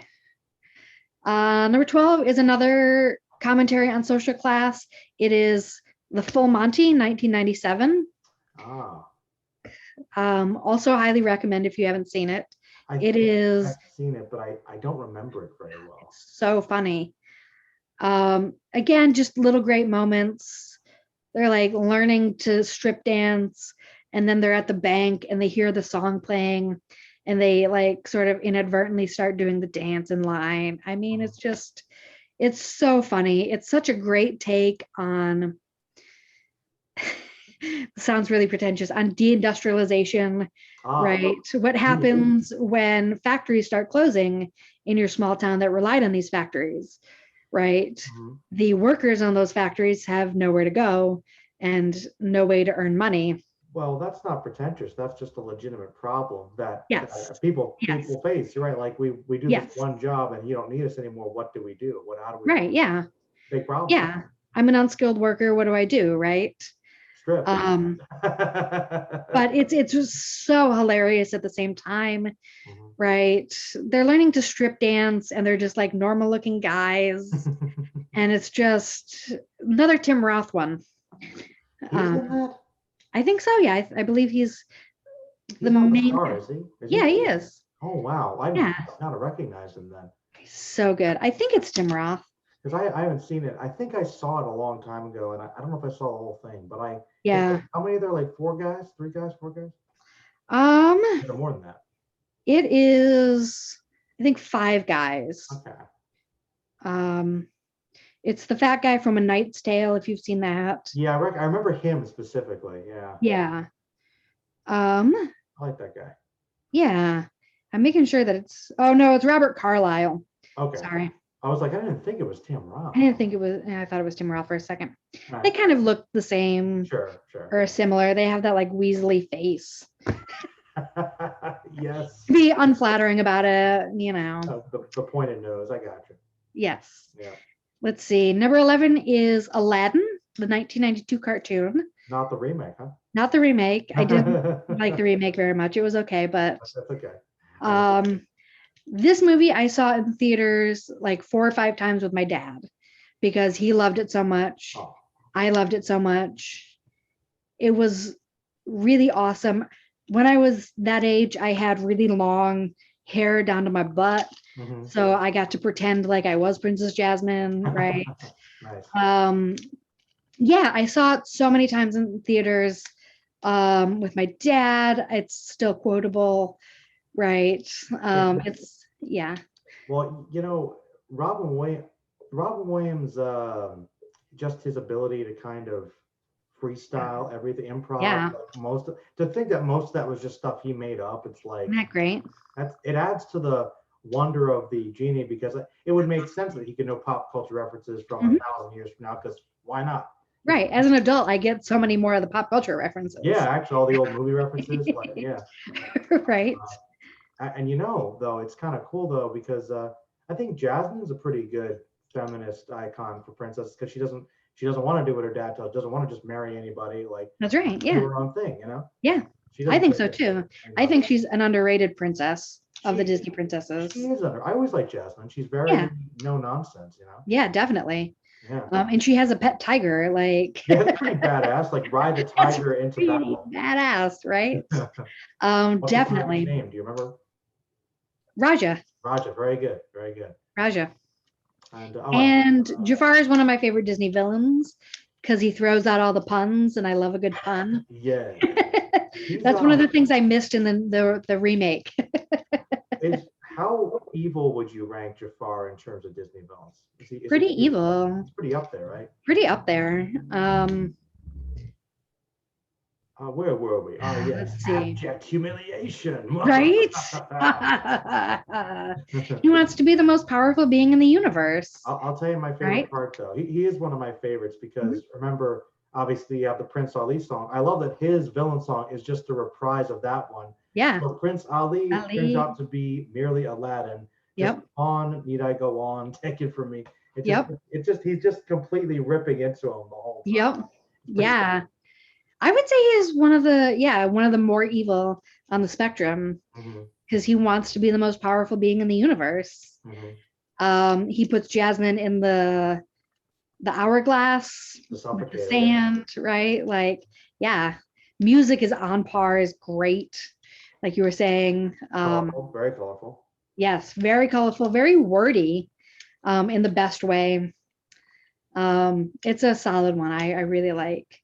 Number 12 is another commentary on social class. It is The Full Monty, 1997. Also highly recommend if you haven't seen it. I've seen it, but I don't remember it very well. So funny. Again, just little great moments. They're like learning to strip dance, and then they're at the bank and they hear the song playing and they like sort of inadvertently start doing the dance in line. I mean, it's so funny. It's such a great take on sounds really pretentious, on deindustrialization, right? What happens when factories start closing in your small town that relied on these factories, right? Mm-hmm. The workers on those factories have nowhere to go and no way to earn money. Well, that's not pretentious. That's just a legitimate problem that people face. You're right. Like we do this one job and you don't need us anymore. What do we do? How do we? Right. Yeah. Big problem. Yeah. I'm an unskilled worker. What do I do? Right. Strip. But it's just so hilarious at the same time. Mm-hmm. Right. They're learning to strip dance and they're just like normal looking guys. And it's just another Tim Roth one. I think so. Yeah, I believe he's the main. Star, is he? He is. Oh wow! I not recognize him then. He's so good. I think it's Tim Roth. Because I haven't seen it. I think I saw it a long time ago, and I don't know if I saw the whole thing. But how many are there? Like 4 guys, 3 guys, 4 guys? Or more than that. It is, I think 5 guys. Okay. It's the fat guy from A Knight's Tale, if you've seen that. Yeah, I remember him specifically. Yeah. Yeah. I like that guy. Yeah. I'm making sure that it's it's Robert Carlyle. Okay. Sorry. I was like, I didn't think it was Tim Roth. I thought it was Tim Roth for a second. Right. They kind of look the same. Sure. Or similar. They have that like weaselly face. Yes. Be unflattering about it, you know. The pointed nose. I got you. Yes. Yeah. Let's see. Number 11 is Aladdin, the 1992 cartoon. Not the remake, huh? Not the remake. I didn't like the remake very much. It was okay, but that's okay. This movie I saw in theaters like 4 or 5 times with my dad because he loved it so much. Oh. I loved it so much. It was really awesome. When I was that age, I had really long hair down to my butt. Mm-hmm. So I got to pretend like I was Princess Jasmine, right? Nice. I saw it so many times in theaters with my dad. It's still quotable, right? Well, you know, Robin Williams, just his ability to kind of freestyle everything, improv. Yeah. To think that most of that was just stuff he made up. It's like, isn't that great? It adds to the wonder of the genie because it would make sense that he could know pop culture references from 1,000 years from now. Because why not? Right. As an adult, I get so many more of the pop culture references. Yeah, actually, all the old movie references. Right. And though, it's kind of cool though because I think Jasmine's a pretty good feminist icon for princesses because she doesn't want to do what her dad tells. Doesn't want to just marry anybody. Like that's right. Yeah. Do her own thing. Yeah. I think so too. I think she's an underrated princess of the Disney princesses. She is I always like Jasmine. She's very no nonsense. Yeah, definitely. Yeah. And she has a pet tiger. Like that's pretty badass. Like ride the tiger into battle. Badass, right? Definitely. What's his name? Do you remember? Raja. Very good. Very good. Raja. And Jafar is one of my favorite Disney villains because he throws out all the puns, and I love a good pun. Yeah. That's one of the things I missed in the remake. How evil would you rank Jafar in terms of Disney villains? Pretty evil. He's pretty up there, right? Pretty up there. Where were we? Oh, yeah. Let's see. Abject humiliation. Right? He wants to be the most powerful being in the universe. I'll tell you my favorite part, though. He is one of my favorites because remember, obviously, you have the Prince Ali song. I love that his villain song is just a reprise of that one. Yeah. So Prince Ali turns out to be merely Aladdin. Yep. On, need I go on? Take it from me. He's just completely ripping into him the whole time. Yep. Yeah. I would say he's one of the more evil on the spectrum, because he wants to be the most powerful being in the universe. He puts Jasmine in the hourglass with the sand, right? Like, yeah, music is on par, is great. Like you were saying, very colorful. Yes, very colorful, very wordy, in the best way. It's a solid one. I really like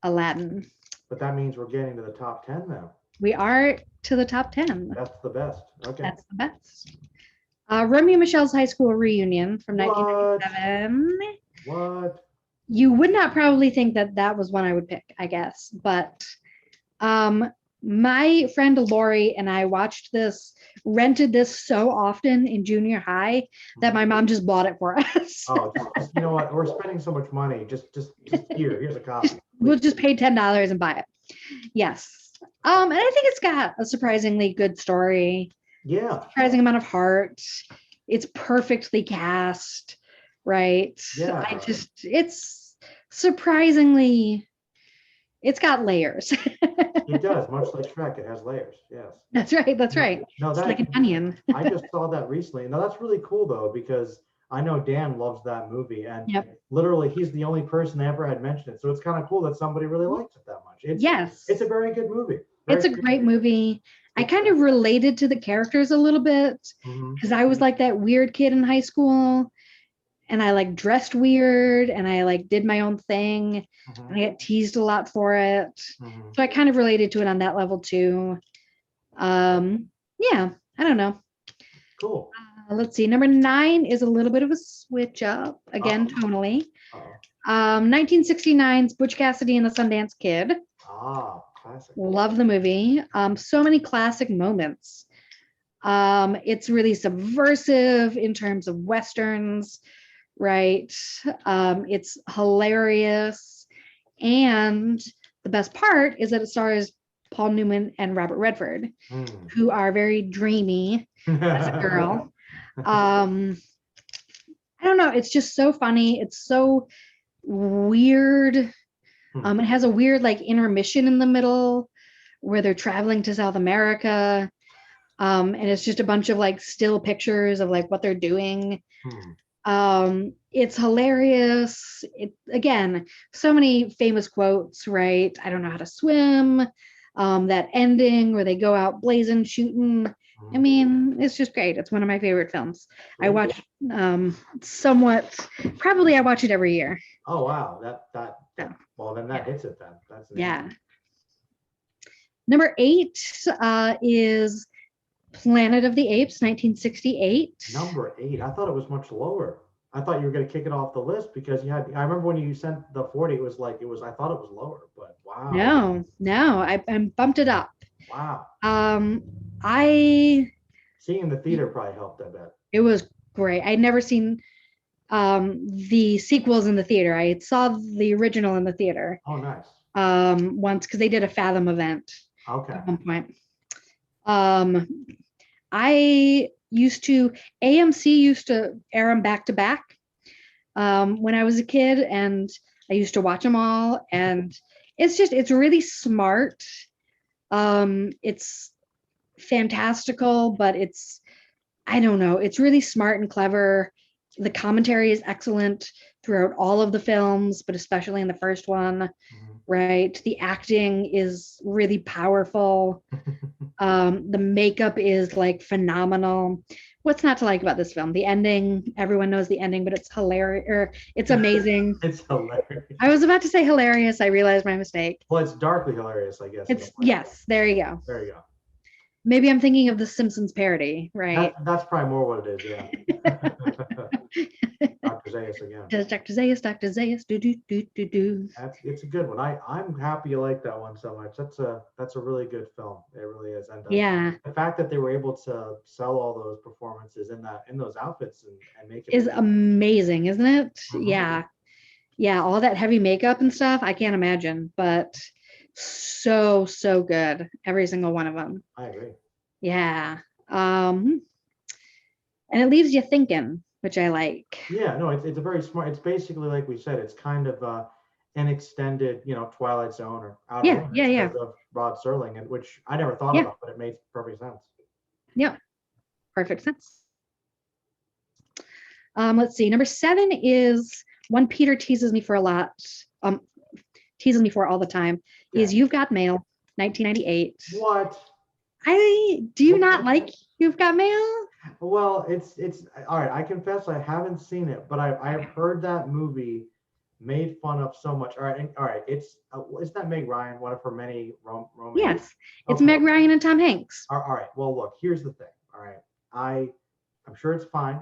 Aladdin. But that means we're getting to the top 10 now. We are to the top 10. That's the best. Okay. That's the best. Romeo and Michelle's high school reunion from 1997. What? You would not probably think that was one I would pick, I guess. But my friend Lori and I rented this so often in junior high that my mom just bought it for us. Oh, you know what? We're spending so much money. Just here's a copy. We'll just pay $10 and buy it. Yes. And I think it's got a surprisingly good story. Yeah. Surprising amount of heart. It's perfectly cast, right? Yeah. It's surprisingly, it's got layers. It does, much like Shrek, it has layers. Yes. That's right. No, it's like an onion. I just saw that recently. Now that's really cool though, because I know Dan loves that movie, and literally he's the only person that ever had mentioned it. So it's kind of cool that somebody really likes it that much. It's a very good movie. It's a great movie. I kind of related to the characters a little bit because I was like that weird kid in high school, and I like dressed weird, and I like did my own thing, and I got teased a lot for it. So I kind of related to it on that level too. Yeah, I don't know. Cool. Let's see. Number 9 is a little bit of a switch up again, tonally. 1969's Butch Cassidy and the Sundance Kid. Classic. Love the movie. So many classic moments. It's really subversive in terms of Westerns, right? It's hilarious. And the best part is that it stars Paul Newman and Robert Redford, who are very dreamy as a girl. I don't know. It's just so funny. It's so weird. It has a weird like intermission in the middle where they're traveling to South America. And it's just a bunch of like still pictures of like what they're doing. It's hilarious. Again, so many famous quotes, right? I don't know how to swim. That ending where they go out blazing, shooting. I mean, it's just great. It's one of my favorite films. I watch probably I watch it every year. Oh wow. Well then that hits it then. That's amazing. Number 8 is Planet of the Apes, 1968. Number 8. I thought it was much lower. I thought you were going to kick it off the list because I remember when you sent the 40, I thought it was lower, but wow. No, I bumped it up. Wow. Seeing in the theater probably helped, I bet. It was great. I'd never seen the sequels in the theater. I saw the original in the theater. Oh, nice. Once, because they did a Fathom event. Okay. At one point. AMC used to air them back to back when I was a kid, and I used to watch them all, and it's really smart. It's fantastical, but I don't know, it's really smart and clever. The commentary is excellent throughout all of the films, but especially in the first one, right? The acting is really powerful. The makeup is like phenomenal. What's not to like about this film? The ending, everyone knows the ending, but it's hilarious, or it's amazing. It's hilarious. I was about to say hilarious. I realized my mistake. Well, it's darkly hilarious, I guess. Yes, there you go. There you go. Maybe I'm thinking of the Simpsons parody, right? That's probably more what it is, yeah. Dr. Zayas again. Dr. Zayas, do. It's a good one. I'm happy you like that one so much. That's a really good film. It really is. And the fact that they were able to sell all those performances in those outfits and make it is amazing, isn't it? Yeah. All that heavy makeup and stuff, I can't imagine, but so good, every single one of them. I agree. Yeah. And it leaves you thinking, which I like. Yeah, no, it's a very smart. It's basically like we said. It's kind of an extended, Twilight Zone or Outer Yeah, Limits yeah, yeah, because of Rod Serling, and which I never thought yeah, about, but it made perfect sense. yeah. Perfect sense. Let's see. Number 7 is one Peter teases me for a lot. Teases me for all the time. Is Yeah. You've Got Mail, 1998. What? Do you not like You've Got Mail? Well, it's all right. I confess I haven't seen it, but I've heard that movie made fun of so much. All right. It's that Meg Ryan, one of her many romances? Yes, it's Okay. Meg Ryan and Tom Hanks. All right. Well, look. Here's the thing. All right. I'm sure it's fine,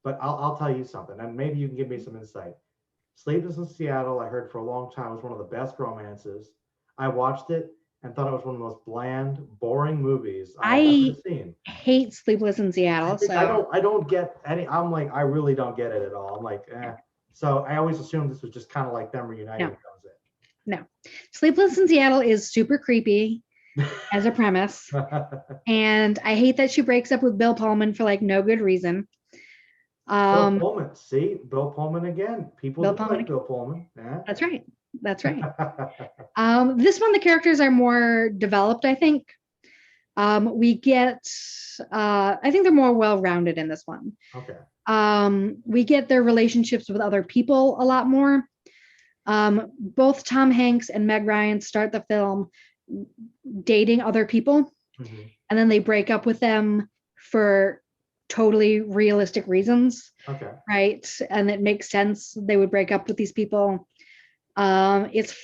but I'll tell you something, and maybe you can give me some insight. Sleepless in Seattle, I heard for a long time, was one of the best romances. I watched it and thought it was one of the most bland, boring movies I've ever seen. Hate Sleepless in Seattle. I don't get any. I'm like, I really don't get it at all. I'm like, eh. So I always assumed this was just kind of like them reuniting. No. No, Sleepless in Seattle is super creepy as a premise, and I hate that she breaks up with Bill Pullman for like no good reason. Bill Pullman, see, Bill Pullman again. People Bill do Pullman. like Bill Pullman. Yeah. That's right. This one, the characters are more developed, I think. We get, I think they're more well-rounded in this one. Okay. We get their relationships with other people a lot more. Both Tom Hanks and Meg Ryan start the film dating other people, and then they break up with them for totally realistic reasons. Okay. Right. And it makes sense they would break up with these people. It's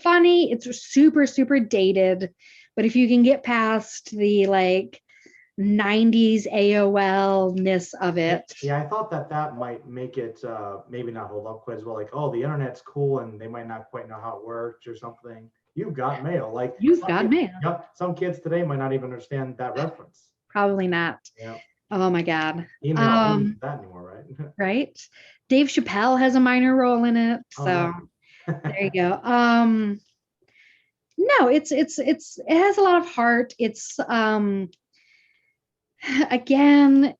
funny. It's super, super dated. But if you can get past the like 90s AOL-ness of it. Yeah, I thought that might make it maybe not hold up quite as well. Like, oh, the internet's cool and they might not quite know how it works or something. You've got mail. Like You've got mail. Yeah, some kids today might not even understand that reference. Probably not. Yeah. Oh my God. Email isn't that anymore, right? Right. Dave Chappelle has a minor role in it. So there you go. No, it has a lot of heart. It's again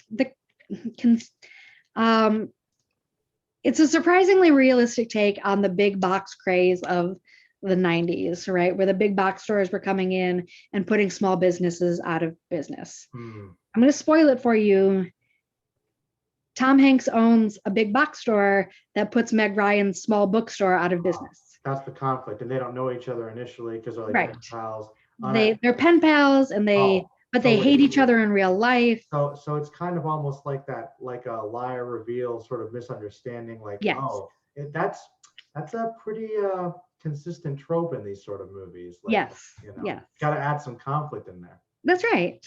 it's a surprisingly realistic take on the big box craze of the 90s, right? Where the big box stores were coming in and putting small businesses out of business. I'm going to spoil it for you. Tom Hanks owns a big box store that puts Meg Ryan's small bookstore out of business. That's the conflict, and they don't know each other initially because they're like pen pals. They're pen pals, and they hate each other in real life. So it's kind of almost like that, like a liar reveal sort of misunderstanding. Like, yes. That's a pretty consistent trope in these sort of movies. Like, yes. Yes. Got to add some conflict in there. That's right.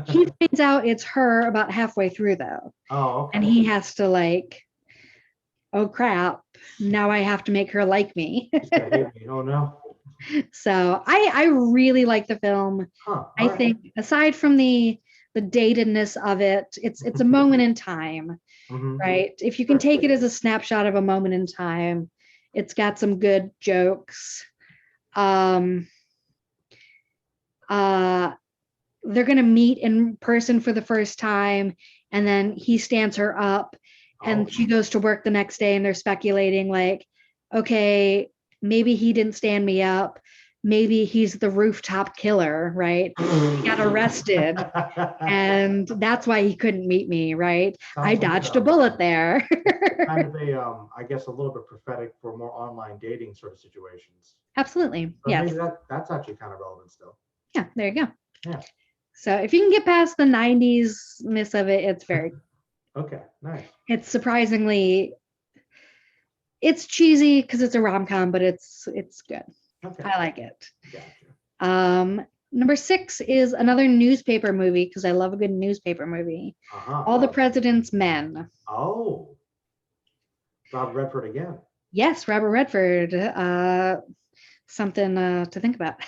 He finds out it's her about halfway through, though. Oh, okay. And he has to like, oh crap, now I have to make her like me. Oh no. So I really like the film. I think aside from the datedness of it, it's a moment in time, right? If you can take it as a snapshot of a moment in time, it's got some good jokes. They're going to meet in person for the first time, and then he stands her up and she goes to work the next day, and they're speculating like, okay, maybe he didn't stand me up. Maybe he's the rooftop killer, right? He got arrested and that's why he couldn't meet me, right? I dodged a bullet there. Kind of I guess a little bit prophetic for more online dating sort of situations. Absolutely. But yes. Maybe that's actually kind of relevant still. Yeah, there you go. Yeah. So if you can get past the 90s-ness of it, it's very okay, nice. It's surprisingly, it's cheesy because it's a rom-com, but it's good. Okay. I like it. Gotcha. Number 6 is another newspaper movie because I love a good newspaper movie. All the President's Men. Oh. Robert Redford again. Yes, Robert Redford. Something to think about.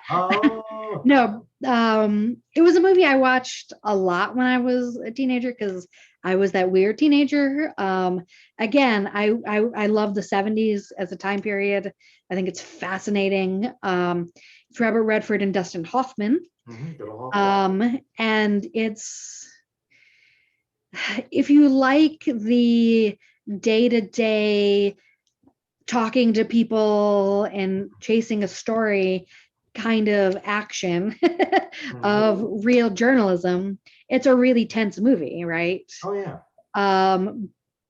Oh. No, it was a movie I watched a lot when I was a teenager because I was that weird teenager. Again, I love the 70s as a time period. I think it's fascinating. It's Robert Redford and Dustin Hoffman. And it's if you like the day-to-day talking to people and chasing a story kind of action of real journalism, it's a really tense movie, right? Oh yeah.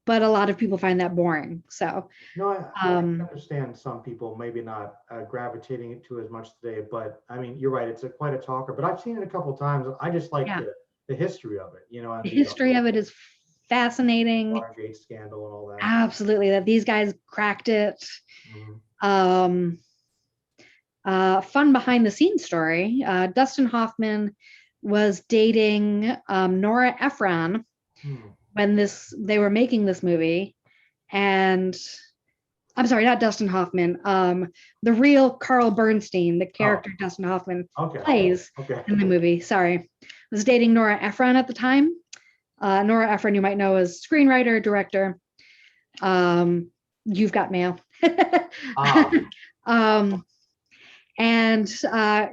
But a lot of people find that boring. So No, I understand some people maybe not gravitating to as much today, but I mean, you're right. It's quite a talker, but I've seen it a couple of times. I just like yeah, the history of it, and the the history of it is fascinating. Watergate scandal and all that. Absolutely, that these guys cracked it. Mhm. Fun behind the scenes story. Dustin Hoffman was dating Nora Ephron when they were making this movie, and I'm sorry, not Dustin Hoffman. The real Carl Bernstein, the character Dustin Hoffman plays in the movie. Sorry, was dating Nora Ephron at the time. Nora Ephron, you might know as screenwriter, director. You've Got Mail. And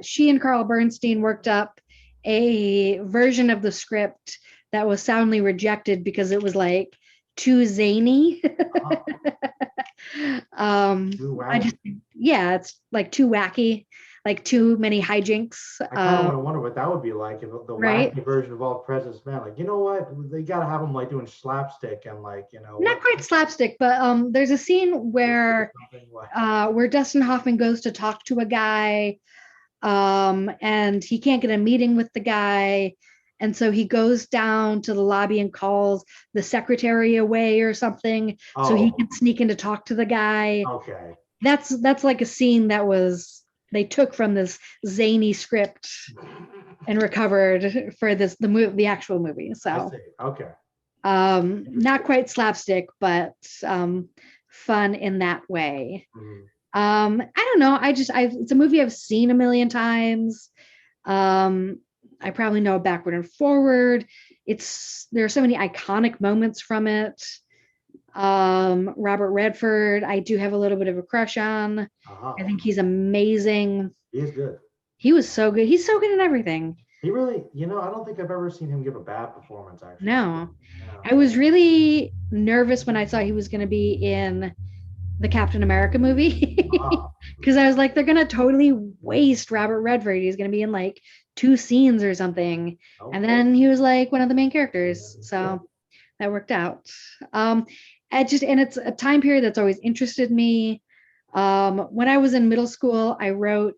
she and Carl Bernstein worked up a version of the script that was soundly rejected because it was like too zany. It's like too wacky, like too many hijinks. I kind of wonder what that would be like if the right? wacky version of All President's Men. Like, you know what? They got to have them like doing slapstick and like, not quite slapstick, but there's a scene where Dustin Hoffman goes to talk to a guy, and he can't get a meeting with the guy. And so he goes down to the lobby and calls the secretary away or something so he can sneak in to talk to the guy. Okay. That's like a scene that they took from this zany script and recovered for the actual movie. So okay. Not quite slapstick, but fun in that way. I don't know. It's a movie I've seen a million times. I probably know it backward and forward. There are so many iconic moments from it. Robert Redford, I do have a little bit of a crush on. I think he's amazing. He is good. He was so good. He's so good in everything. He really, I don't think I've ever seen him give a bad performance, actually. No. I was really nervous when I saw he was going to be in the Captain America movie because I was like, they're going to totally waste Robert Redford. He's going to be in like 2 scenes or something. And then he was like one of the main characters. So that worked out. And it's a time period that's always interested me. When I was in middle school, I wrote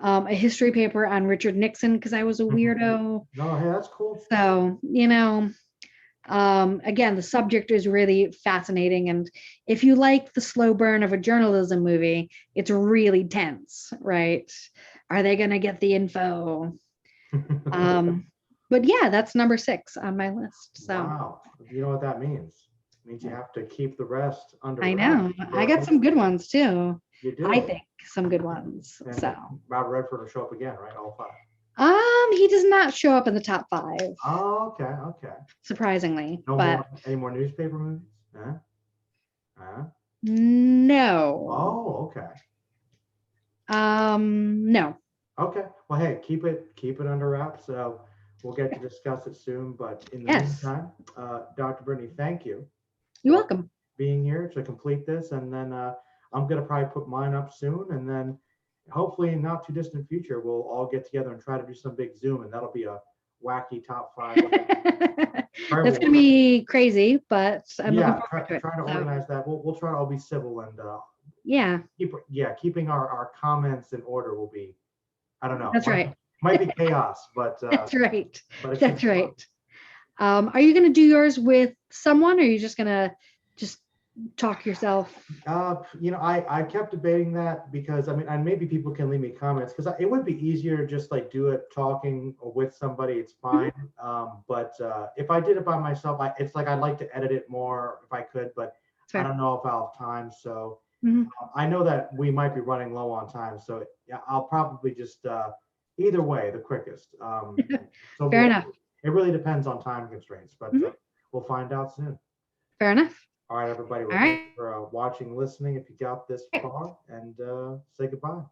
a history paper on Richard Nixon because I was a weirdo. No, hey, that's cool. So, again, the subject is really fascinating. And if you like the slow burn of a journalism movie, it's really tense, right? Are they going to get the info? But yeah, that's number 6 on my list. So wow, you know what that means? It means you have to keep the rest under. I know. I got some good ones too. You do. I think some good ones. And so Robert Redford will show up again, right? All 5. He does not show up in the top 5. Oh, okay. Surprisingly, any more newspaper movies? No. Oh, okay. No. Okay. Well, hey, keep it under wraps. So we'll get to discuss it soon. But in the meantime, Dr. Brittany, thank you. You're welcome. Being here to complete this, and then I'm gonna probably put mine up soon, and then hopefully in not too distant future we'll all get together and try to do some big Zoom, and that'll be a wacky top 5. That's gonna be crazy, but I'm looking forward to it. Trying to organize that. We'll try to all be civil and keeping our comments in order will be, I don't know. That's right. Might be chaos, but that's right. That's right. Are you gonna do yours with someone, or are you just gonna talk yourself? I kept debating that because and maybe people can leave me comments because it would be easier to just like do it talking or with somebody. It's fine. But if I did it by myself, it's like I'd like to edit it more if I could, but I don't know if I'll have time. So I know that we might be running low on time. So I'll probably just either way, the quickest. So fair enough. It really depends on time constraints, but we'll find out soon. Fair enough. All right, everybody. Thanks for watching, listening. If you got this far, and say goodbye.